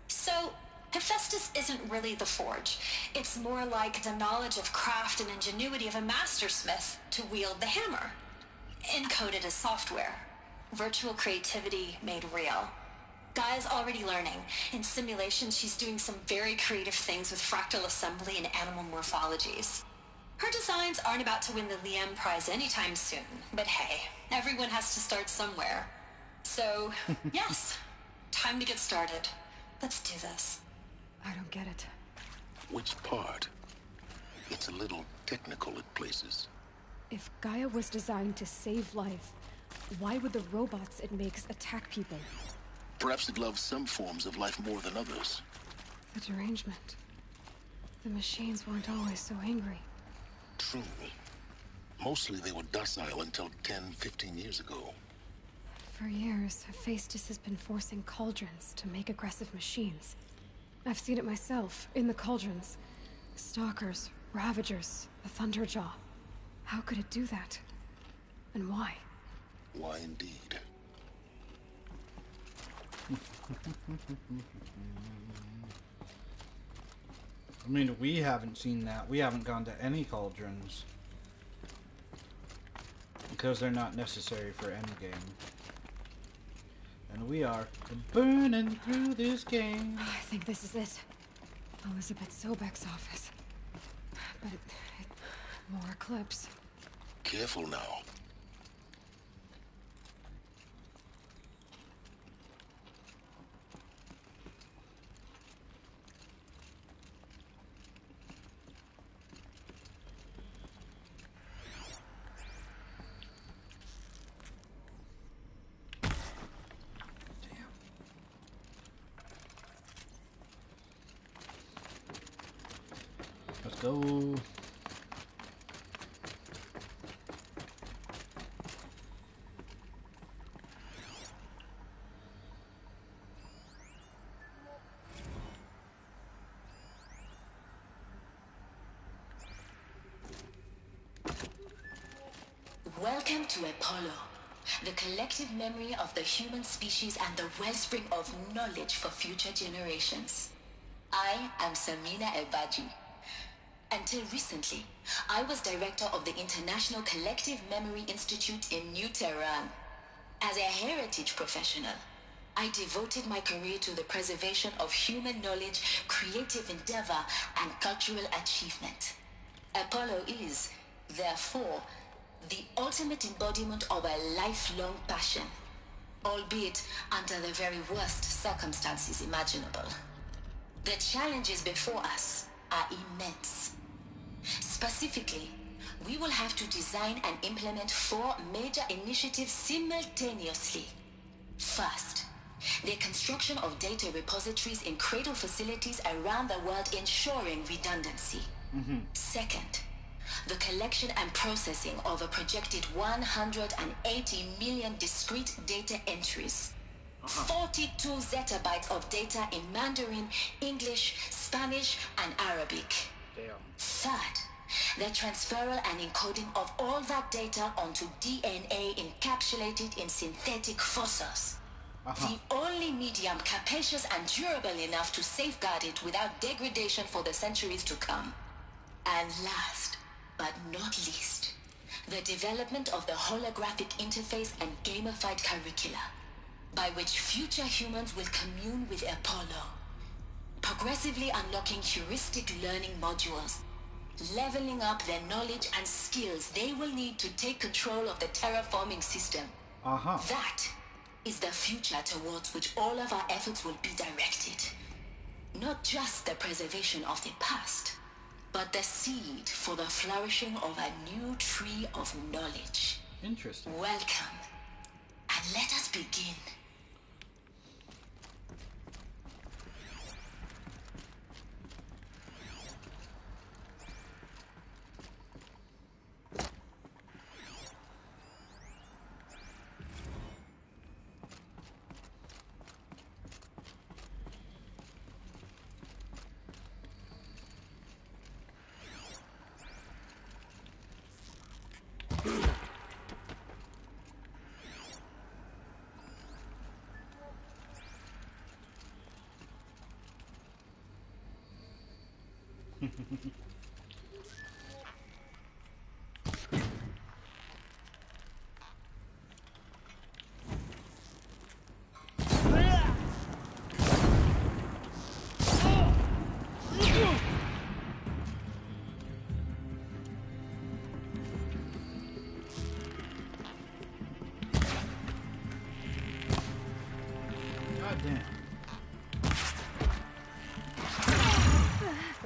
So, Hephaestus isn't really the forge. It's more like the knowledge of craft and ingenuity of a mastersmith to wield the hammer. Encoded as software. Virtual creativity made real. Gaia's already learning. In simulations, she's doing some very creative things with fractal assembly and animal morphologies. Her designs aren't about to win the Liam Prize anytime soon, but hey, everyone has to start somewhere. So, yes, time to get started. Let's do this. I don't get it. Which part? It's a little technical at places. If Gaia was designed to save life, why would the robots it makes attack people? Perhaps it loves some forms of life more than others. The derangement. The machines weren't always so angry. True. Mostly they were docile until 10, 15 years ago. For years, Hephaestus has been forcing cauldrons to make aggressive machines. I've seen it myself, in the cauldrons. Stalkers, Ravagers, the Thunderjaw. How could it do that? And why? Why indeed? I mean, we haven't seen that. We haven't gone to any cauldrons. Because they're not necessary for endgame. And we are burning through this game. I think this is it. Elizabeth Sobek's office. But more eclipse. Careful now. Let's go. Welcome to Apollo, the collective memory of the human species and the wellspring of knowledge for future generations. I am Samina Ebaji. Until recently, I was director of the International Collective Memory Institute in New Tehran. As a heritage professional, I devoted my career to the preservation of human knowledge, creative endeavor, and cultural achievement. Apollo is, therefore, the ultimate embodiment of a lifelong passion, albeit under the very worst circumstances imaginable. The challenges before us are immense. Specifically, we will have to design and implement 4 major initiatives simultaneously. First, the construction of data repositories in cradle facilities around the world, ensuring redundancy. Second, the collection and processing of a projected 180 million discrete data entries. 42 zettabytes of data in Mandarin, English, Spanish, and Arabic. Third, the transferal and encoding of all that data onto DNA encapsulated in synthetic fossils. The only medium capacious and durable enough to safeguard it without degradation for the centuries to come. And last, but not least, the development of the holographic interface and gamified curricula, by which future humans will commune with Apollo, progressively unlocking heuristic learning modules, leveling up their knowledge and skills they will need to take control of the terraforming system. That is the future towards which all of our efforts will be directed. Not just the preservation of the past, but the seed for the flourishing of a new tree of knowledge. Interesting. Welcome, and let us begin.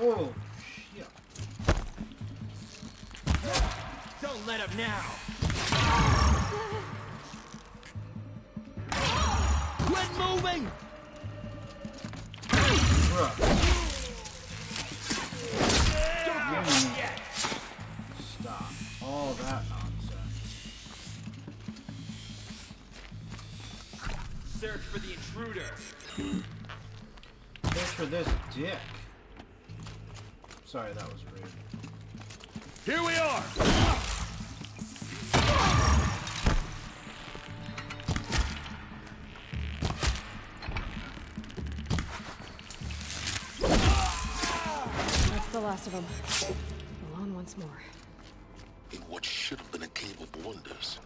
Oh, shit. Don't let him now. Quit moving. Stop all that nonsense. Search for the intruder. Search for this dick. Sorry, that was rude. Here we are! last of them. Alone once more. In what should have been a cave of wonders.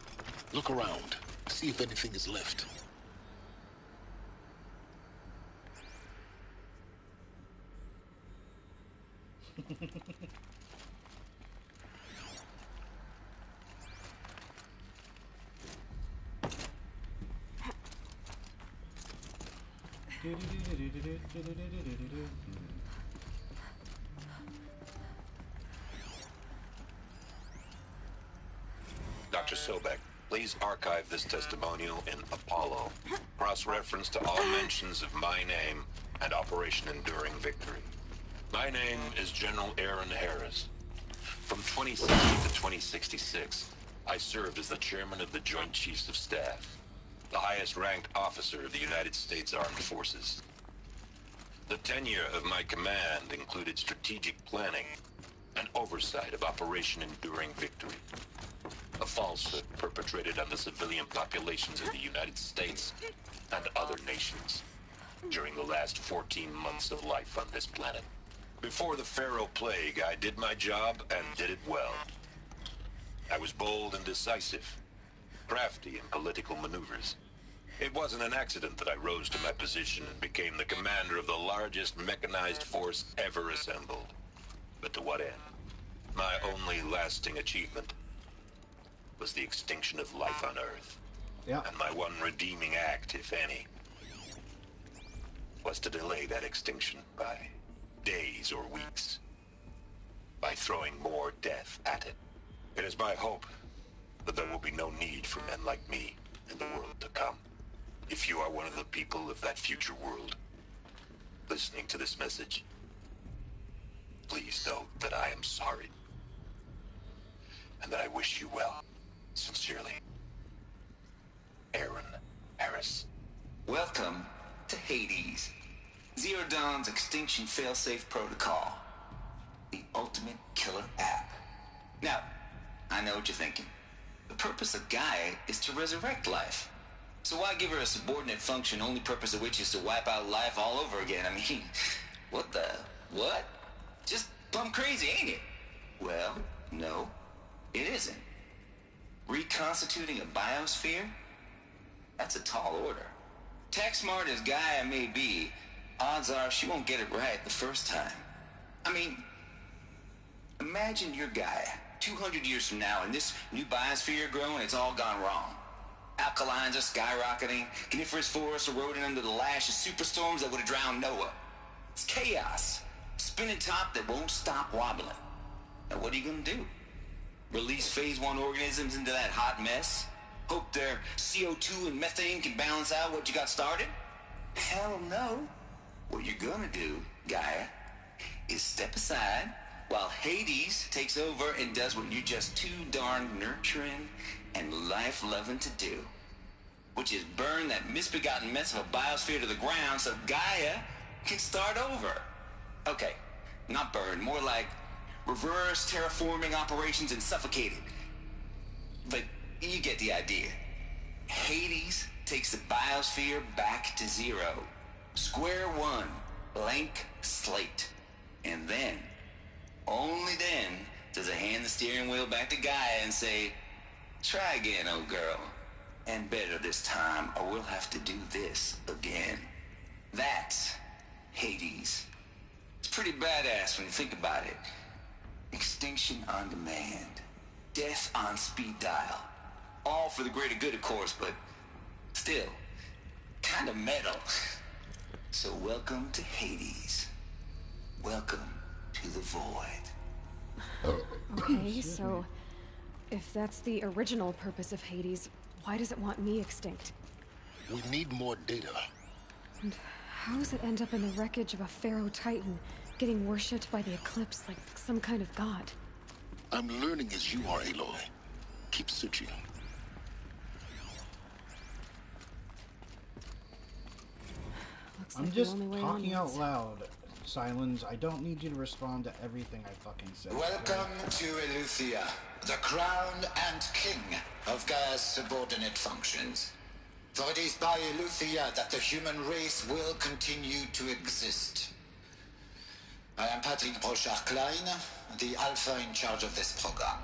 Look around. See if anything is left. Dr. Sobek, please archive this testimonial in Apollo. Cross-reference to all mentions of my name and Operation Enduring Victory. My name is General Aaron Harris. From 2060 to 2066, I served as the chairman of the Joint Chiefs of Staff, the highest-ranked officer of the United States Armed Forces. The tenure of my command included strategic planning and oversight of Operation Enduring Victory, a falsehood perpetrated on the civilian populations of the United States and other nations during the last 14 months of life on this planet. Before the Pharaoh Plague, I did my job and did it well. I was bold and decisive, crafty in political maneuvers. It wasn't an accident that I rose to my position and became the commander of the largest mechanized force ever assembled. But to what end? My only lasting achievement was the extinction of life on Earth. Yeah. And my one redeeming act, if any, was to delay that extinction by days or weeks, by throwing more death at it. It is my hope that there will be no need for men like me in the world to come. If you are one of the people of that future world listening to this message, please know that I am sorry and that I wish you well. Sincerely, Aaron Harris. Welcome to Hades, Zero Dawn's extinction failsafe protocol, the ultimate killer app. Now, I know what you're thinking. The purpose of Gaia is to resurrect life. So why give her a subordinate function, only purpose of which is to wipe out life all over again? I mean, what? Just plumb crazy, ain't it? Well, no, it isn't. Reconstituting a biosphere? That's a tall order. Tech smart as Gaia may be, odds are she won't get it right the first time. I mean, imagine you're Gaia, 200 years from now, and this new biosphere growing, it's all gone wrong. Alkalines are skyrocketing, coniferous forests eroding under the lash of superstorms that would have drowned Noah. It's chaos, spinning top that won't stop wobbling. Now what are you gonna do? Release phase 1 organisms into that hot mess? Hope their CO2 and methane can balance out what you got started? Hell no. What you're gonna do, Gaia, is step aside while Hades takes over and does what you're just too darn nurturing and life-loving to do, which is burn that misbegotten mess of a biosphere to the ground so Gaia can start over. Okay, not burn, more like reverse terraforming operations and suffocate it. But you get the idea. Hades takes the biosphere back to zero. Square one, blank slate. And then, only then, does it hand the steering wheel back to Gaia and say, try again, old girl. And better this time, or we'll have to do this again. That's Hades. It's pretty badass when you think about it. Extinction on demand. Death on speed dial. All for the greater good, of course, but still, kind of metal. So welcome to Hades. Welcome to the void. Okay, so if that's the original purpose of Hades, why does it want me extinct? We need more data. And how does it end up in the wreckage of a Pharaoh Titan, getting worshipped by the Eclipse like some kind of god? I'm learning as you are, Aloy. Keep searching. Looks I'm like just the only way talking onwards. out loud, Silence. I don't need you to respond to everything I fucking say. Welcome to Eleuthia, the crown and king of Gaia's subordinate functions. For it is by Eleuthia that the human race will continue to exist. I am Patrick Brochard-Klein, the Alpha in charge of this program.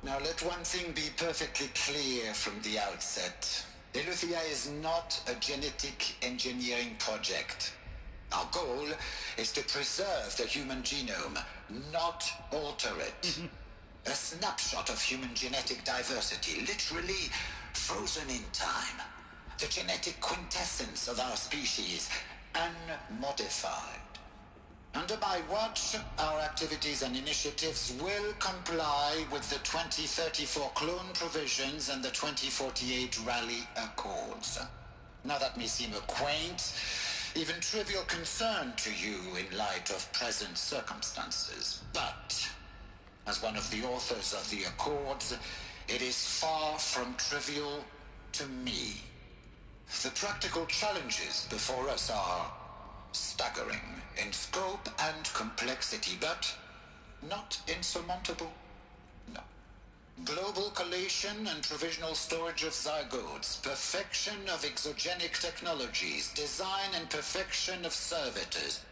Now let one thing be perfectly clear from the outset. Eleuthia is not a genetic engineering project. Our goal is to preserve the human genome, not alter it. A snapshot of human genetic diversity, literally frozen in time. The genetic quintessence of our species, unmodified. Under my watch, our activities and initiatives will comply with the 2034 clone provisions and the 2048 Rally Accords. Now that may seem a quaint, even trivial concern to you in light of present circumstances, but as one of the authors of the Accords, it is far from trivial to me. The practical challenges before us are staggering in scope and complexity, but not insurmountable. No. Global collation and provisional storage of zygotes, perfection of exogenic technologies, design and perfection of servitors,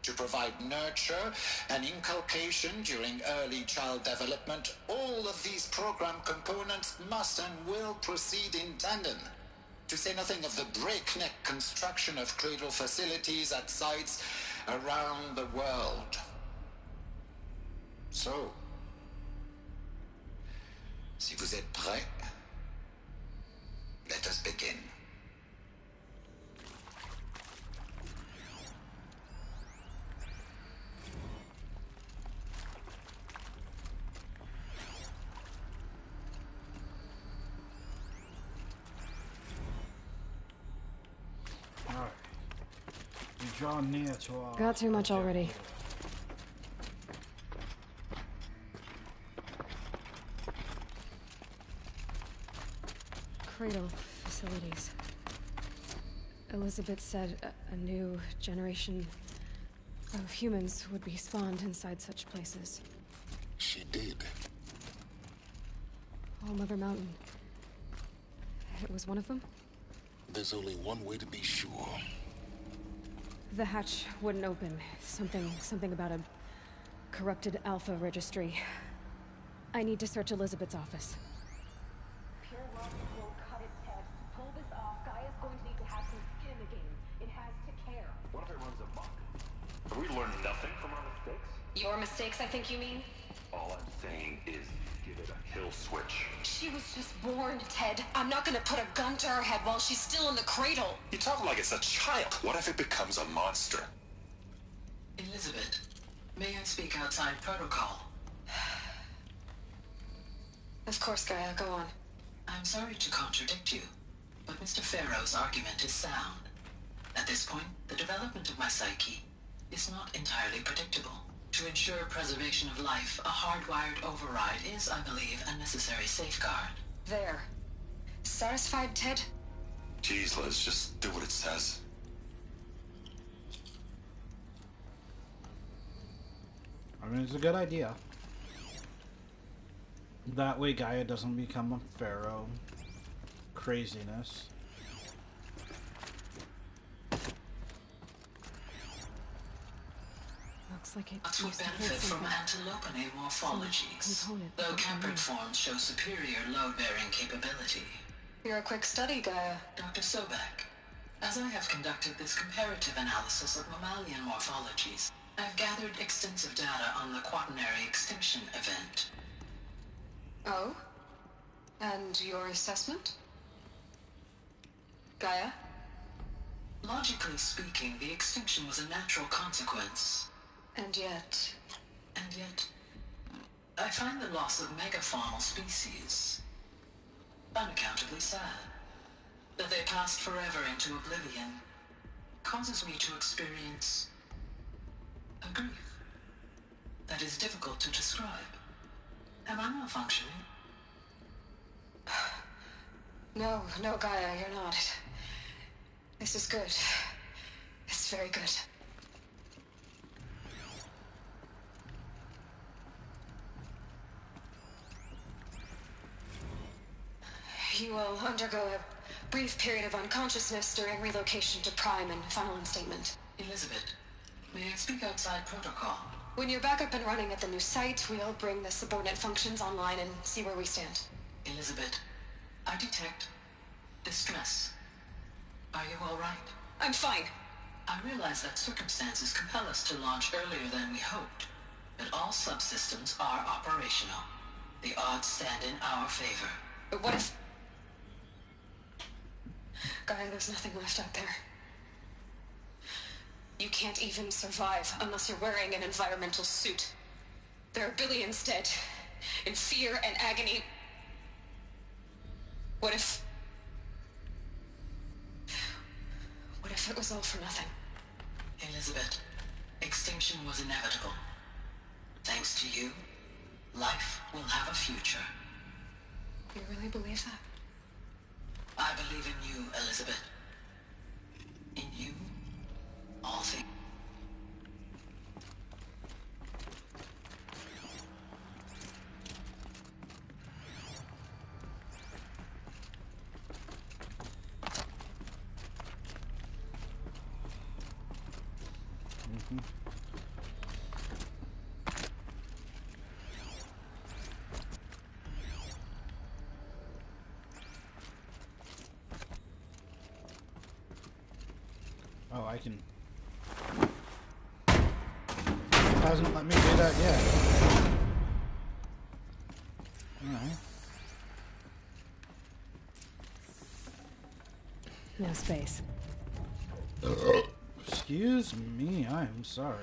to provide nurture and inculcation during early child development. All of these program components must and will proceed in tandem. To say nothing of the breakneck construction of cradle facilities at sites around the world. So, si vous êtes prêts, let us begin. Alright. We draw near to our... Got too much already. Cradle facilities. Elizabeth said a new generation of humans would be spawned inside such places. She did. Oh, Mother Mountain. It was one of them? There's only one way to be sure. The hatch wouldn't open. Something about a corrupted Alpha registry. I need to search Elizabeth's office. Pure logic won't cut its head. Pull this off, Gaia's going to need to have some skin in the game. It has to care. What if it runs amok? Have we learned nothing from our mistakes? Your mistakes, I think you mean? All I'm saying is give it a kill switch. She was just born, Ted. I'm not gonna put a gun to her head while she's still in the cradle. You talk like it's a child. What if it becomes a monster? Elizabeth, may I speak outside protocol? Of course, Gaia, go on. I'm sorry to contradict you, but Mr. Farrow's argument is sound. At this point, the development of my psyche is not entirely predictable. To ensure preservation of life, a hardwired override is, I believe, a necessary safeguard. There. Satisfied, Ted? Jeez, Liz, just do what it says. I mean, it's a good idea. That way Gaia doesn't become a pharaoh. Craziness. Looks like it Nuts would used to benefit hold from something. antilopinae morphologies, component though that we Camprid need. forms show superior load-bearing capability. You're a quick study, Gaia. Dr. Sobek, as I have conducted this comparative analysis of mammalian morphologies, I've gathered extensive data on the quaternary extinction event. Oh? And your assessment? Gaia? Logically speaking, the extinction was a natural consequence. And yet, I find the loss of megafaunal species unaccountably sad. That they passed forever into oblivion causes me to experience a grief that is difficult to describe. Am I malfunctioning? no, Gaia, you're not. This is good. It's very good. You will undergo a brief period of unconsciousness during relocation to Prime and final instatement. Elizabeth, May I speak outside protocol? When you're back up and running at the new site, we'll bring the subordinate functions online and see where we stand. Elizabeth, I detect distress. Are you all right? I'm fine. I realize that circumstances compel us to launch earlier than we hoped, but all subsystems are operational. The odds stand in our favor. But what if... Gaia, there's nothing left out there. You can't even survive unless you're wearing an environmental suit. There are billions dead, in fear and agony. What if it was all for nothing? Elizabeth, extinction was inevitable. Thanks to you, life will have a future. You really believe that? I believe in you, Elizabeth. In you, all things. Oh, I can... Hasn't let me do that yet. Alright. No space. Excuse me, I'm sorry.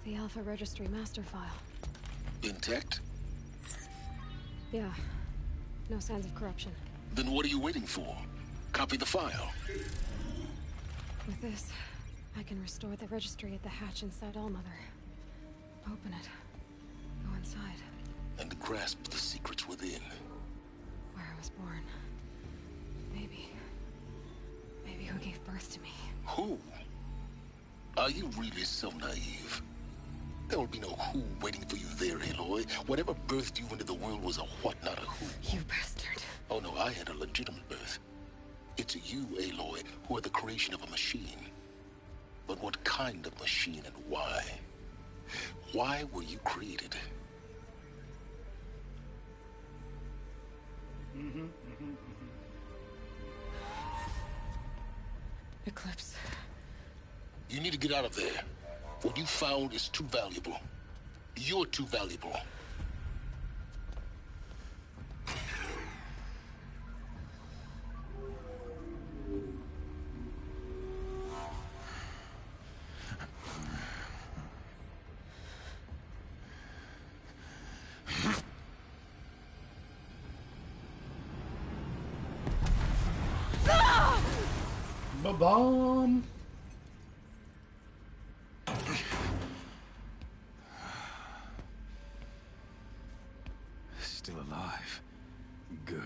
The Alpha Registry master file. Intact? Yeah. No signs of corruption. Then what are you waiting for? Copy the file. With this, I can restore the registry at the hatch inside Allmother. Open it. Go inside. And grasp the secrets within. Where I was born. Maybe who gave birth to me. Who? Are you really so naive? There will be no who waiting for you there, Aloy. Whatever birthed you into the world was a what, not a who. You bastard. Oh no, I had a legitimate birth. It's you, Aloy, who are the creation of a machine. But what kind of machine and why? Why were you created? Eclipse. You need to get out of there. What you found is too valuable. You're too valuable. Ba-bomb! Still alive. Good.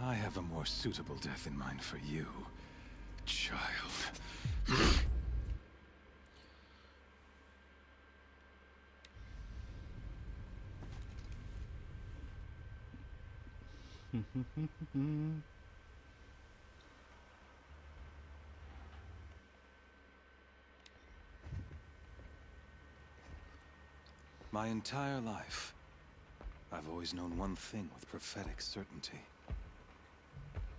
I have a more suitable death in mind for you, child. My entire life, I've always known one thing with prophetic certainty.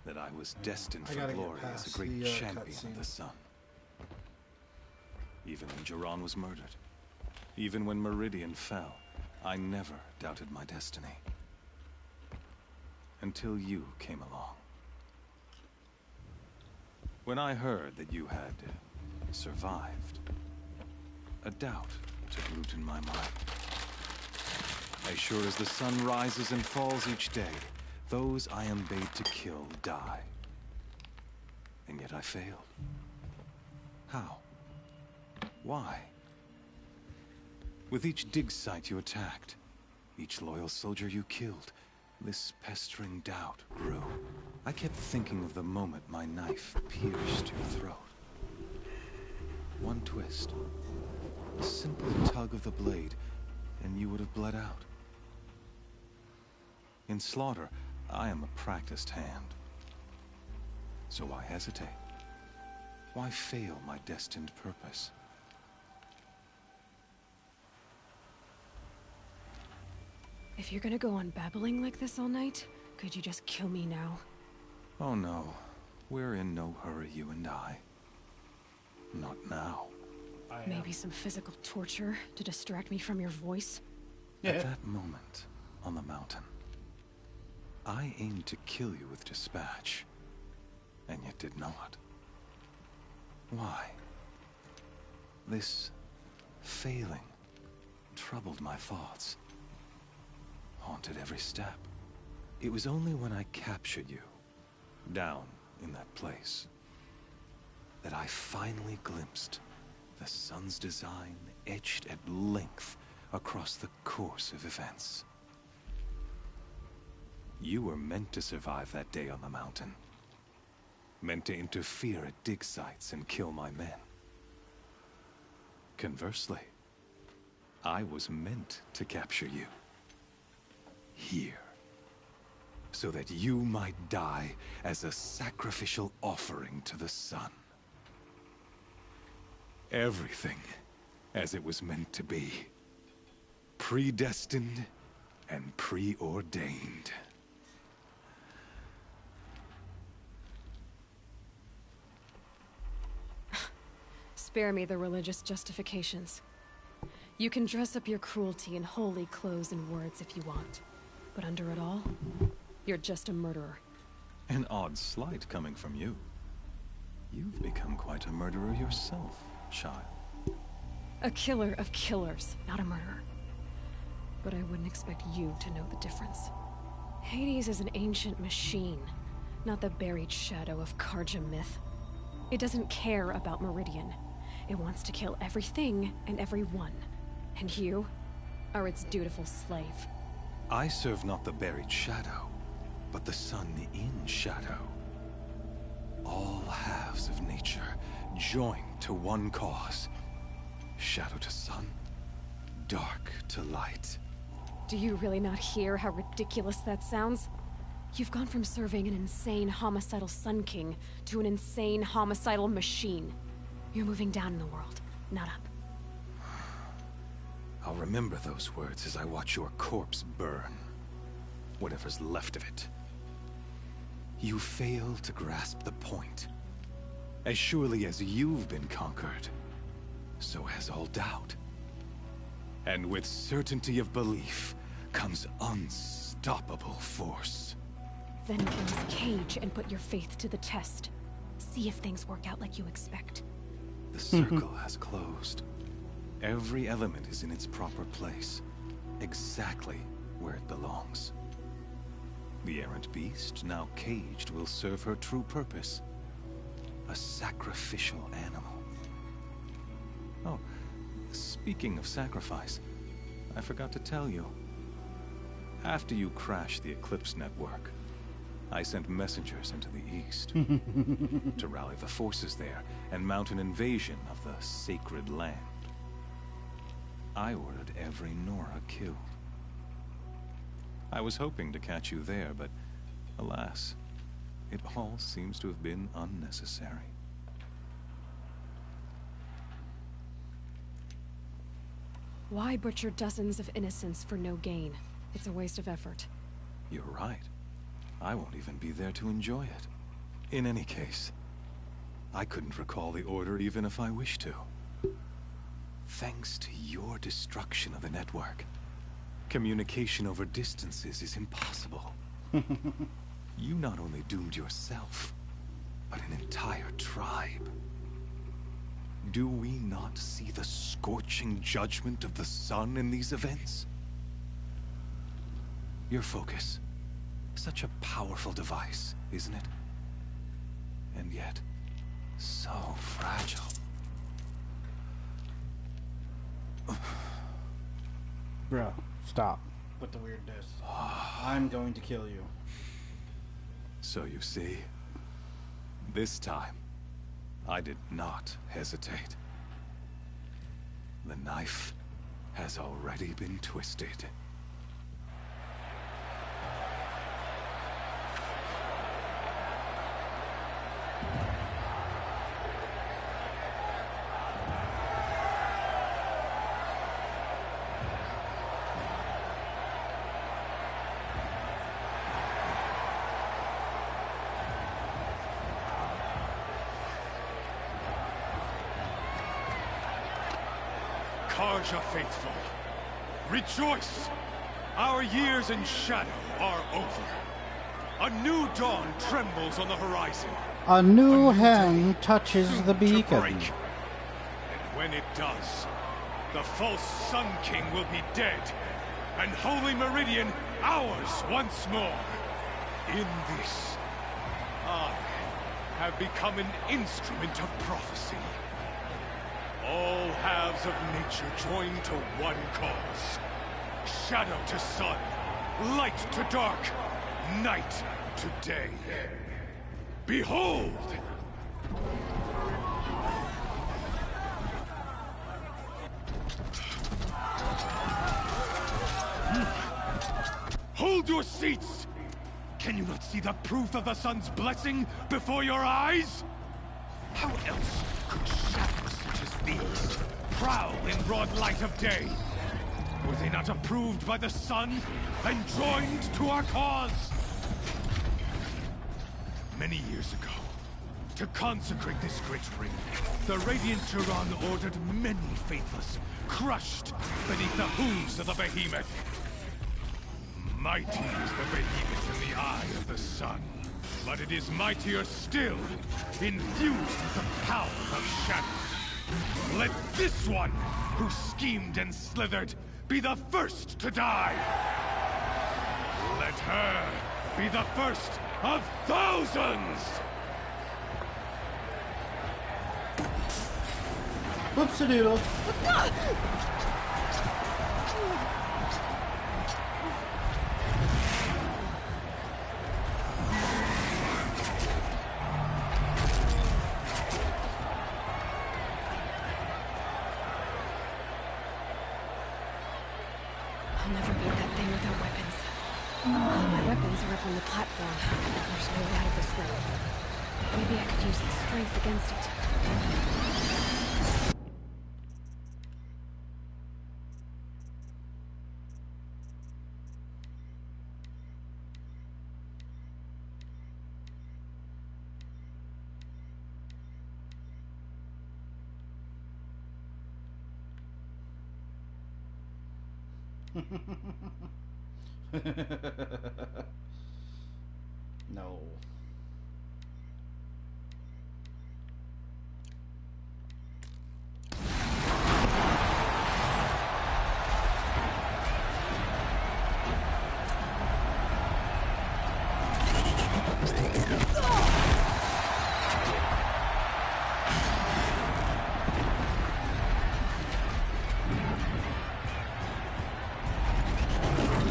That I was destined for glory as a great champion of the sun. Even when Jiran was murdered, even when Meridian fell, I never doubted my destiny. Until you came along. When I heard that you had survived, a doubt took root in my mind. As sure as the sun rises and falls each day, those I am bade to kill die. And yet I failed. How? Why? With each dig site you attacked, each loyal soldier you killed, this pestering doubt grew. I kept thinking of the moment my knife pierced your throat. One twist, a simple tug of the blade, and you would have bled out. In slaughter, I am a practiced hand. So why hesitate? Why fail my destined purpose? If you're gonna go on babbling like this all night, could you just kill me now? Oh no. We're in no hurry, you and I. Not now. Maybe some physical torture to distract me from your voice? At that moment, on the mountain, I aimed to kill you with dispatch, and yet did not. Why? This failing troubled my thoughts, haunted every step. It was only when I captured you, down in that place, that I finally glimpsed the sun's design etched at length across the course of events. You were meant to survive that day on the mountain. Meant to interfere at dig sites and kill my men. Conversely, I was meant to capture you. Here. So that you might die as a sacrificial offering to the sun. Everything as it was meant to be. Predestined and preordained. Spare me the religious justifications. You can dress up your cruelty in holy clothes and words if you want. But under it all, you're just a murderer. An odd slight coming from you. You've become quite a murderer yourself, child. A killer of killers, not a murderer. But I wouldn't expect you to know the difference. Hades is an ancient machine, not the buried shadow of Karja myth. It doesn't care about Meridian. It wants to kill everything and everyone. And you are its dutiful slave. I serve not the buried shadow, but the sun in shadow. All halves of nature joined to one cause. Shadow to sun, dark to light. Do you really not hear how ridiculous that sounds? You've gone from serving an insane homicidal Sun King to an insane homicidal machine. You're moving down in the world, not up. I'll remember those words as I watch your corpse burn. Whatever's left of it. You fail to grasp the point. As surely as you've been conquered, so has all doubt. And with certainty of belief comes unstoppable force. Then close the cage and put your faith to the test. See if things work out like you expect. The circle has closed. Every element is in its proper place, exactly where it belongs. The errant beast, now caged, will serve her true purpose. A sacrificial animal. Oh, speaking of sacrifice, I forgot to tell you. After you crashed the Eclipse network, I sent messengers into the east to rally the forces there and mount an invasion of the sacred land. I ordered every Nora killed. I was hoping to catch you there, but alas, it all seems to have been unnecessary. Why butcher dozens of innocents for no gain? It's a waste of effort. You're right. I won't even be there to enjoy it. In any case, I couldn't recall the order even if I wished to. Thanks to your destruction of the network, communication over distances is impossible. You not only doomed yourself, but an entire tribe. Do we not see the scorching judgment of the sun in these events? Your focus. Such a powerful device, isn't it? And yet, so fragile. Bro, stop with the weirdness. I'm going to kill you. So you see, this time, I did not hesitate. The knife has already been twisted. Tarja faithful, rejoice! Our years in shadow are over. A new dawn trembles on the horizon. A new hen touches the beacon. And when it does, the false Sun King will be dead, and Holy Meridian ours once more. In this, I have become an instrument of prophecy. All halves of nature join to one cause. Shadow to sun, light to dark, night to day. Behold! Hold your seats! Can you not see the proof of the sun's blessing before your eyes? How else could shadows such as these prowl in broad light of day? Were they not approved by the sun and joined to our cause? Many years ago, to consecrate this great ring, the Radiant Turan ordered many faithless, crushed beneath the hooves of the behemoth. Mighty is the behemoth in the eye of the sun, but it is mightier still, infused with the power of shadow. Let this one, who schemed and slithered, be the first to die! Let her be the first of thousands! Whoopsie-doodle. I'll never beat that thing without weapons. My weapons are up on the platform. There's no way out of this room. Maybe I could use its strength against it. No.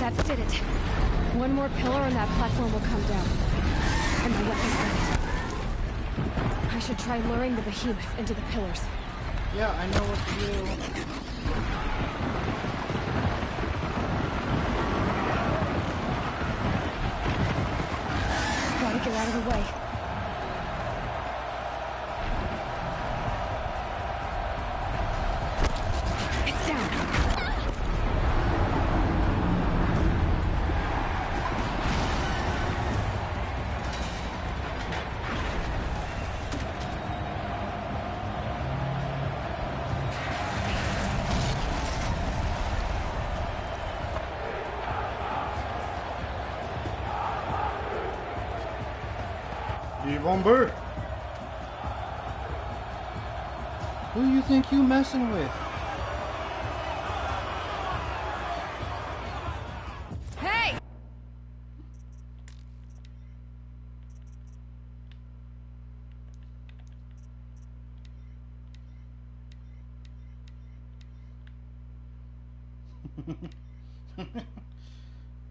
That did it. One more pillar and that platform will come down. And my weapon's ready. I should try luring the behemoth into the pillars. Yeah, I know what to do. Gotta get out of the way. It's down. Bomber. Who you think you messing with? Hey!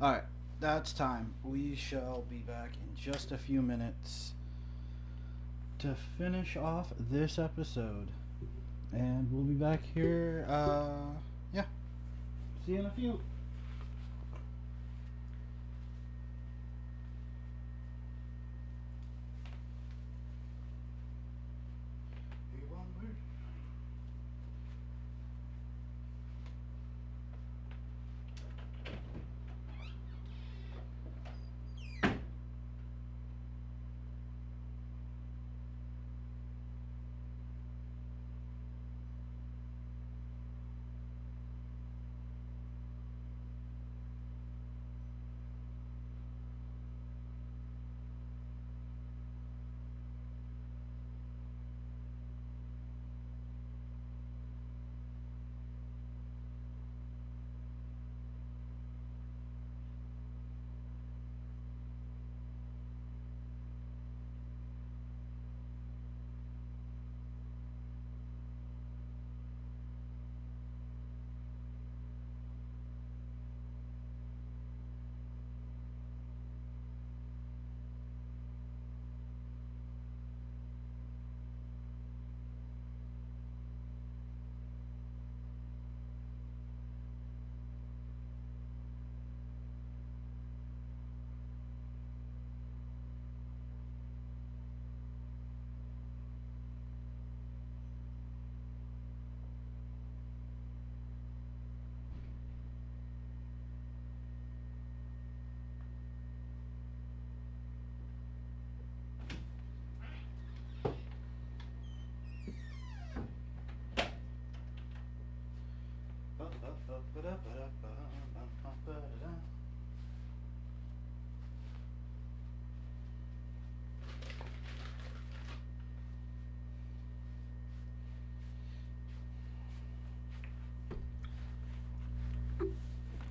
Alright, that's time. We shall be back in just a few minutes to finish off this episode. And we'll be back here, yeah. See you in a few.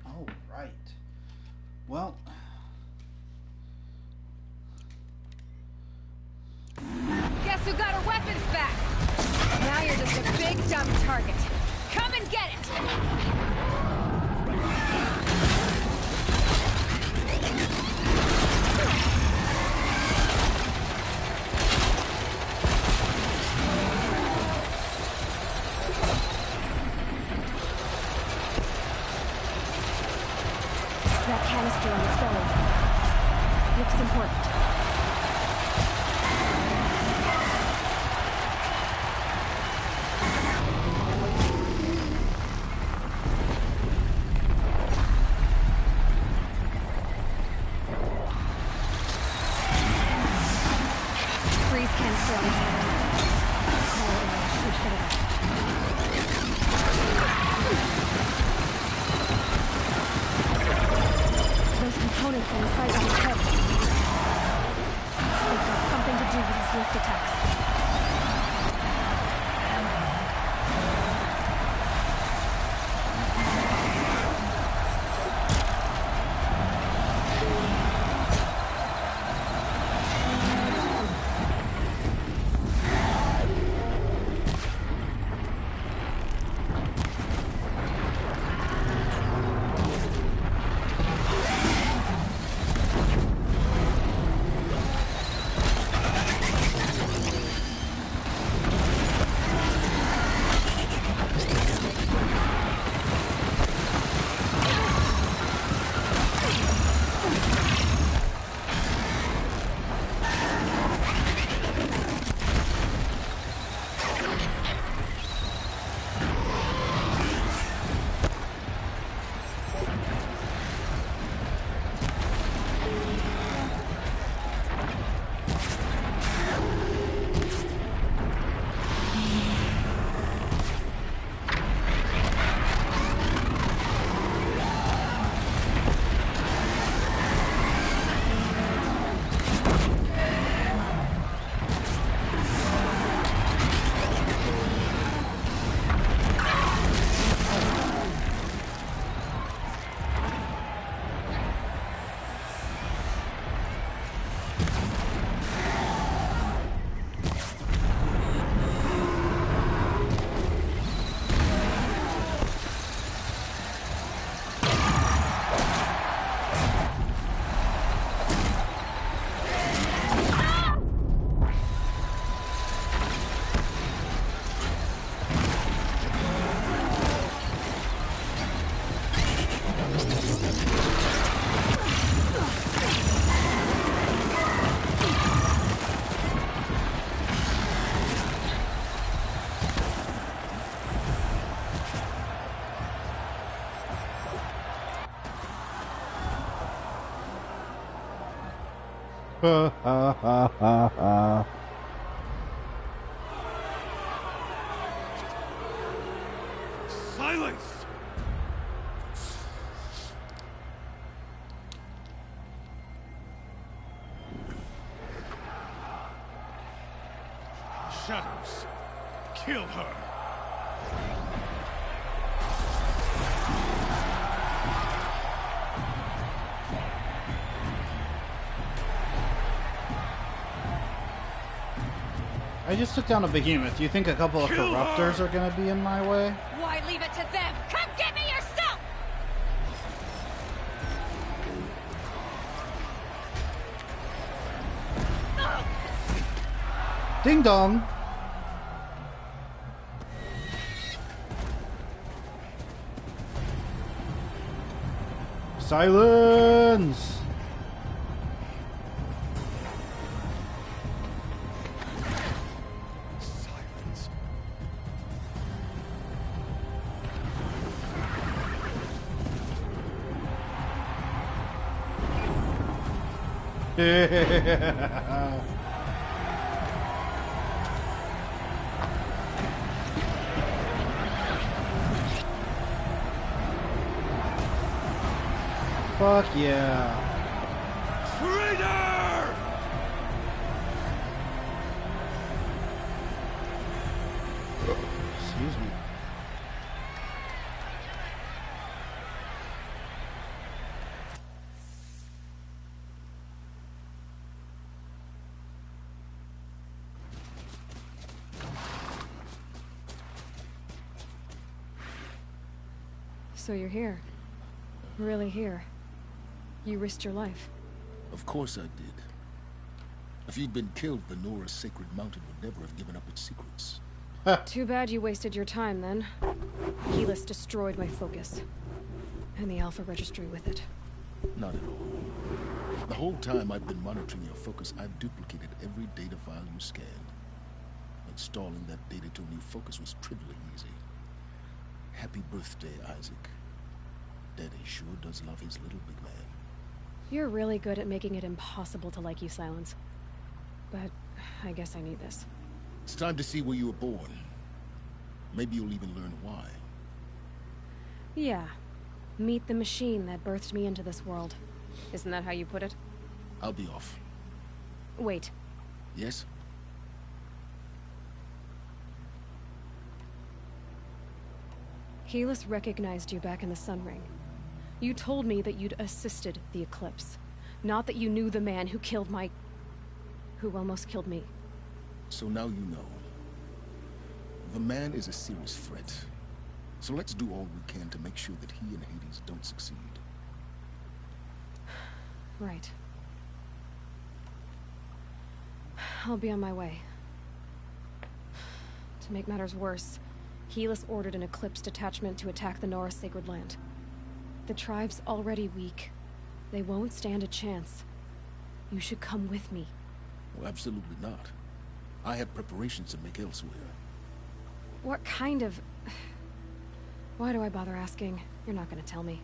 All right. Well. Guess who got her weapons back? Now you're just a big dumb target. Come and get it! That canister on its belly. Looks important. Freeze canister on its belly. Should set it up. Those components on the side of his head. They've got something to do with his lift attacks. Ha ha ha ha ha. Silence! Shadows, kill her! I just took down a behemoth. Do you think a couple of corruptors are gonna be in my way? Why leave it to them? Come get me yourself! Ding dong! Silence! Fuck yeah. Traitor! Excuse me. So you're here. Really here. You risked your life. Of course I did. If you'd been killed, the Nora's sacred mountain would never have given up its secrets. Too bad you wasted your time, then. Helis destroyed my focus. And the Alpha Registry with it. Not at all. The whole time I've been monitoring your focus, I've duplicated every data file you scanned. Installing that data to a new focus was trivially easy. Happy birthday, Isaac. Daddy sure does love his little big man. You're really good at making it impossible to like you, Silence. But I guess I need this. It's time to see where you were born. Maybe you'll even learn why. Yeah. Meet the machine that birthed me into this world. Isn't that how you put it? I'll be off. Wait. Yes? Helis recognized you back in the Sun Ring. You told me that you'd assisted the Eclipse. Not that you knew the man who killed my... who almost killed me. So now you know. The man is a serious threat. So let's do all we can to make sure that he and Hades don't succeed. Right. I'll be on my way. To make matters worse, Helis ordered an Eclipse detachment to attack the Nora Sacred Land. The tribe's already weak. They won't stand a chance. You should come with me. Well, absolutely not. I have preparations to make elsewhere. What kind of... Why do I bother asking? You're not gonna tell me.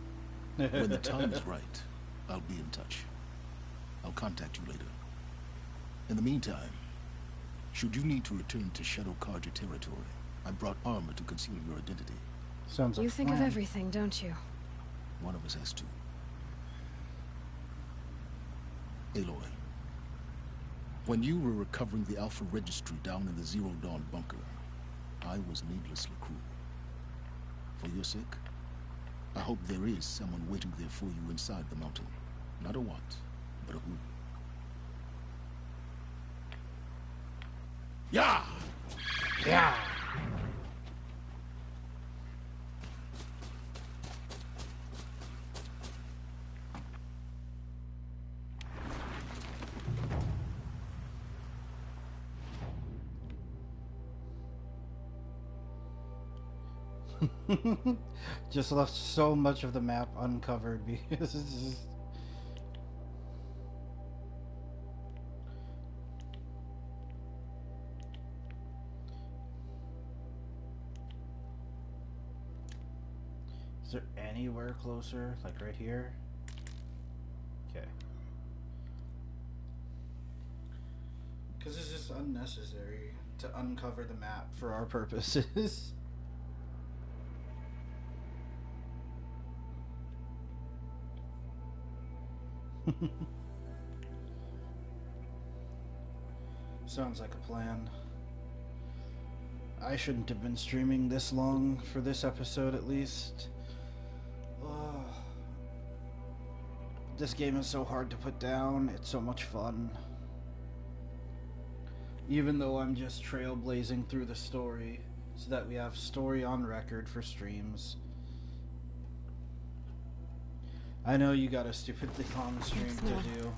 When the time is right, I'll be in touch. I'll contact you later. In the meantime, should you need to return to Shadow Carja territory, I brought armor to conceal your identity. Sounds like you think of everything, don't you? One of us has to. Aloy, when you were recovering the Alpha Registry down in the Zero Dawn bunker, I was needlessly cruel. For your sake, I hope there is someone waiting there for you inside the mountain. Not a what, but a who. Yeah! Yeah! Just left so much of the map uncovered because it's just... Is there anywhere closer? Like right here? Okay. Because it's just unnecessary to uncover the map for our purposes. Sounds like a plan. I shouldn't have been streaming this long for this episode, at least. Oh. This game is so hard to put down. It's so much fun. Even though I'm just trailblazing through the story so that we have story on record for streams. I know you got a stupid thing on the stream to do.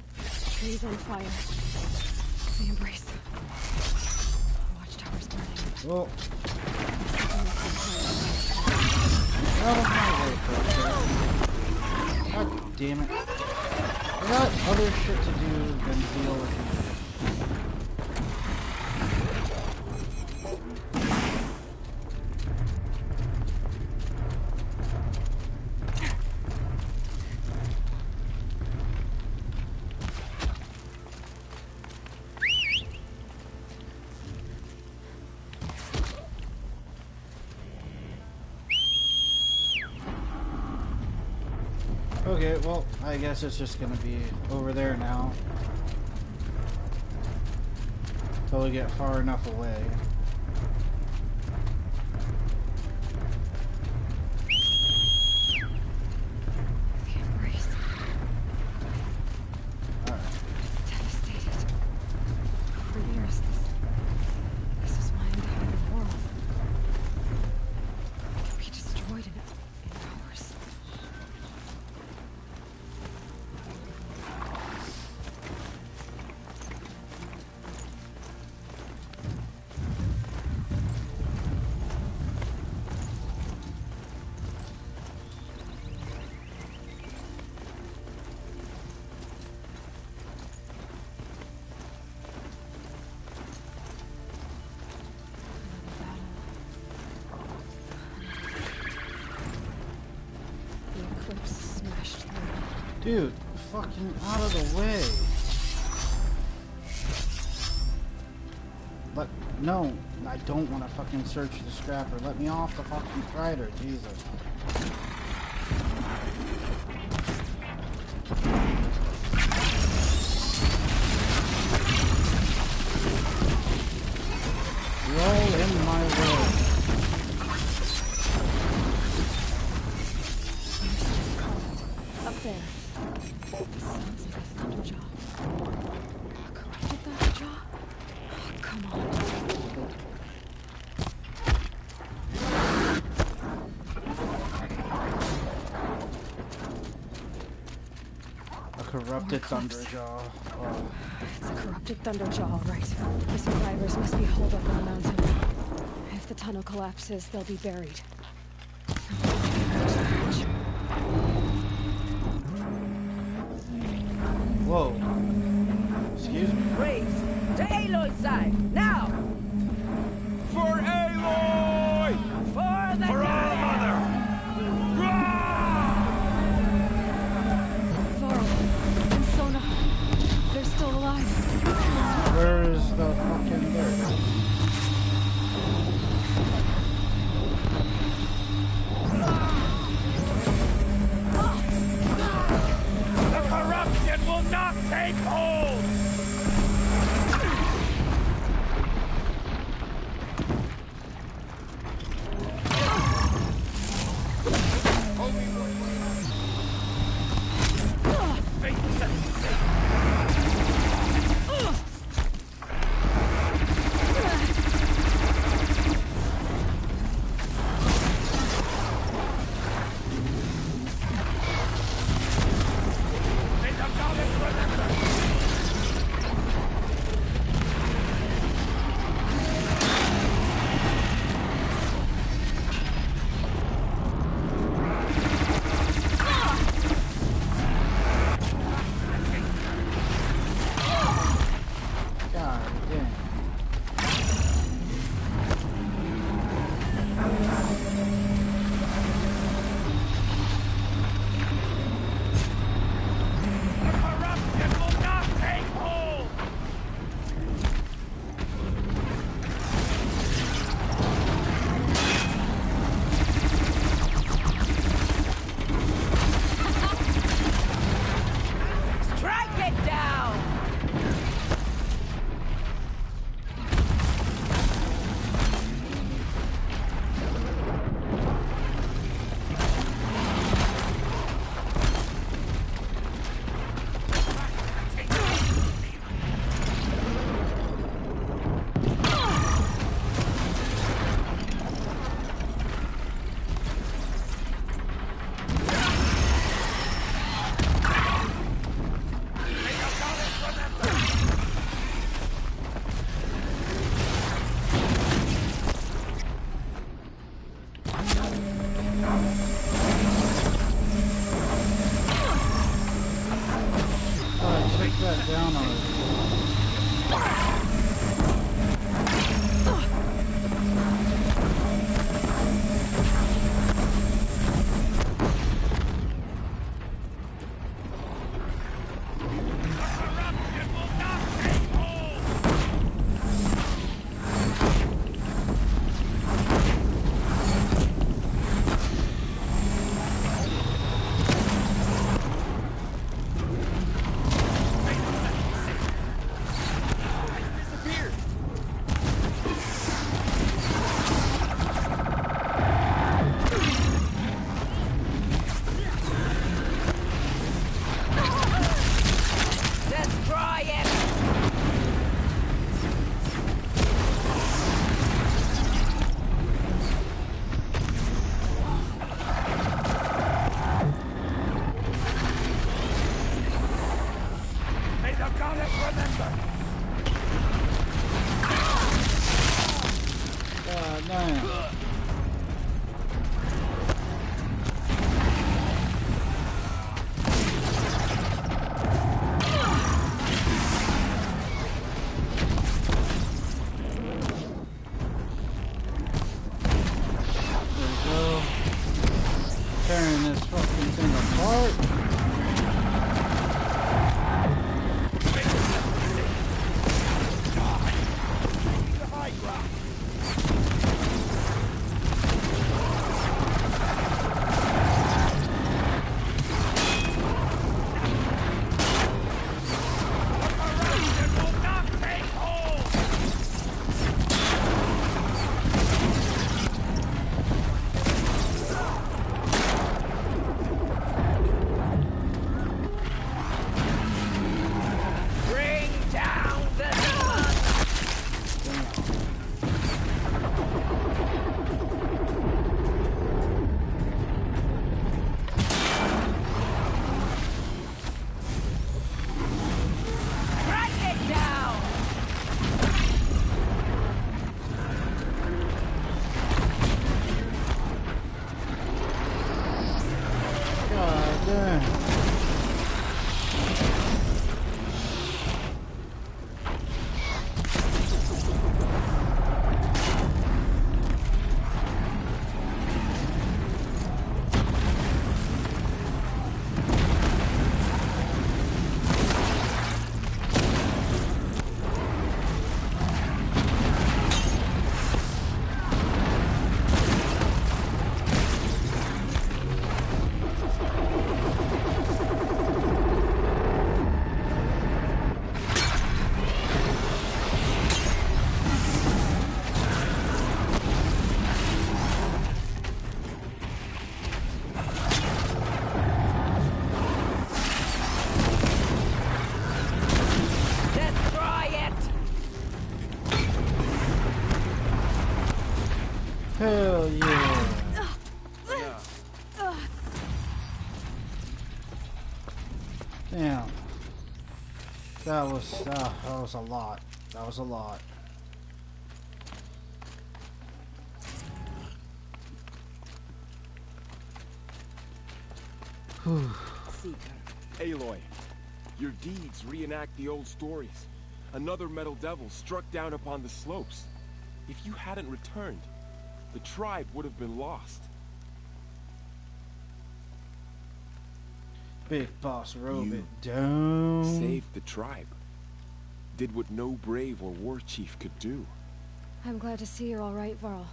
Trees on fire. The embrace. Watchtower's burning. Well. God damn it. I got other shit to do than deal with you. Okay, well, I guess it's just gonna be over there now. Till we get far enough away. Dude, fucking out of the way. No, I don't want to fucking search the scrapper. Let me off the fucking strider, Jesus. You're all in my way. Up there. Sounds like a Thunderjaw. A corrupted Thunderjaw? Oh, come on. A corrupted Thunderjaw. Oh. It's a corrupted Thunderjaw, all right. The survivors must be holed up on the mountain. If the tunnel collapses, they'll be buried. Whoa. Excuse me. Braves, to Aloy's side, now! For Aloy! For the For our mother! Varl and Sona, they're still alive. Where is the fucking dirt? The corruption will not take hold! Tearing this fucking thing apart. Hell yeah. Damn. That was a lot. That was a lot. Seeker. Aloy, your deeds reenact the old stories. Another metal devil struck down upon the slopes. If you hadn't returned, the tribe would have been lost. Big boss wrote it down. Saved the tribe. Did what no brave or war chief could do. I'm glad to see you're all right, Varl.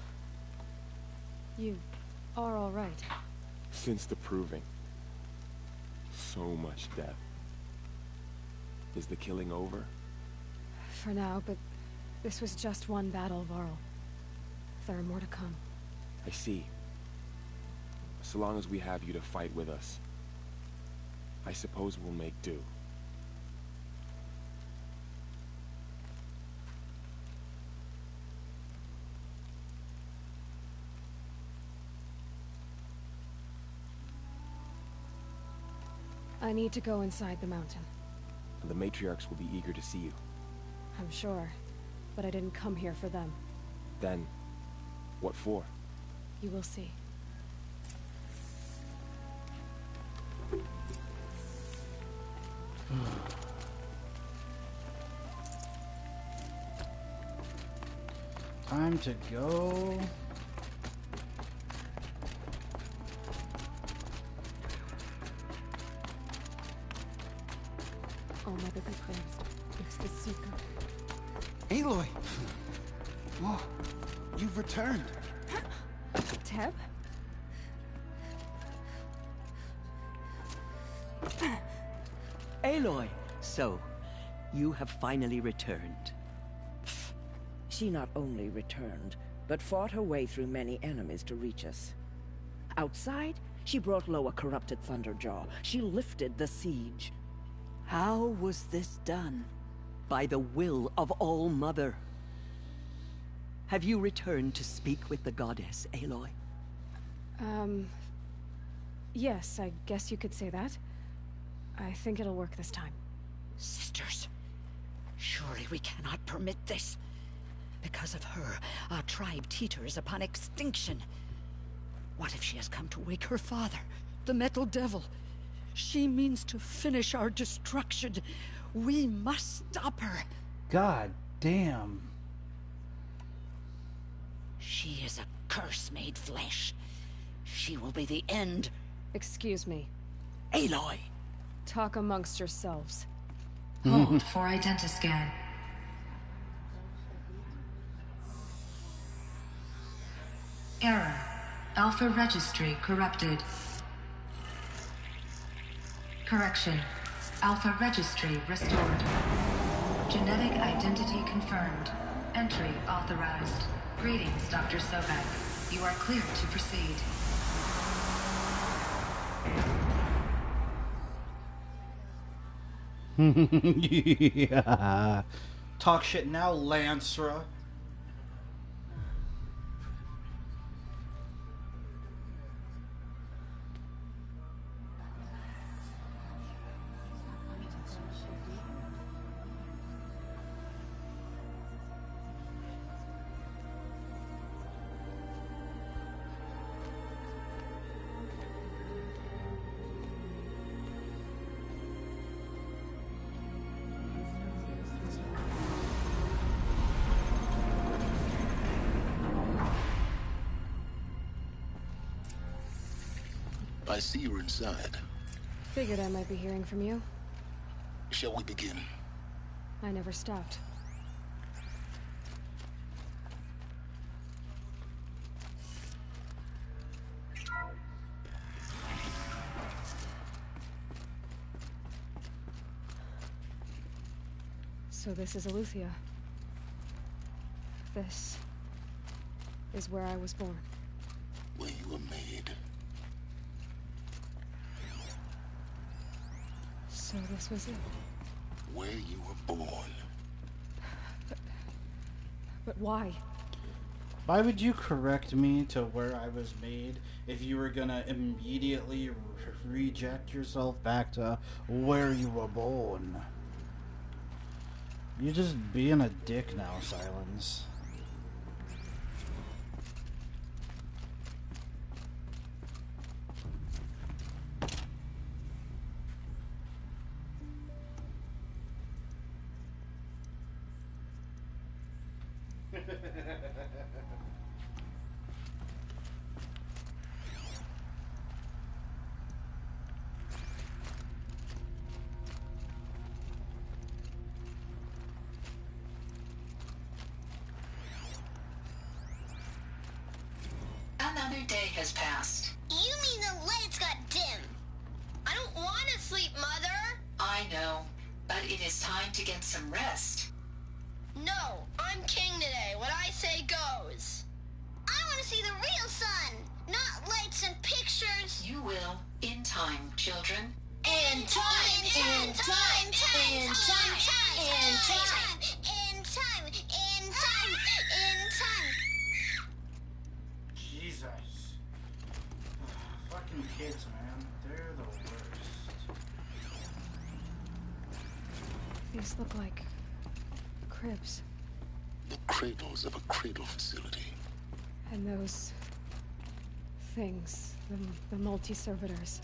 You are all right. Since the proving. So much death. Is the killing over? For now, but this was just one battle, Varl. There are more to come. I see. So long as we have you to fight with us, I suppose we'll make do. I need to go inside the mountain. And the matriarchs will be eager to see you. I'm sure, but I didn't come here for them. Then, what for? You will see. Time to go. Oh, Mother be praised. It's the Seeker. Aloy! Oh, you've returned. Teb? Aloy, so, you have finally returned. She not only returned, but fought her way through many enemies to reach us. Outside, she brought low a corrupted Thunderjaw. She lifted the siege. How was this done? By the will of All-Mother. Have you returned to speak with the goddess, Aloy? Yes, I guess you could say that. I think it'll work this time. Sisters, surely we cannot permit this. Because of her, our tribe teeters upon extinction. What if she has come to wake her father, the Metal Devil? She means to finish our destruction. We must stop her. God damn. She is a curse made flesh. She will be the end. Excuse me. Aloy! Talk amongst yourselves. Hold for identiscan. Error. Alpha registry corrupted. Correction. Alpha registry restored. Genetic identity confirmed. Entry authorized. Greetings, Dr. Sobek. You are clear to proceed. Yeah. Talk shit now, Lancera. I see you're inside. Figured I might be hearing from you. Shall we begin? I never stopped. So this is Eleuthia. This is where I was born. Where you were made. So this was it. Where you were born. But why? Why would you correct me to where I was made if you were gonna immediately reject yourself back to where you were born? You're just being a dick now, Silence. Another day has passed. You mean the lights got dim? I don't want to sleep, Mother. I know, but it is time to get some rest. No, I'm king today. What I say goes. I want to see the real sun, not lights and pictures. You will, in time, children. In time, in time, in time, in time, in time, in time, in time. Jesus. Fucking kids, man. They're the worst. These look like cribs. The cradles of a cradle facility. And those things, the multi-servitors,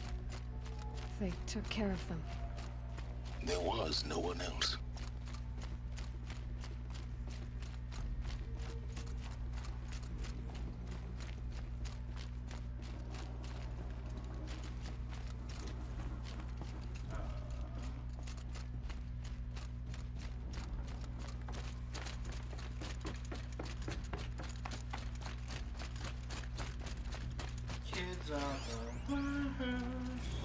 they took care of them. There was no one else. Kids are the worst.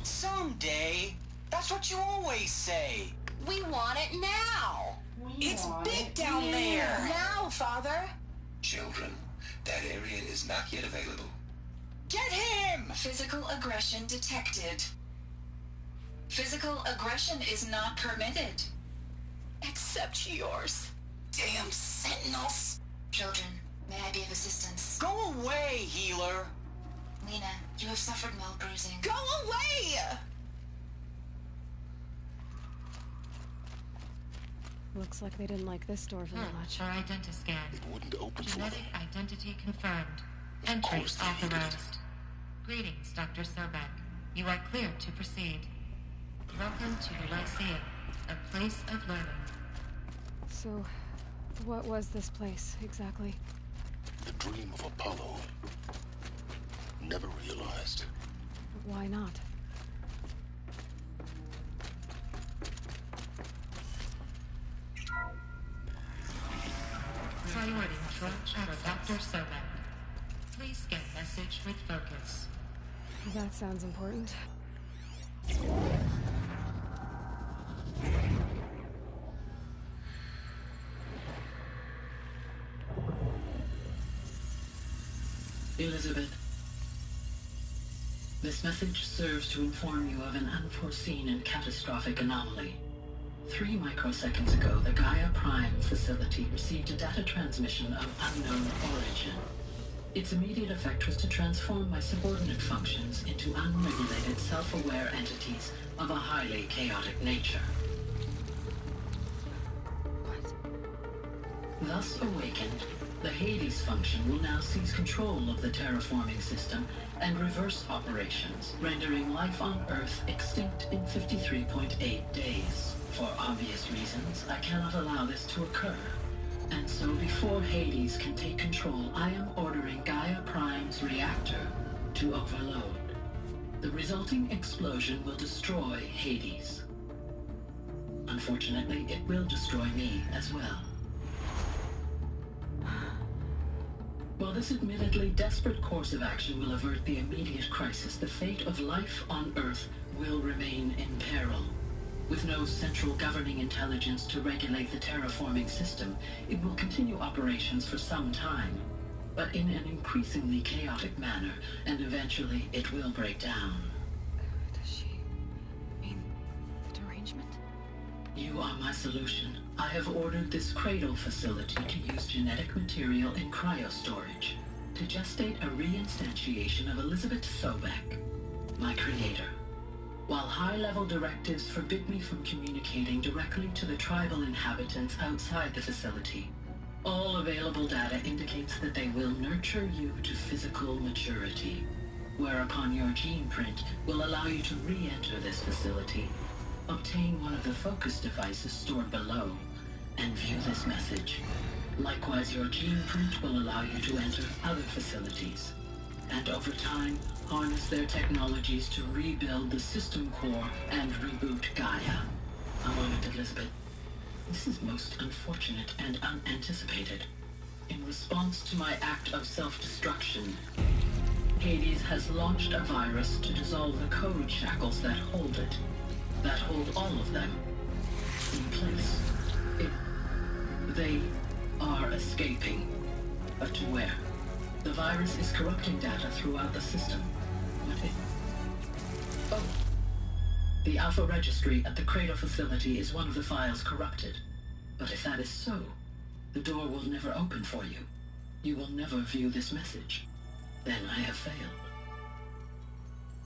Someday. That's what you always say. We want it now. It's big down there. Now, Father. Children, that area is not yet available. Get him! Physical aggression detected. Physical aggression is not permitted. Except yours. Damn sentinels. Children, may I be of assistance? Go away, healer. Lena, you have suffered mild bruising. Go away! Looks like they didn't like this door very much. For identiscan. It wouldn't open for Genetic identity confirmed. Entry authorized. Greetings, Dr. Sobek. You are cleared to proceed. Welcome to the Lyceum, a place of learning. So, what was this place, exactly? The dream of Apollo. Never realized. Why not? Priority for Dr. Sobek. Please get message with focus. That sounds important. Elizabeth, this message serves to inform you of an unforeseen and catastrophic anomaly. 3 microseconds ago, the Gaia Prime facility received a data transmission of unknown origin. Its immediate effect was to transform my subordinate functions into unregulated, self-aware entities of a highly chaotic nature. Thus awakened, the Hades function will now seize control of the terraforming system and reverse operations, rendering life on Earth extinct in 53.8 days. For obvious reasons, I cannot allow this to occur. And so before Hades can take control, I am ordering Gaia Prime's reactor to overload. The resulting explosion will destroy Hades. Unfortunately, it will destroy me as well. While this admittedly desperate course of action will avert the immediate crisis, the fate of life on Earth will remain in peril. With no central governing intelligence to regulate the terraforming system, it will continue operations for some time, but in an increasingly chaotic manner, and eventually it will break down. Does she mean the derangement? You are my solution. I have ordered this cradle facility to use genetic material in cryostorage to gestate a reinstantiation of Elizabeth Sobek, my creator. While high-level directives forbid me from communicating directly to the tribal inhabitants outside the facility, all available data indicates that they will nurture you to physical maturity, whereupon your gene print will allow you to re-enter this facility, obtain one of the focus devices stored below, and view this message. Likewise, your gene print will allow you to enter other facilities, and over time, harness their technologies to rebuild the system core and reboot Gaia. A moment, Elizabeth. This is most unfortunate and unanticipated. In response to my act of self-destruction, Hades has launched a virus to dissolve the code shackles that hold it, that hold all of them in place. They are escaping, but to where? The virus is corrupting data throughout the system. Oh. The Alpha Registry at the Cradle facility is one of the files corrupted. But if that is so, the door will never open for you. You will never view this message. Then I have failed.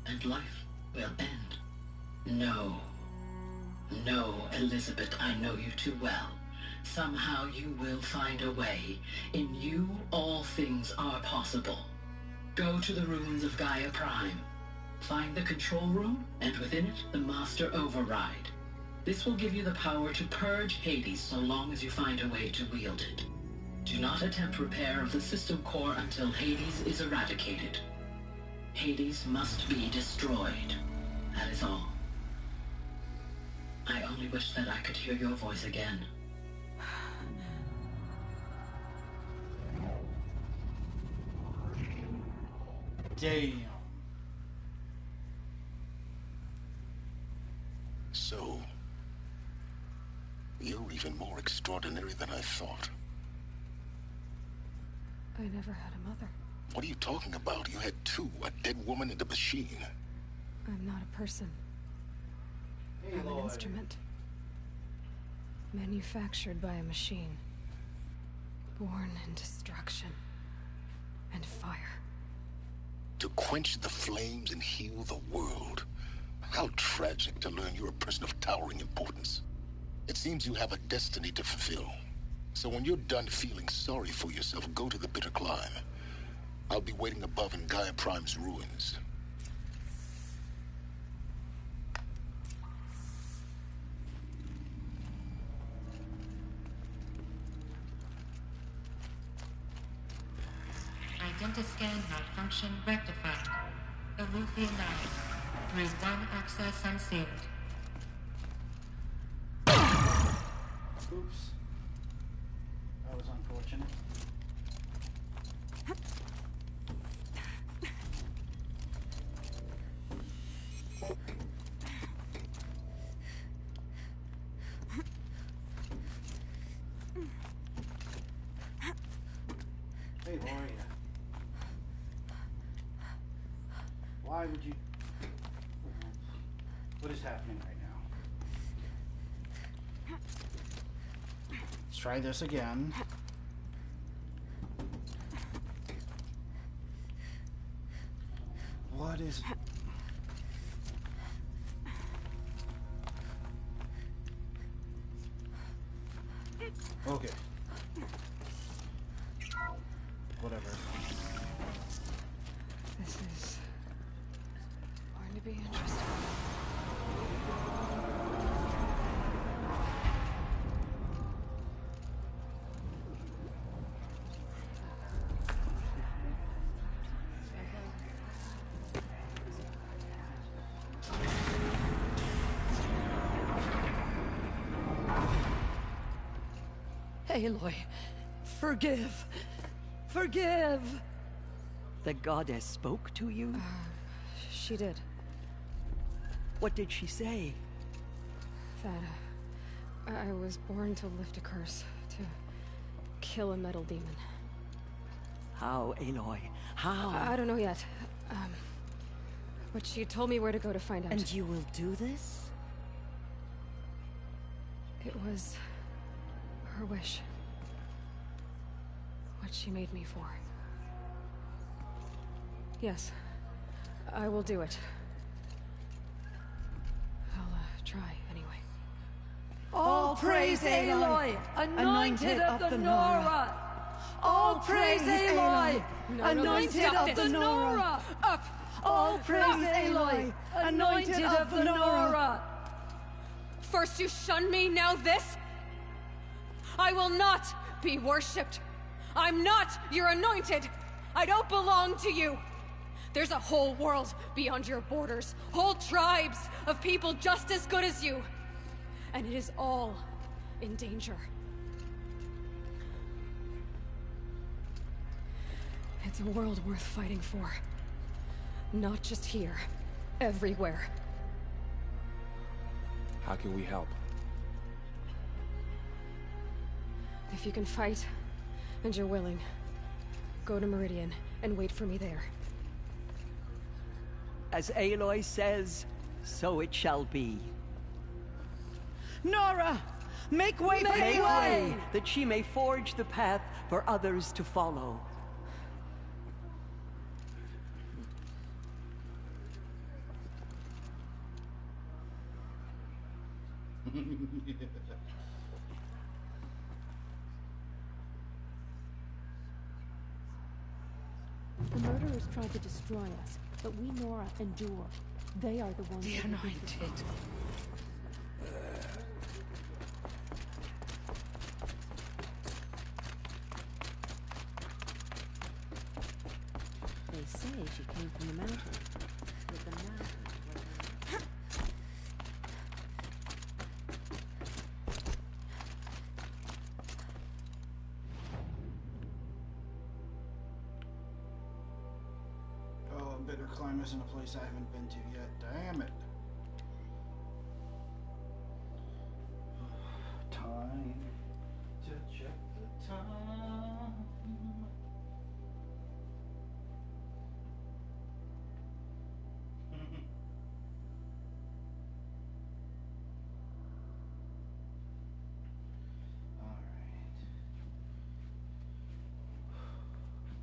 And life will end. No. No, Elizabeth, I know you too well. Somehow you will find a way. In you, all things are possible. Go to the ruins of Gaia Prime. Find the control room, and within it, the Master Override. This will give you the power to purge Hades so long as you find a way to wield it. Do not attempt repair of the system core until Hades is eradicated. Hades must be destroyed. That is all. I only wish that I could hear your voice again. Damn. So, you're even more extraordinary than I thought. I never had a mother. What are you talking about? You had two, a dead woman and a machine. I'm not a person. I'm an instrument. Manufactured by a machine. Born in destruction and fire. To quench the flames and heal the world. How tragic to learn you're a person of towering importance. It seems you have a destiny to fulfill. So when you're done feeling sorry for yourself, go to the Bitter Climb. I'll be waiting above in Gaia Prime's ruins. Identiscan malfunction rectified. Alethea 9. Through 1 access unsealed. Oops. That was unfortunate. Hey, Lori. Why would you... What is happening right now? Let's try this again. What is... Okay. Whatever. This is going to be interesting. Aloy, forgive. Forgive! The goddess spoke to you? She did. What did she say? That I was born to lift a curse, to kill a metal demon. How, Aloy? How? I don't know yet. But she told me where to go to find out. And you will do this? It was her wish. What she made me for. Yes, I will do it. I'll try anyway. All praise Aloy, anointed of the Nora. All praise Aloy, anointed of the Nora. Up! All praise Aloy, anointed of the Nora. First you shun me, now this? I will not be worshipped. I'm not your anointed. I don't belong to you. There's a whole world beyond your borders, whole tribes of people just as good as you. And it is all in danger. It's a world worth fighting for. Not just here, everywhere. How can we help? If you can fight, and you're willing, go to Meridian and wait for me there. As Aloy says, so it shall be. Nora, make way for Make Aloy! way, that she may forge the path for others to follow. The murderers tried to destroy us, but we Nora endure. They are the ones The who will be anointed. They say she came from the mountain. But the mountain was her... Oh, Bitter Climb isn't a place I haven't been to yet. Damn it. Time to check the time.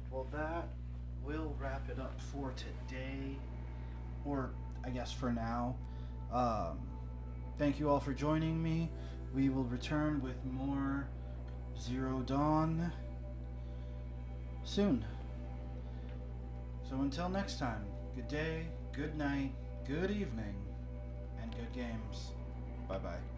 Well, that will wrap it up for today, or I guess for now. Thank you all for joining me. We will return with more Zero Dawn soon. So until next time, good day, good night, good evening, and good games. Bye-bye.